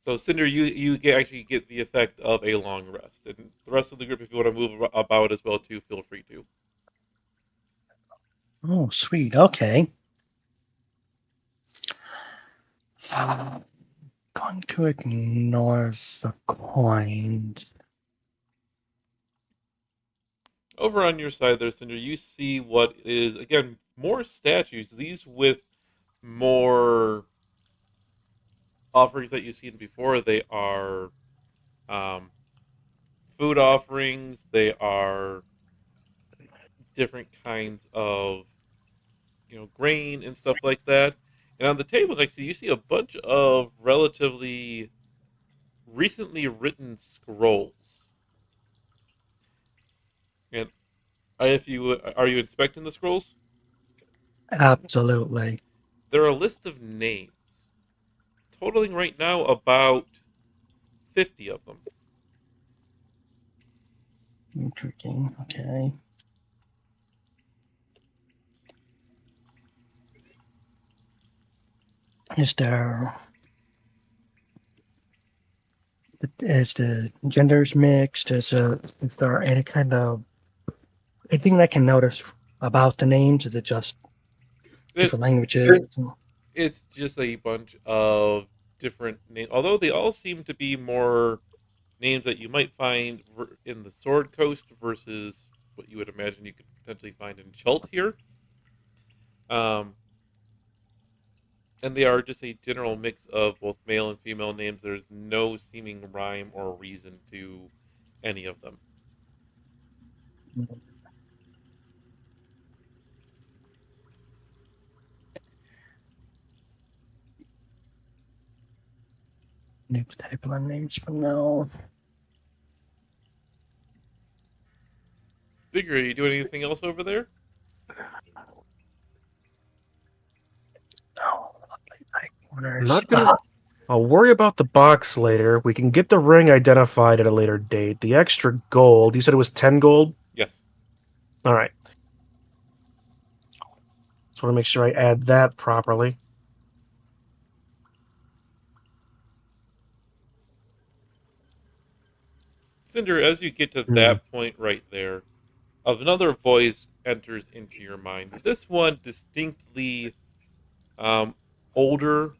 So, Cinder, actually get the effect of a long rest, and the rest of the group, if you want to move about as well too, feel free to. Oh, sweet. Okay. Going to ignore the coins. Over on your side there, Cinder, you see what is again more statues. These with more offerings that you've seen before. They are um, food offerings. They are different kinds of grain and stuff like that. And on the table next to you, you see a bunch of relatively recently written scrolls. And if you are you inspecting the scrolls? Absolutely. They're a list of names, totaling right now about 50 of them. Interesting. Okay. Is there is the genders mixed? Is there any kind of anything I can notice about the names? Is it just It, different languages? it's just a bunch of different names, although they all seem to be more names that you might find in the Sword Coast versus what you would imagine you could potentially find in Chult here. Um, and they are just a general mix of both male and female names. There's no seeming rhyme or reason to any of them. New table of names for now. Figure, are you doing anything else over there? No. I'm not gonna. I'll worry about the box later. We can get the ring identified at a later date. The extra gold. You said it was 10 gold? Yes. All right. Just want to make sure I add that properly. Cinder, as you get to that point right there, another voice enters into your mind. This one distinctly um, older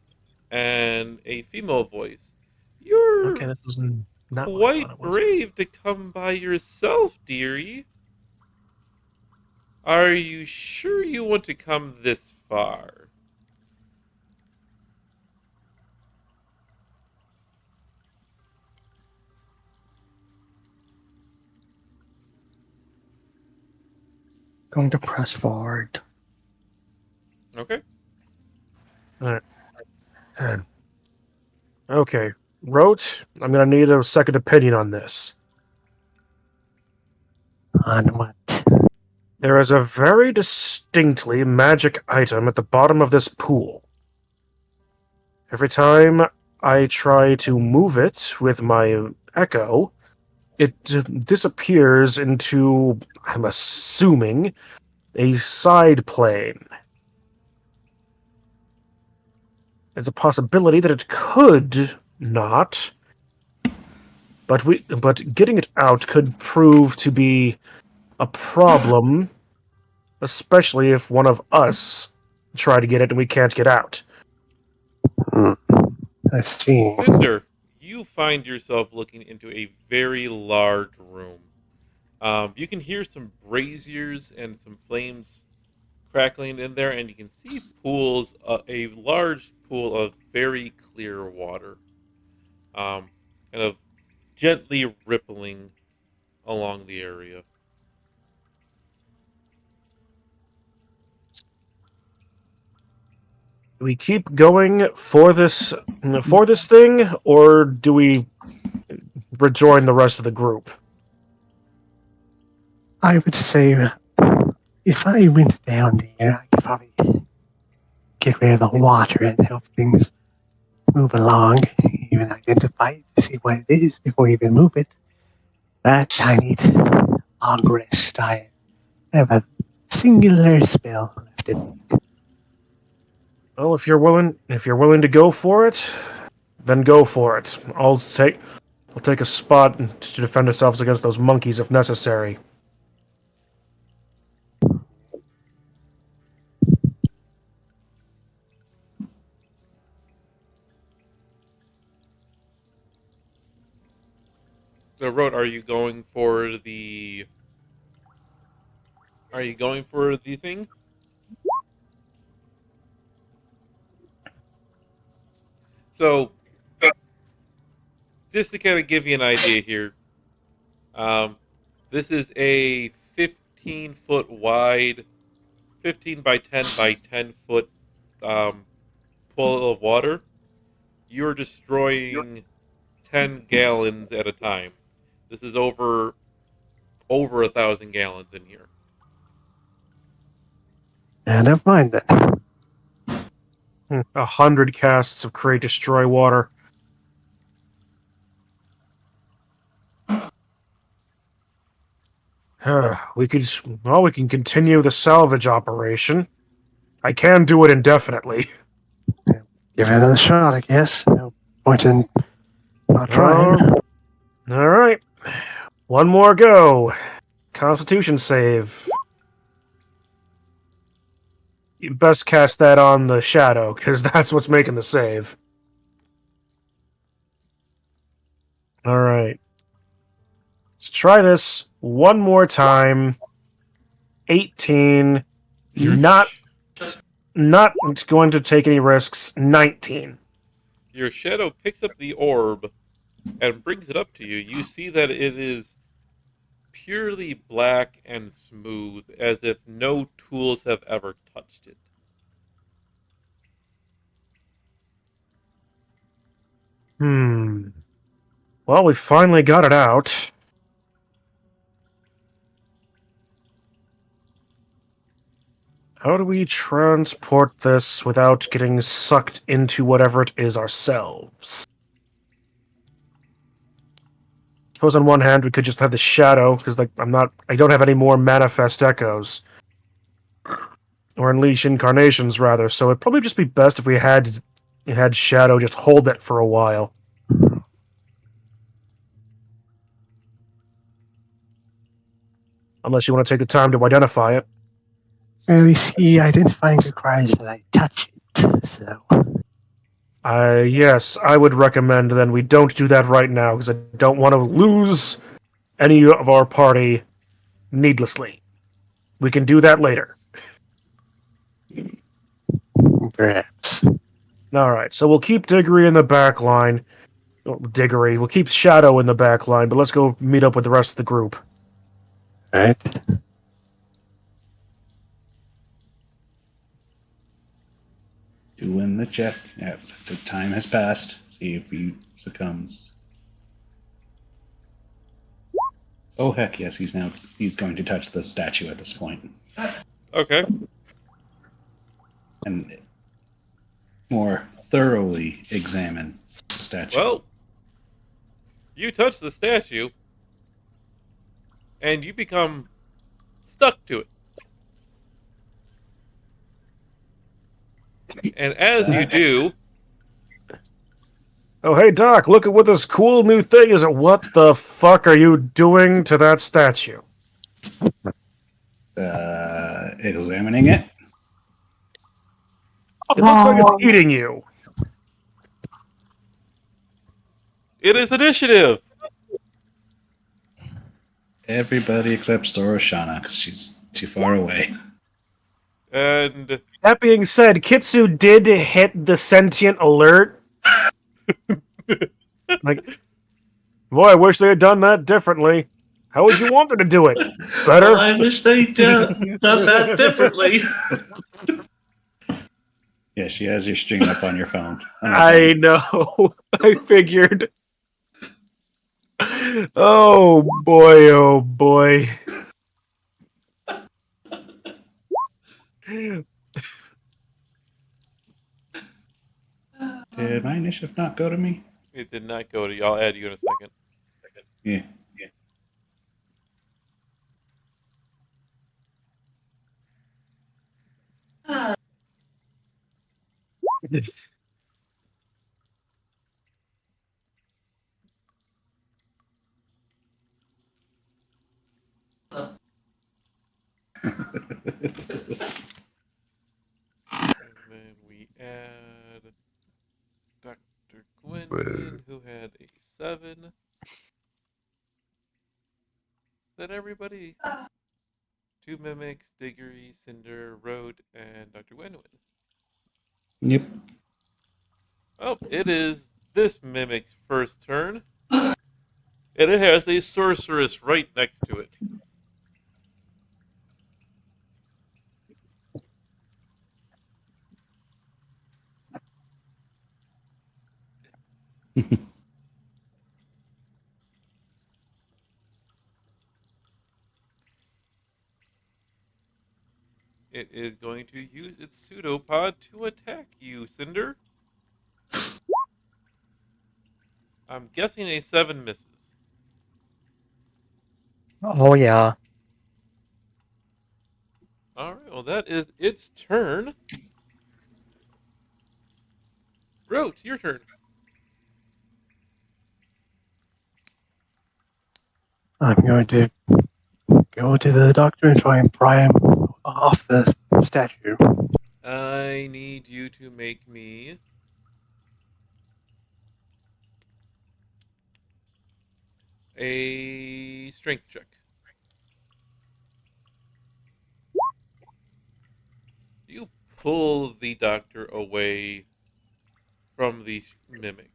and a female voice. You're Okay, this was not what I thought quite it was. brave to come by yourself, dearie. Are you sure you want to come this far? Going to press forward. Okay. Okay, Rote, I'm gonna need a second opinion on this. On what? There is a very distinctly magic item at the bottom of this pool. Every time I try to move it with my echo, it disappears into, I'm assuming, a side plane. There's a possibility that it could not, but getting it out could prove to be a problem, especially if one of us try to get it and we can't get out. Hmm. I see. Cinder, you find yourself looking into a very large room. You can hear some braziers and some flames crackling in there, and you can see pools, a large pool of very clear water, kind of gently rippling along the area. Do we keep going for this thing, or do we rejoin the rest of the group? I would say if I went down there, I could probably get rid of the water and help things move along, even identify it to see what it is before you even move it. But I need long rest. I have a singular spell left in me. Well, if you're willing to go for it, then go for it. I'll take a spot to defend ourselves against those monkeys if necessary. So, Road, are you going for the? Are you going for the thing? So, just to kind of give you an idea here, um, this is a 15-foot wide, 15 by 10 by 10-foot um, pool of water. You're destroying 10 gallons at a time. This is over 1,000 gallons in here. Never mind then. 100 casts of Create Destroy Water. We can continue the salvage operation. I can do it indefinitely. Give it another shot, I guess. No point in not trying. All right. One more go. Constitution save. You best cast that on the shadow, because that's what's making the save. All right. Let's try this one more time. 18. Not going to take any risks. 19. Your shadow picks up the orb and brings it up to you. You see that it is purely black and smooth, as if no tools have ever touched it. Well, we finally got it out. How do we transport this without getting sucked into whatever it is ourselves? Suppose on one hand we could just have the shadow, because I don't have any more manifest echoes. Or unleash incarnations rather, so it'd probably just be best if we had shadow just hold it for a while. Unless you want to take the time to identify it. Well, you see, identifying requires that I touch it, so Yes, I would recommend then we don't do that right now, because I don't want to lose any of our party needlessly. We can do that later. Perhaps. Alright, so we'll keep Diggory in the back line. Well, Diggory, we'll keep Shadow in the back line, but let's go meet up with the rest of the group. Right? Doing the check. Yeah, so time has passed. See if he succumbs. Oh heck yes, he's going to touch the statue at this point. Okay. And more thoroughly examine the statue. Well, you touch the statue, and you become stuck to it. And as you do, Oh, hey, Doc, look at what this cool new thing is. What the fuck are you doing to that statue? Examining it. It looks like it's eating you. it is initiative. Everybody except Soroshana, because she's too far away. And That being said, Kitsu did hit the sentient alert. Like, boy, I wish they had done that differently. How would you want them to do it? Better? Well, I wish they done that differently. Yeah, she has your stream up on your phone. I know. I figured. Oh boy, oh boy. Did my initiative not go to me? it did not go to you. I'll add you in a second. Yeah. And then we add Dr. Gwendolyn, who had a 7. Then everybody. 2 mimics, Diggory, Cinder, Road, and Dr. Gwendolyn. Yep. Oh, it is this mimic's first turn. And it has a sorceress right next to it. It is going to use its pseudopod to attack you, Cinder. I'm guessing a 7 misses. Oh yeah. Alright, well, that is its turn. Rote, your turn. I'm going to go to the doctor and try and pry him off the statue. I need you to make me a strength check. You pull the doctor away from the mimic,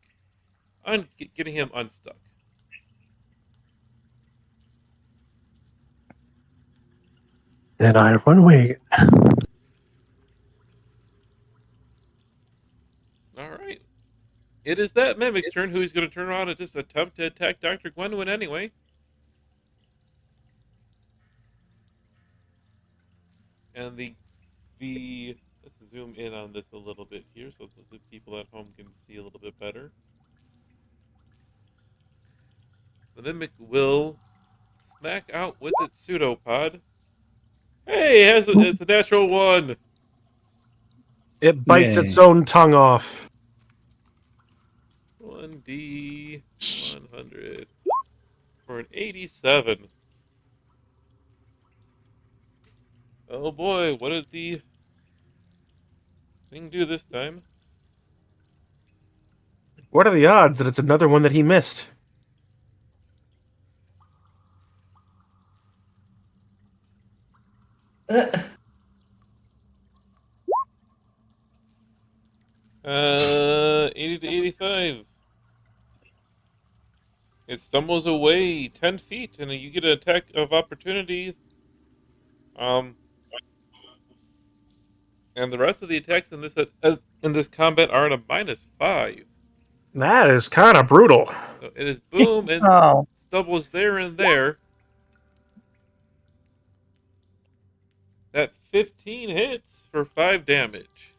getting him unstuck. Then I run away. All right. It is that mimic's turn, who's going to turn around and just attempt to attack Dr. Gwendolyn anyway. And the let's zoom in on this a little bit here so the people at home can see a little bit better. The mimic will smack out with its pseudopod. Hey, it's a natural 1. It bites Yay. its own tongue off. 1D 100 for an 87. Oh boy, what did the thing do this time? What are the odds that it's another one that he missed? Uh, 80 to 85. It stumbles away 10 feet, and you get an attack of opportunity. And the rest of the attacks in this combat are at a -5. That is kind of brutal. So it is boom and Oh, stumbles there and there. That 15 hits for 5 damage.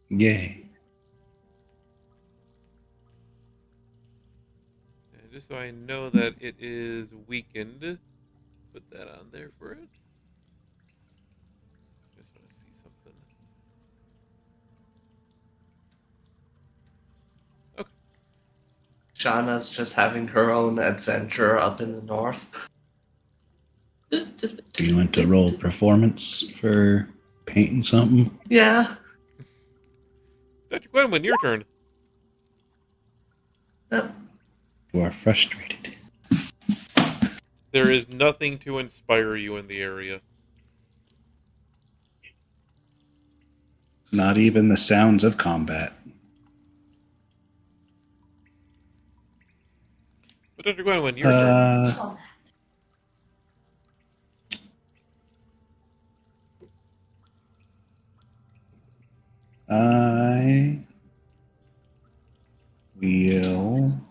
Yay. And just so I know that it is weakened, put that on there for it. Just want to see something. Okay. Shauna's just having her own adventure up in the north. Do you want to roll performance for painting something? Yeah. Dr. Gwenwyn, your turn. No. You are frustrated. There is nothing to inspire you in the area. Not even the sounds of combat. But Dr. Gwenwyn, your turn. I will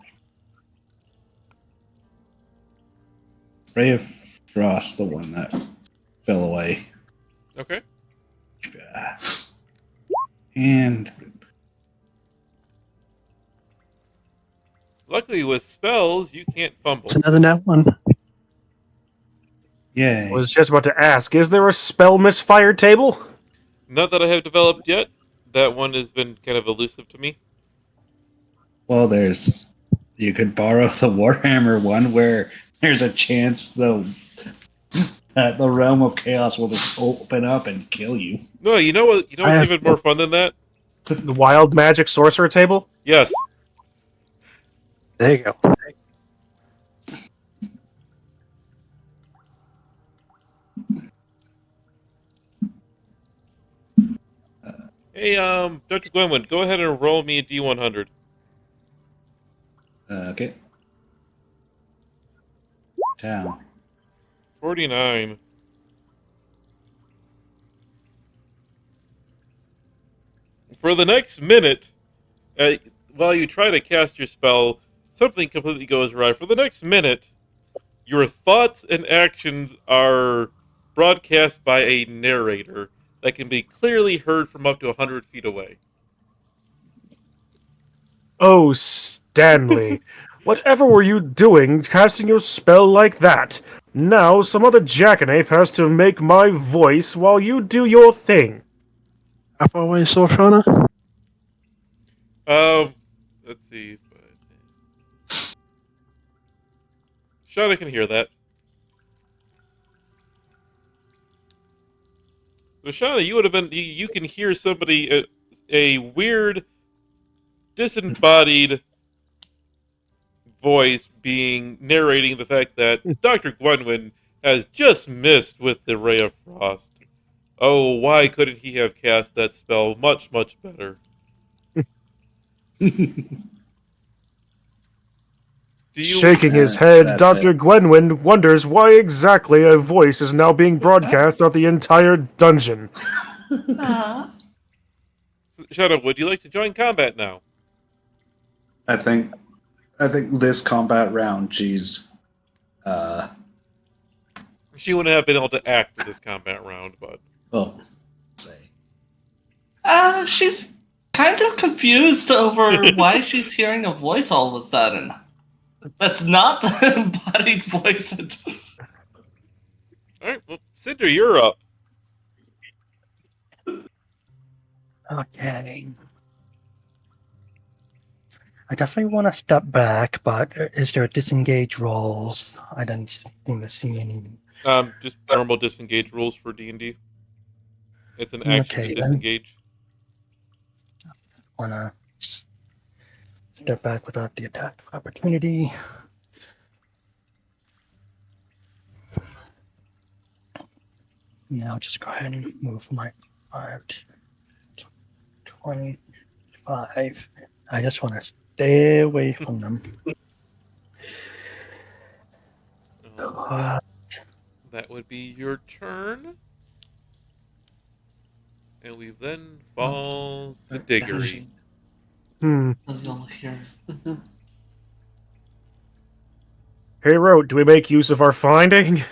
Ray of Frost, the one that fell away. Okay. And Luckily, with spells, you can't fumble. It's another nat one. yay. I was just about to ask, is there a spell misfire table? Not that I have developed yet. That one has been kind of elusive to me. Well, you could borrow the Warhammer one where there's a chance the realm of chaos will just open up and kill you. No, you know what? You know I what's have- even more fun than that? The wild magic sorcerer table? Yes. There you go. Hey, Dr. Gwenwyn, go ahead and roll me a D100. Okay. Down. 49. For the next minute, while you try to cast your spell, something completely goes awry. For the next minute, your thoughts and actions are broadcast by a narrator that can be clearly heard from up to 100 feet away. Oh, Stanley. Whatever were you doing casting your spell like that? Now some other jackanape has to make my voice while you do your thing. How far away is Sorshana? Let's see. Shauna can hear that. So Shauna, you would have been. You can hear somebody, a weird, disembodied voice narrating the fact that Dr. Gwenwyn has just missed with the Ray of Frost. Oh, why couldn't he have cast that spell much, much better? Do you, Shaking his head, That's Dr. it. Gwenwyn wonders why exactly a voice is now being broadcast throughout the entire dungeon. Shauna, would you like to join combat now? I think this combat round, she's She wouldn't have been able to act in this combat round, but well, She's kind of confused over why she's hearing a voice all of a sudden. That's not the embodied voice. all right. Well, Cinder, you're up. okay. I definitely want to step back, but is there disengage rolls? I didn't seem to see any. Just normal disengage rules for D&D. It's an action Okay, to then. disengage. Want to Step back without the attack of opportunity. Now just go ahead and move my 5 to 25. I just want to stay away from them. That would be your turn. And we then falls to Diggory. Hmm. You'll hear. Hey, Rote, do we make use of our finding?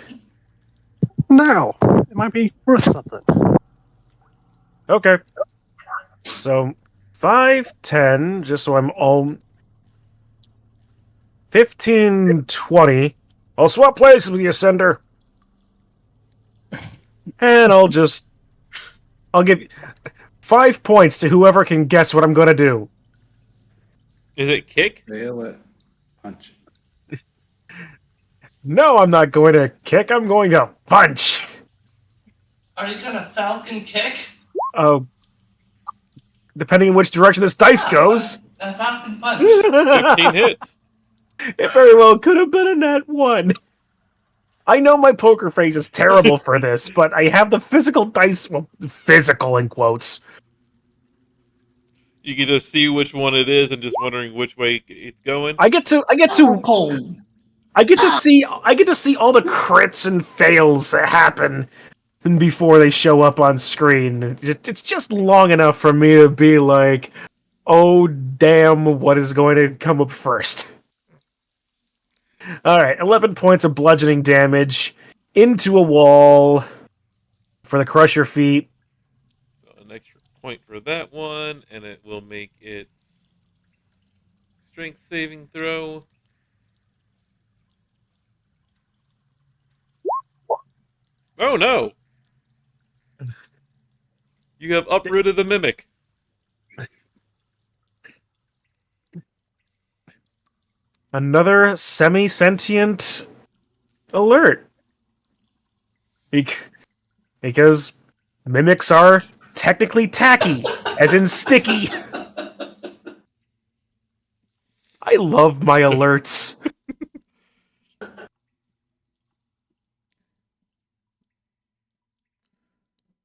No, it might be worth something. Okay. So, 5, 10, just so I'm all... 15, 20. I'll swap places with you, Sender. And I'll give 5 points to whoever can guess what I'm gonna do. Is it kick? Fail it. Punch. No, I'm not going to kick, I'm going to punch. Are you gonna falcon kick? Oh, depending on which direction this dice goes. A falcon punch. 15 hits. It very well could have been a nat 1. I know my poker face is terrible for this, but I have the physical dice, well, physical in quotes. You can just see which one it is and just wondering which way it's going. I get to see all the crits and fails that happen before they show up on screen. It's just long enough for me to be like, oh damn, what is going to come up first? Alright, 11 points of bludgeoning damage into a wall for the Crusher feat. An extra point for that one, and it will make its strength saving throw. Oh no! You have uprooted the mimic. Another semi-sentient alert. Because mimics are technically tacky, as in sticky. I love my alerts.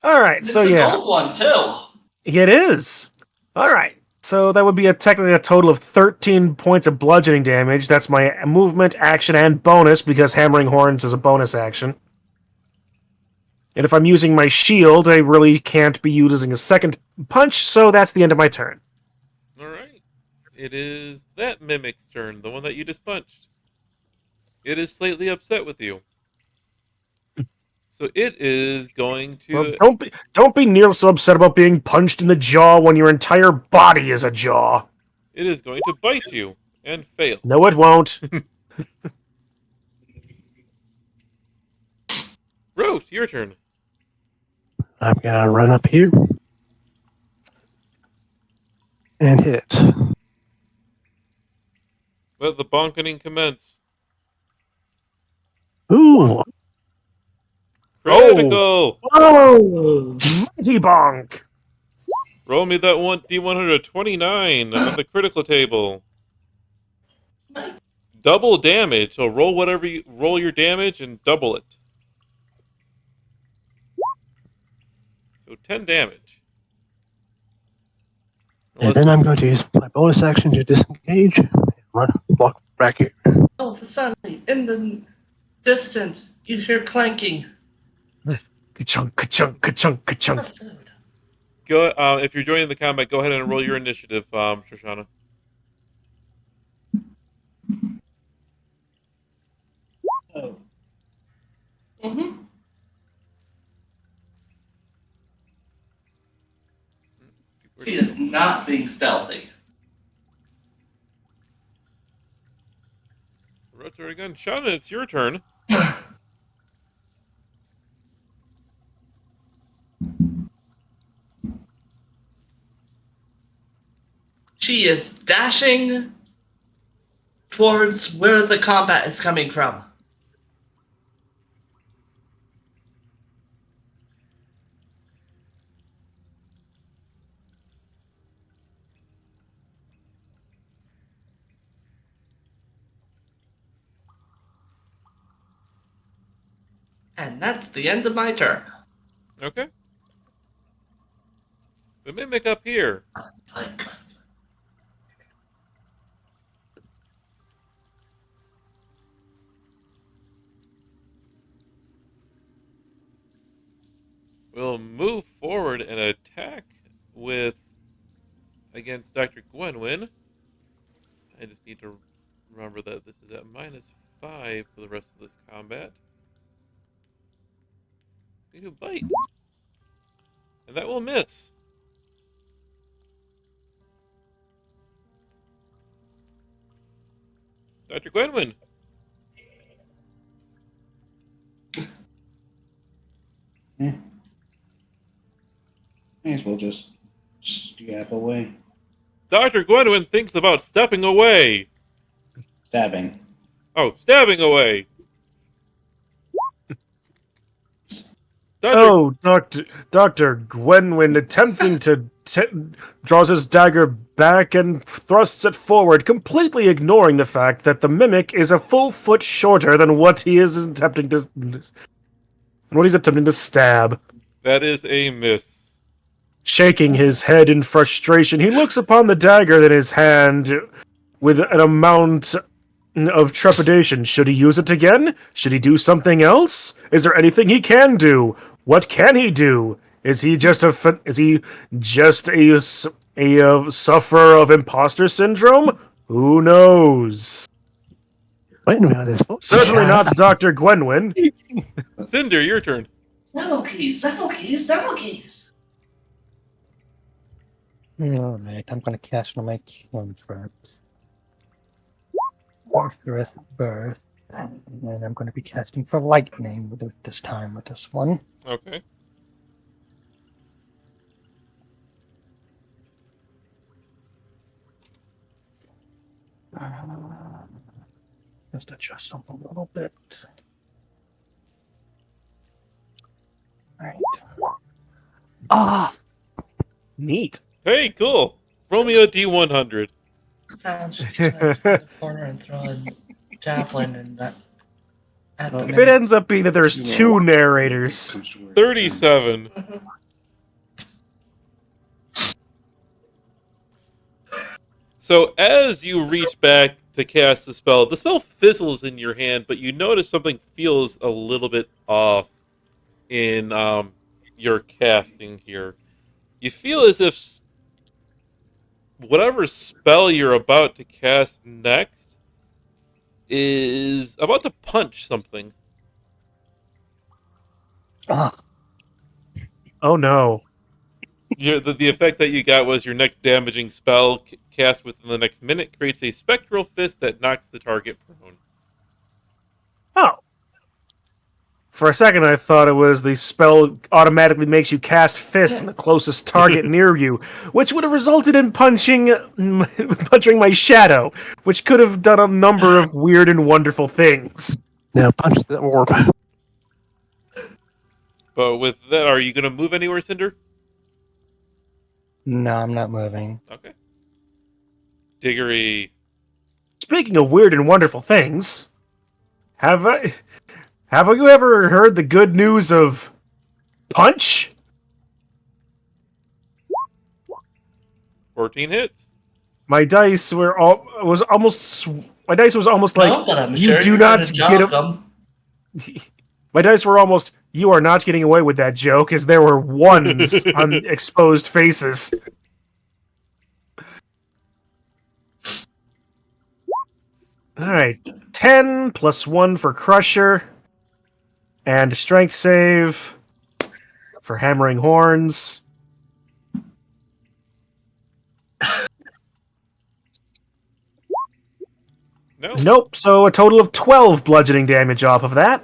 Alright, so It's a yeah. gold one too. It is. Alright. So that would be technically a total of 13 points of bludgeoning damage. That's my movement, action, and bonus, because Hammering Horns is a bonus action. And if I'm using my shield, I really can't be using a second punch, so that's the end of my turn. Alright. It is that mimic's turn, the one that you just punched. It is slightly upset with you. So it is going to... Well, don't be nearly so upset about being punched in the jaw when your entire body is a jaw. It is going to bite you and fail. No, it won't. Roast, your turn. I'm gonna run up here and hit it. Let the bonkening commence. Ooh, Critical! Oh, mighty bonk! Roll me that one D129 on the critical table. Double damage, so roll whatever you roll your damage and double it. So 10 damage. and then I'm going to use my bonus action to disengage and walk back here. All of a sudden, in the distance, you hear clanking. Ka-chunk, ka-chunk, ka-chunk, ka-chunk. Oh, dude. Go. If you're joining the combat, go ahead and roll your initiative, Shoshana. Oh. Mm-hmm. She is not being stealthy. Rotary gun, Shauna, it's your turn. She is dashing towards where the combat is coming from. And that's the end of my turn. Okay. The mimic up here. Like, Will move forward and attack with against Dr. Gwenwyn. I just need to remember that this is at -5 for the rest of this combat. You bite. And that will miss. Dr. Gwenwyn. Yeah. May as well just scab away. Dr. Gwenwyn thinks about stepping away. Stabbing. Oh, stabbing away. Oh, Dr. Gwenwyn attempting to draws his dagger back and thrusts it forward, completely ignoring the fact that the mimic is a full foot shorter than what he's attempting to stab. That is a miss. Shaking his head in frustration, he looks upon the dagger in his hand with an amount of trepidation. Should he use it again? Should he do something else? Is there anything he can do? What can he do? Is he just a sufferer of imposter syndrome? Who knows? Wait a minute, this Certainly not Dr. Gwenwyn. Cinder, your turn. Demo keys. Alright, I'm gonna cast one of my cantrips. Sorceress Birth. And then I'm gonna be casting for lightning with it this time with this one. Okay. Just adjust them a little bit. Alright. Ah! Neat. Hey, cool. Roll me a D100. Just in the corner and throw a javelin in that. At the If it ends up being that there's two narrators, 37. So as you reach back to cast the spell fizzles in your hand, but you notice something feels a little bit off in your casting here. You feel as if whatever spell you're about to cast next is about to punch something. Ah! oh no. The effect that you got was your next damaging spell cast within the next minute creates a spectral fist that knocks the target prone. Oh. For a second, I thought it was the spell automatically makes you cast fist on the closest target near you, which would have resulted in punching my shadow, which could have done a number of weird and wonderful things. Now punch the orb. But with that, are you going to move anywhere, Cinder? No, I'm not moving. Okay. Diggory. Speaking of weird and wonderful things, have you ever heard the good news of punch? 14 hits. My dice was almost like No, but I'm you sure do you're not gonna get jog a, 'em. My dice were almost, you are not getting away with that joke, as there were ones on exposed faces. Alright, 10 plus 1 for Crusher, and a strength save for Hammering Horns. No. Nope, so a total of 12 bludgeoning damage off of that.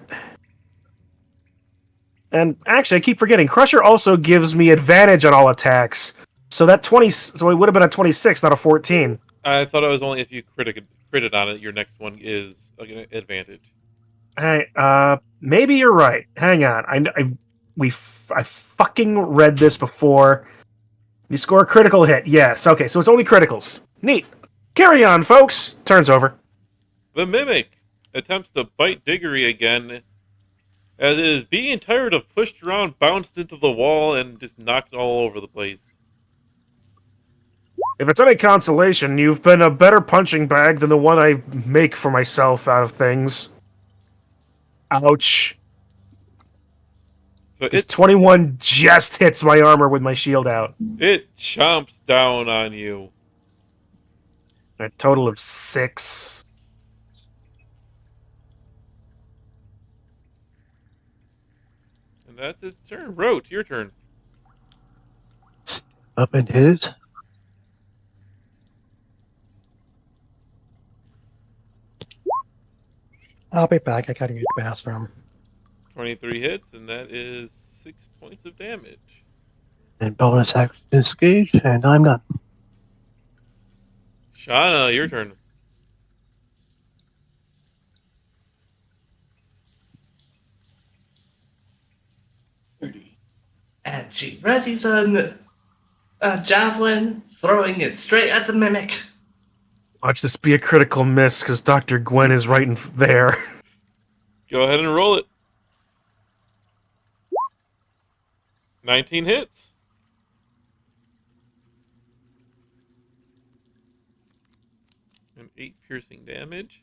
And actually, I keep forgetting, Crusher also gives me advantage on all attacks. So so it would have been a 26, not a 14. I thought it was only if you critted on it, your next one is an advantage. Hey, maybe you're right. Hang on. I fucking read this before. You score a critical hit. Yes. Okay, so it's only criticals. Neat. Carry on, folks. Turns over. The Mimic attempts to bite Diggory again, As it is being tired of pushed around, bounced into the wall, and just knocked all over the place. If it's any consolation, you've been a better punching bag than the one I make for myself out of things. Ouch. So This 21 just hits my armor with my shield out. it chomps down on you. A total of 6. And that's its turn. Rote, your turn. Step up and hit it. I'll be back. I gotta use the bathroom. 23 hits, and that is 6 points of damage. Then bonus action disengage, and I'm done. Shauna, your turn. And she readies a javelin, throwing it straight at the mimic. Watch this be a critical miss, because Dr. Gwen is right in there. Go ahead and roll it. 19 hits. And 8 piercing damage.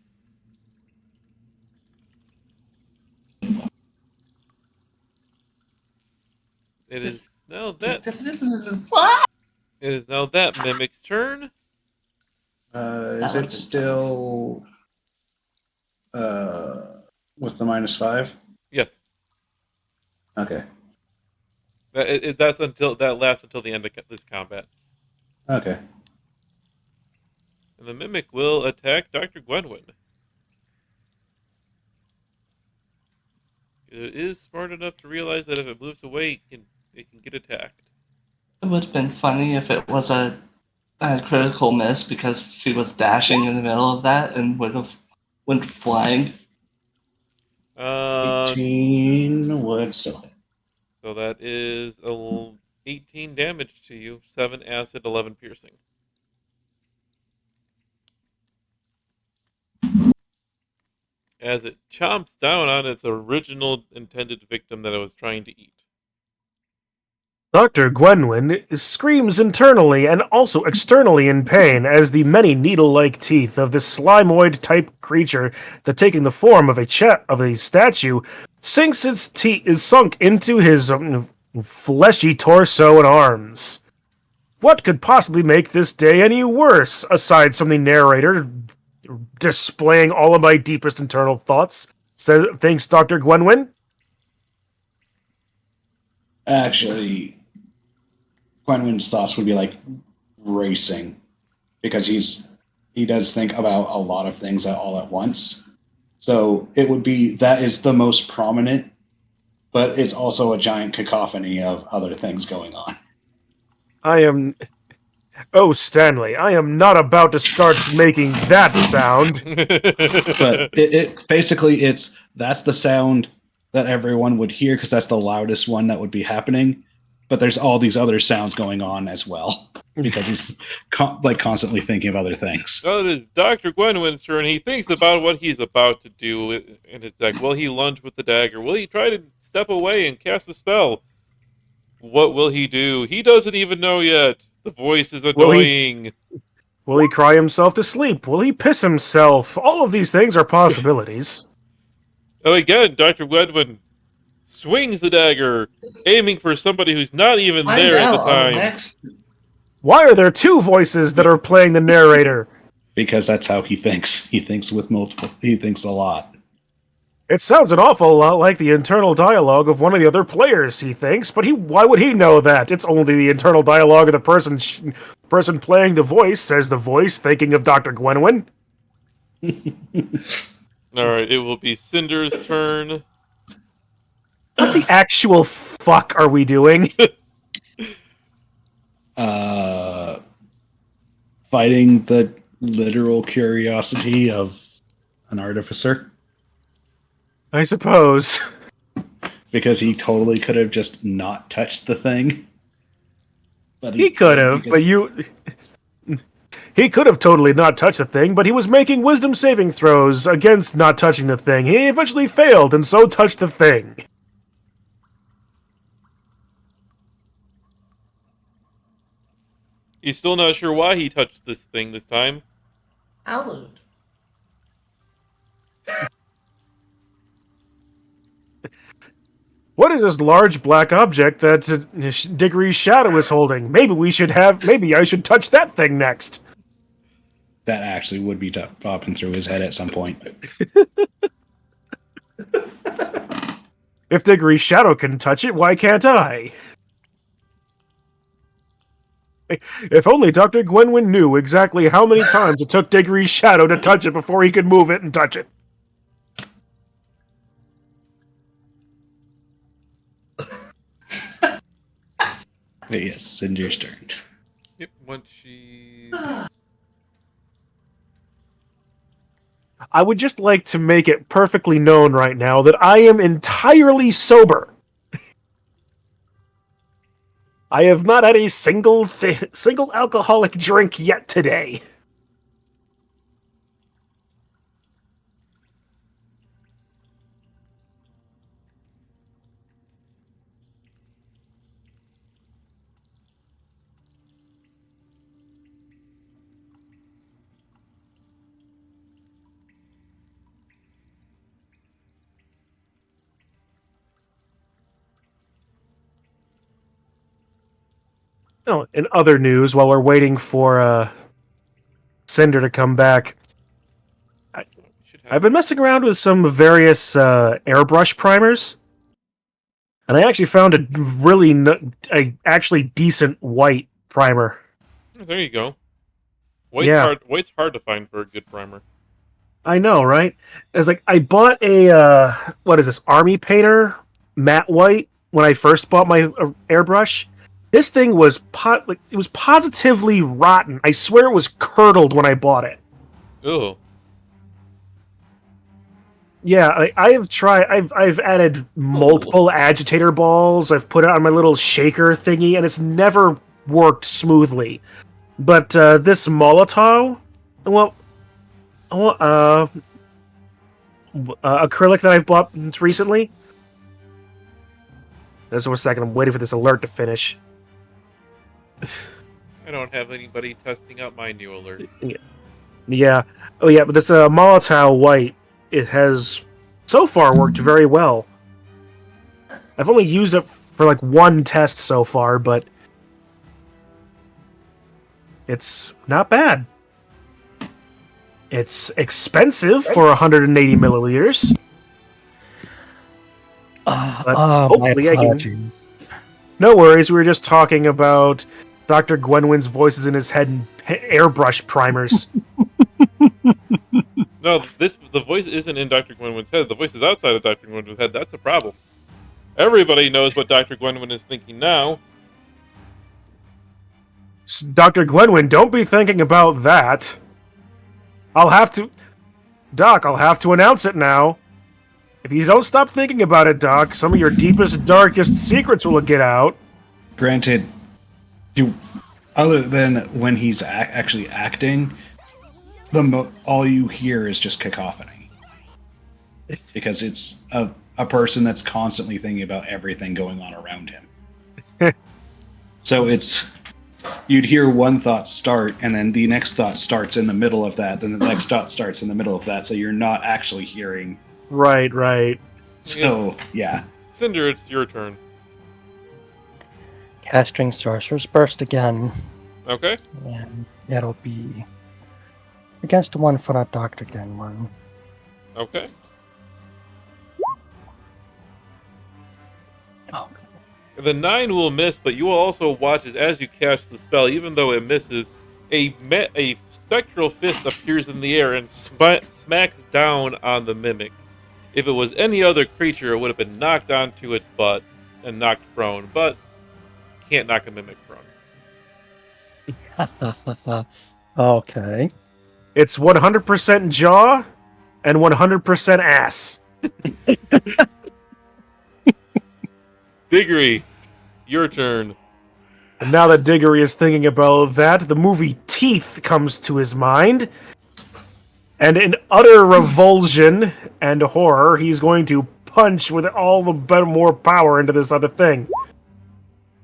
It is now that mimic's turn. Is it still with the -5? Yes. Okay. That's until that lasts until the end of this combat. Okay. And the mimic will attack Dr. Gwenwyn. It is smart enough to realize that if it moves away, it can get attacked. It would have been funny if it was a critical miss because she was dashing in the middle of that and would have went flying. 18 would still hit. So that is 18 damage to you, 7 acid, 11 piercing. As it chomps down on its original intended victim that it was trying to eat. Dr. Gwenwyn screams internally and also externally in pain as the many needle-like teeth of this slimoid-type creature that, taking the form of a statue, is sunk into his fleshy torso and arms. What could possibly make this day any worse, aside from the narrator displaying all of my deepest internal thoughts? Thanks, Dr. Gwenwyn. Actually, Gwenwyn's thoughts would be like racing because he does think about a lot of things all at once. So it would be that is the most prominent, but it's also a giant cacophony of other things going on. Oh, Stanley, I am not about to start making that sound. But that's the sound that everyone would hear because that's the loudest one that would be happening. But there's all these other sounds going on as well because he's constantly thinking of other things. So it is Dr. Gwenwyn's turn. He thinks about what he's about to do in his deck. Will he lunge with the dagger? Will he try to step away and cast a spell? What will he do? He doesn't even know yet. The voice is annoying. Will he cry himself to sleep? Will he piss himself? All of these things are possibilities. Oh, again, Dr. Gwenwyn swings the dagger, aiming for somebody who's not even there at the time. Why are there two voices that are playing the narrator? Because that's how he thinks. He thinks with multiple. He thinks a lot. It sounds an awful lot like the internal dialogue of one of the other players, he thinks, but why would he know that? It's only the internal dialogue of the person playing the voice, says the voice, thinking of Dr. Gwenwyn. Alright, it will be Cinder's turn. What the actual fuck are we doing? Fighting the literal curiosity of an artificer. I suppose. Because he totally could have just not touched the thing. But he could have, but you... He could have totally not touched the thing, but he was making wisdom saving throws against not touching the thing. He eventually failed, and so touched the thing. He's still not sure why he touched this thing this time. Allude. What is this large black object that Diggory's shadow is holding? Maybe I should touch that thing next. That actually would be popping through his head at some point. If Diggory's shadow can touch it, why can't I? If only Dr. Gwenwyn knew exactly how many times it took Diggory's shadow to touch it before he could move it and touch it. Yes, Cinder's turn. Yep, once she... I would just like to make it perfectly known right now that I am entirely sober. I have not had a single alcoholic drink yet today. Oh, in other news, while we're waiting for Cinder to come back, I've been messing around with some various airbrush primers, and I actually found a actually decent white primer. Oh, there you go. White's, Yeah. White's hard to find for a good primer. I know, right? It's like I bought a what is this, Army Painter matte white when I first bought my airbrush. This thing was it was positively rotten. I swear it was curdled when I bought it. Ugh. Yeah, I have tried. I've added multiple agitator balls. I've put it on my little shaker thingy, and it's never worked smoothly. But this Molotov, acrylic that I've bought recently. Just a second. I'm waiting for this alert to finish. I don't have anybody testing out my new alert. Yeah. Oh, yeah. But this Molotov white, it has so far worked very well. I've only used it for like one test so far, but it's not bad. It's expensive for 180 milliliters. But my hopefully I can- apologies. No worries. We were just talking about Dr. Gwenwyn's voices in his head and airbrush primers. No, the voice isn't in Dr. Gwenwyn's head. The voice is outside of Dr. Gwenwyn's head. That's the problem. Everybody knows what Dr. Gwenwyn is thinking now. Dr. Gwenwyn, don't be thinking about that. Doc, I'll have to announce it now. If you don't stop thinking about it, Doc, some of your deepest, darkest secrets will get out. Granted, other than when he's actually acting, all you hear is just cacophony. Because it's a person that's constantly thinking about everything going on around him. So you'd hear one thought start, and then the next thought starts in the middle of that, then the next thought starts in the middle of that, so you're not actually hearing. Right. So, yeah. Cinder, it's your turn. Casting Sorcerer's Burst again. Okay? And that'll be against the one for that Dr. Gwenwyn. Okay. Oh, The 9 will miss, but you will also watch as you cast the spell, even though it misses, a spectral fist appears in the air and smacks down on the mimic. If it was any other creature, it would have been knocked onto its butt and knocked prone, but can't knock a mimic prone. okay. It's 100% jaw and 100% ass. Diggory, your turn. And now that Diggory is thinking about that, the movie teeth comes to his mind. And in utter revulsion and horror, he's going to punch with all the more power into this other thing.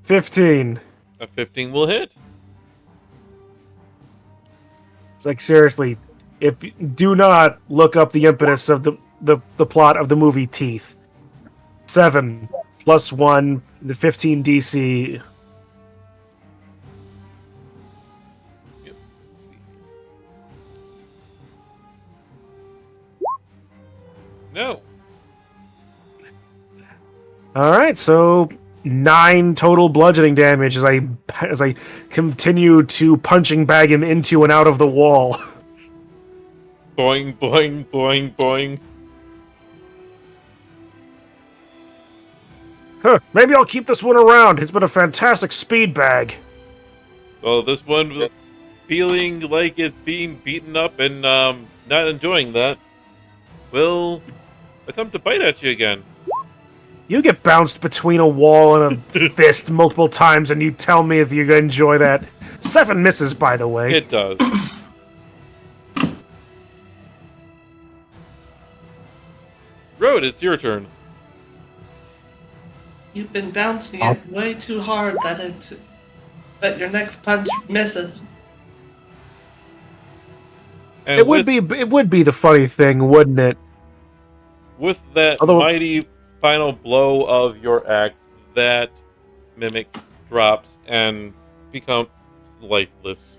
15. A 15 will hit. It's like, seriously, do not look up the impetus of the plot of the movie Teeth. 7 plus 1, the 15 DC. Yep. Let's see. No. All right, so 9 total bludgeoning damage as I continue to punching bag him into and out of the wall. Boing, boing, boing, boing. Huh, maybe I'll keep this one around. It's been a fantastic speed bag. Well, this one feeling like it's being beaten up and not enjoying that will attempt to bite at you again. You get bounced between a wall and a fist multiple times, and you tell me if you enjoy that. 7 misses, by the way. It does. Road, it's your turn. You've been bouncing it way too hard that your next punch misses. And It would be the funny thing, wouldn't it? with that Although- mighty final blow of your axe, that mimic drops and becomes lifeless.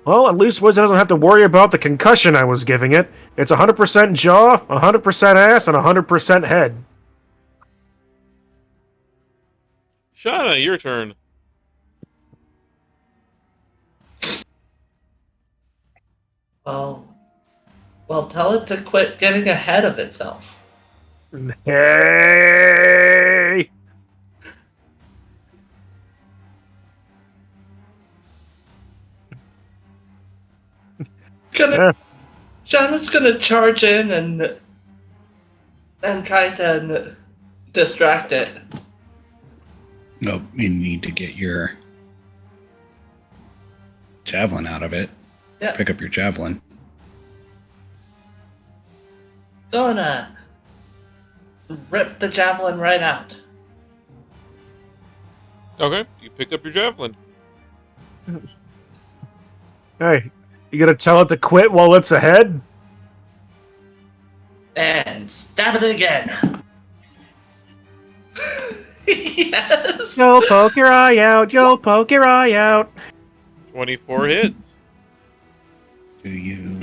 Well, at least Wizard doesn't have to worry about the concussion I was giving it. It's 100% jaw, 100% ass, and 100% head. Shauna, your turn. Well, tell it to quit getting ahead of itself. Hey! Shauna's gonna charge in and try to distract it. No, you need to get your javelin out of it. Yeah. Pick up your javelin. Gonna rip the javelin right out. Okay, you pick up your javelin. Hey, you gonna tell it to quit while it's ahead? And stab it again. Yes. You'll poke your eye out, you'll poke your eye out. 24 hits. Do you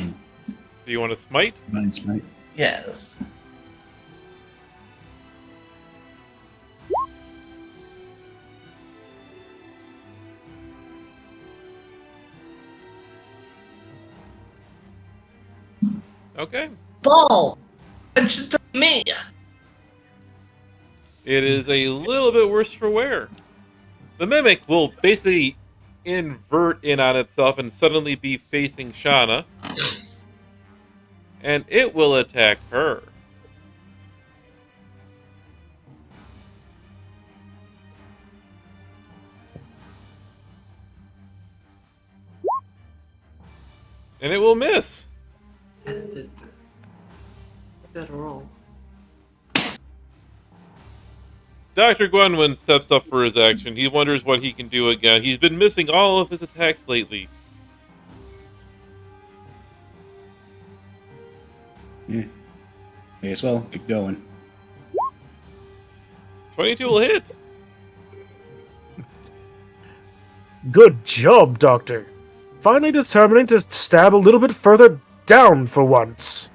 Do you want to smite? mind smite? Yes. Okay. Ball. Punch it to me. It is a little bit worse for wear. The mimic will basically invert in on itself and suddenly be facing Shauna. And it will attack her. And it will miss. Good roll. Dr. Gwenwyn steps up for his action. He wonders what he can do again. He's been missing all of his attacks lately. Yeah. May as well keep going. 22 will hit. Good job, Doctor. Finally determining to stab a little bit further down for once.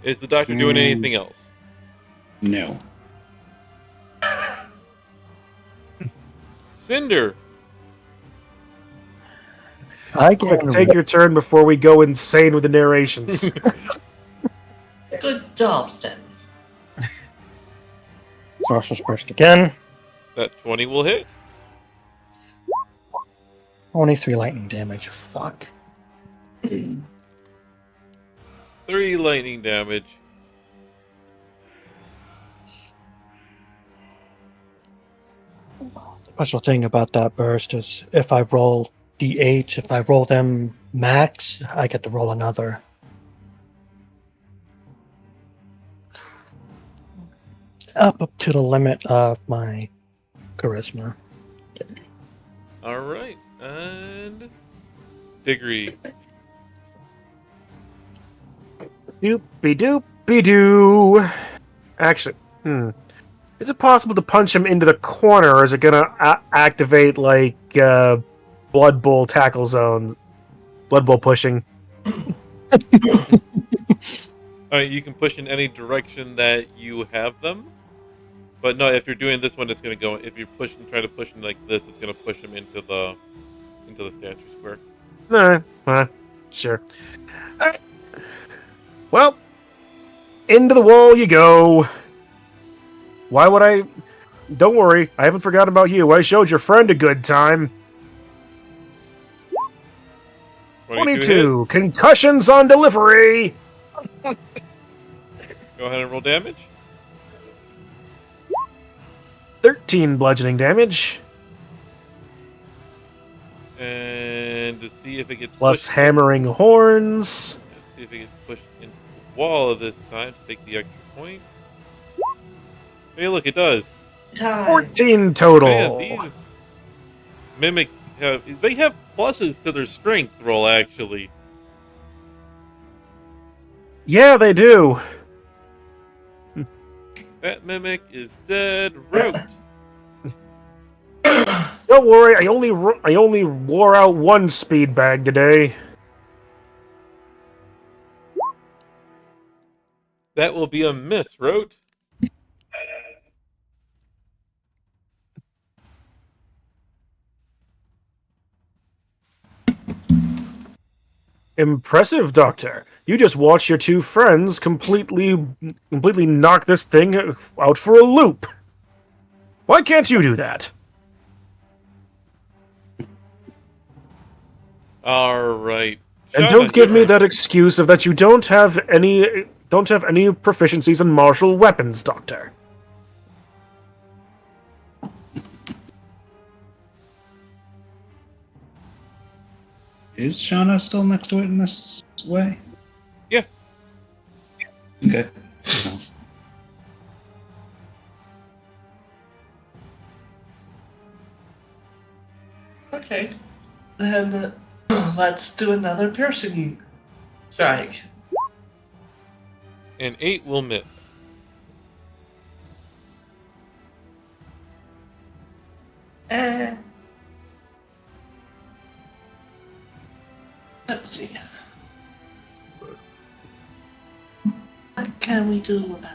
Is the doctor doing anything else? No. Cinder. I Quick, can take your turn before we go insane with the narrations. Good job, Stanley. Sorcerer's Burst again. That 20 will hit. Only 3 lightning damage. Fuck. 3 lightning damage. Special thing about that burst is if I roll d8s, if I roll them max, I get to roll another. Up to the limit of my charisma. All right, and Diggory. Doopy doopy doo. Actually, is it possible to punch him into the corner, or is it gonna activate like Blood Bowl tackle zone, Blood Bowl pushing? You can push in any direction that you have them, but no, if you're doing this one, it's gonna go. If you're try to push him like this, it's gonna push him into the statue square. Sure. Alright. Well, into the wall you go. Why would I? Don't worry, I haven't forgotten about you. I showed your friend a good time. 22 hits. concussions on delivery. Go ahead and roll damage. 13 bludgeoning damage. And to see if it gets Plus pushed hammering horns. Let's see if it gets pushed into the wall this time to take the extra point. Hey, look, it does. Time. 14 total. Man, these mimics have pluses to their strength roll, actually. Yeah, they do. That mimic is dead root. Don't worry, I only wore out one speed bag today. That will be a miss, Rote. Impressive, Doctor. You just watched your two friends completely knock this thing out for a loop. Why can't you do that? All right. And Shauna, don't give me that excuse of that you don't have any proficiencies in martial weapons, Doctor. Is Shauna still next to it in this way? Yeah. Okay. So, Okay. Then let's do another piercing strike. An 8 will miss. Let's see. What can we do about that?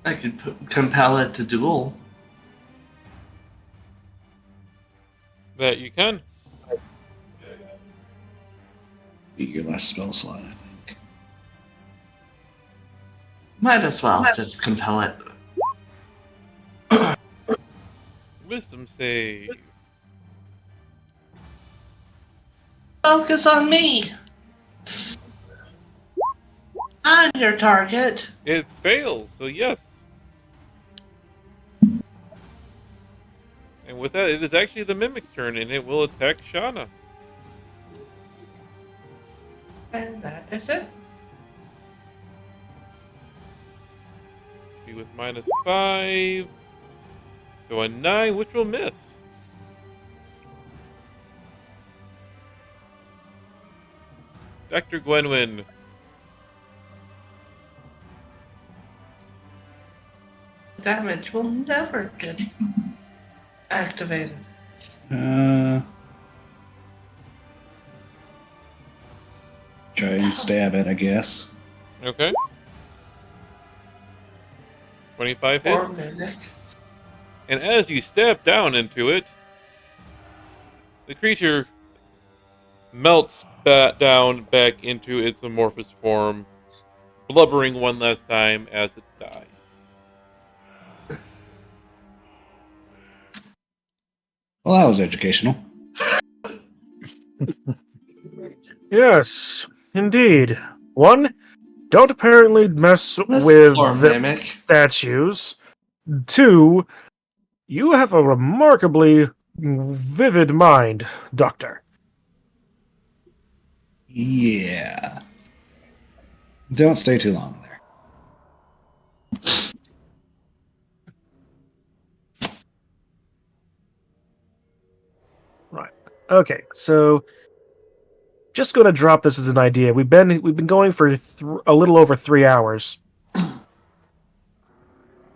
I could compel it to duel. That you can. beat your last spell slot, I think. Might as well just compel it. Wisdom save. Focus on me! I'm your target. It fails, so yes. And with that, it is actually the Mimic's turn, and it will attack Shauna. And that is it. Be with -5. So a 9, which will miss. Dr. Gwenwyn. Damage will never get activated. Try and stab it, I guess. Okay. 25 Poor hits. mimic. And as you step down into it, the creature melts down back into its amorphous form, blubbering one last time as it dies. Well, that was educational. Yes, indeed. One, don't apparently mess This with poor the mimic. statues. Two, you have a remarkably vivid mind, Doctor. Yeah. Don't stay too long there. Right. Okay, so just going to drop this as an idea. We've been going for a little over 3 hours.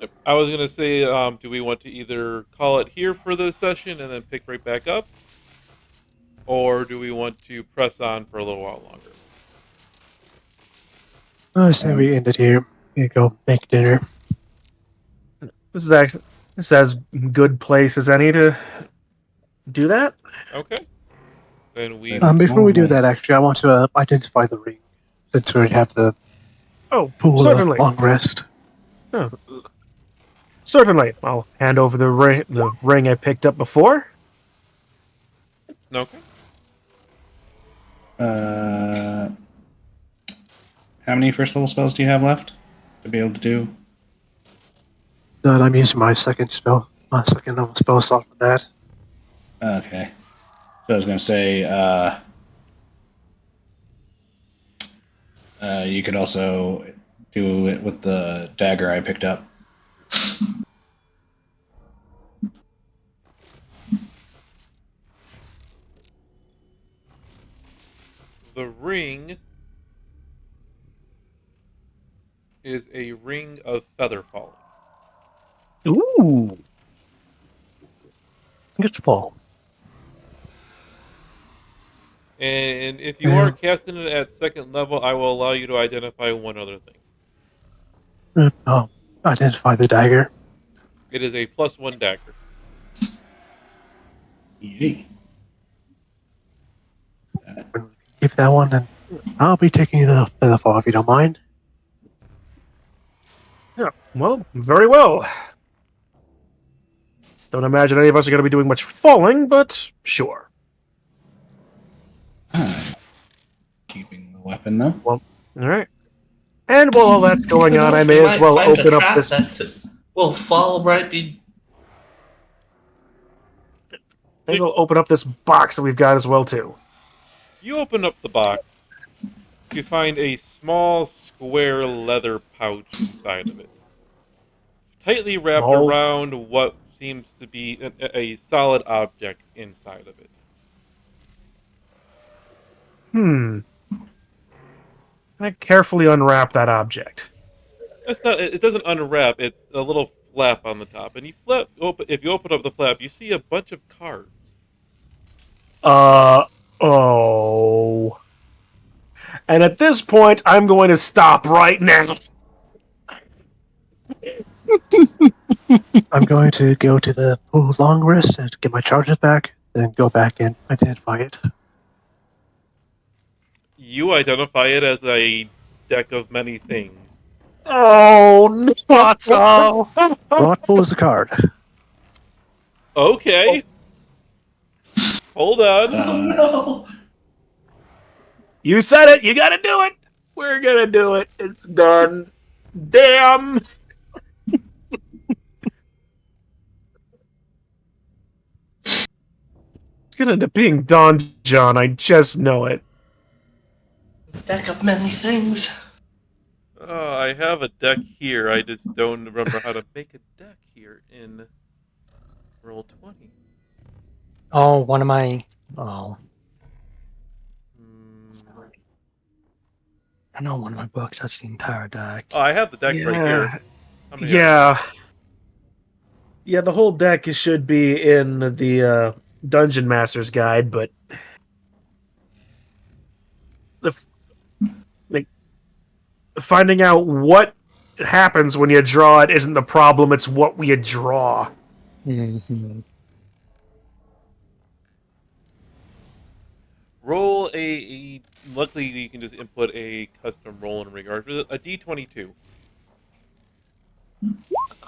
Yep. I was gonna say, do we want to either call it here for the session and then pick right back up, or do we want to press on for a little while longer? I say we end it here. You go make dinner. This is as good place as any to do that. Okay. Then we But it's Before we do alright. that, actually, I want to identify the ring, since we have the Oh, pool of certainly. long rest. Oh, certainly. I'll hand over the ring I picked up before. okay. How many first level spells do you have left to be able to do? No, I'm using my second level spell slot for that. Okay. So I was gonna say, you could also do it with the dagger I picked up. The ring is a ring of feather falling. Ooh. It's full. And if you Yeah. are casting it at second level, I will allow you to identify one other thing. Oh, identify the dagger. It is a +1 dagger. Yay. Keep that one, and I'll be taking the feather fall if you don't mind. Yeah. Well, very well. Don't imagine any of us are going to be doing much falling, but sure. Alright. Keeping the weapon though. All right. And while all that's going Who on, knows, I we may as might well find a open up trap this. that will fall right be. May as well open up this box that we've got as well too. You open up the box. You find a small square leather pouch inside of it, tightly wrapped Small- around what seems to be a solid object inside of it. Hmm. I carefully unwrap that object. That's not. It doesn't unwrap. It's a little flap on the top, and if you open up the flap, you see a bunch of cards. Oh. And at this point, I'm going to stop right now. I'm going to go to the pool of long rest and get my charges back, then go back and identify it. You identify it as a deck of many things. Oh, no. Rot pool is the card. Okay. Hold on. Oh no! You said it. You got to do it. We're going to do it. It's done. Damn. It's going to end up being Don John. I just know it. Deck of many things. Oh, I have a deck here. I just don't remember how to make a deck here in Roll20. Oh, one of my. Oh, Hmm. I know one of my books. That's the entire deck. Oh, I have the deck right here. How many are Yeah. Yeah, the whole deck should be in the Dungeon Master's Guide, but like finding out what happens when you draw it isn't the problem. It's what we draw. Mm-hmm. Roll luckily, you can just input a custom roll in regard to it. A D22.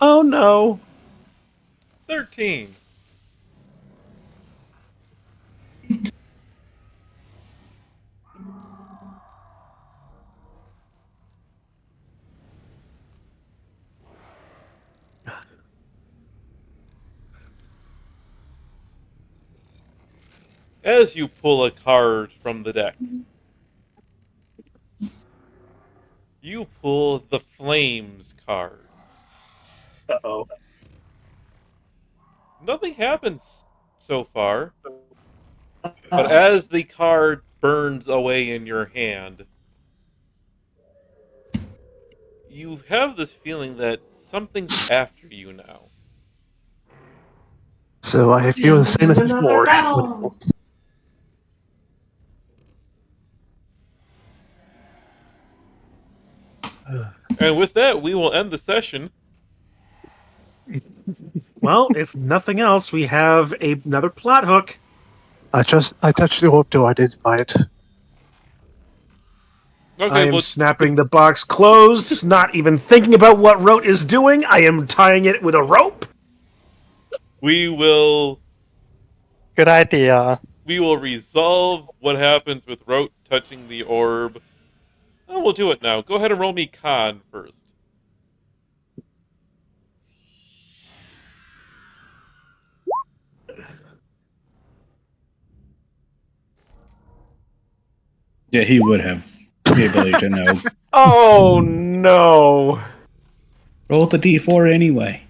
Oh no. 13. as you pull a card from the deck. You pull the Flames card. Uh-oh. Nothing happens so far, but as the card burns away in your hand, you have this feeling that something's after you now. So I feel the same as before. And with that, we will end the session. Well, if nothing else, we have another plot hook. I touched the orb to identify it. I Okay, am well, snapping the box closed, not even thinking about what Rote is doing. I am tying it with a rope. we will Good idea. resolve what happens with Rote touching the orb. Oh, we'll do it now. Go ahead and roll me con first. Yeah, he would have the ability to know. Oh no. Roll the d4 anyway.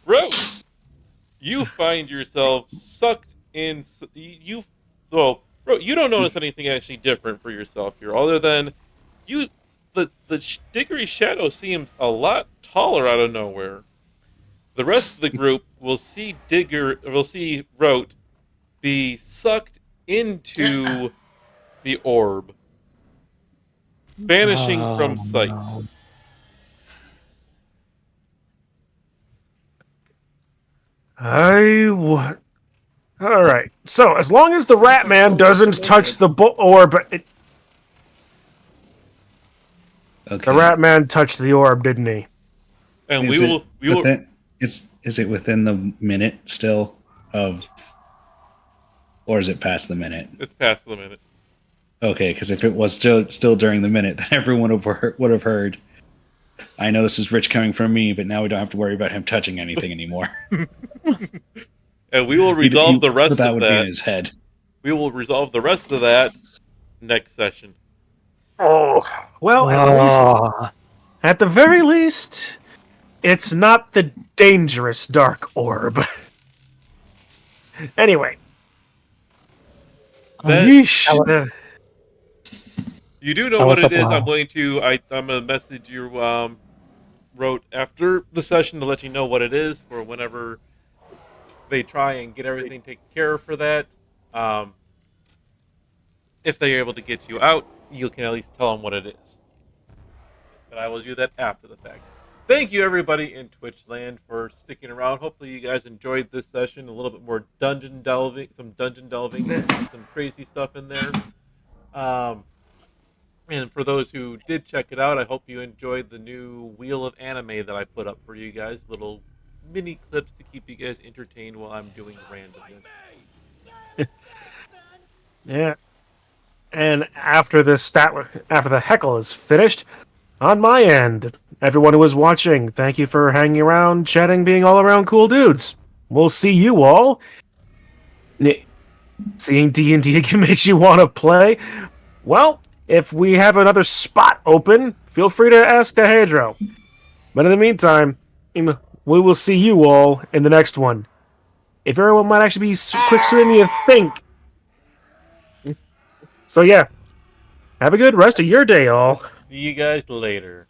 Rote, you find yourself sucked in. Well, Rote, you don't notice anything actually different for yourself here, other than you. The Diggory shadow seems a lot taller out of nowhere. The rest of the group will see Rote be sucked into the orb, vanishing from sight. No. All right. So as long as the Rat Man doesn't touch the orb, Okay. the Rat Man touched the orb, didn't he? And Is we will. Is it within the minute still of, or is it past the minute? It's past the minute. Okay, because if it was still during the minute, then everyone would have heard. I know this is rich coming from me, but now we don't have to worry about him touching anything anymore. And we will resolve the rest that of would be in that. his head. We will resolve the rest of that next session. Oh. Well, at the very least, it's not the dangerous dark orb. Anyway. That- Yeesh. You do know That what was it a is. wow. I'm gonna message you Rote after the session to let you know what it is for whenever they try and get everything taken care of for that. If they're able to get you out, you can at least tell them what it is. But I will do that after the fact. Thank you, everybody in Twitch land, for sticking around. Hopefully, you guys enjoyed this session. A little bit more dungeon delving, some crazy stuff in there. And for those who did check it out, I hope you enjoyed the new Wheel of Anime that I put up for you guys. Little mini clips to keep you guys entertained while I'm doing randomness. Yeah. And after the heckle is finished, on my end, everyone who was watching, thank you for hanging around, chatting, being all around cool dudes. We'll see you all. Seeing D&D again makes you want to play? Well, if we have another spot open, feel free to ask Dehedro. But in the meantime, we will see you all in the next one. If everyone might actually be quick sooner than you think. So yeah, have a good rest of your day, all. See you guys later.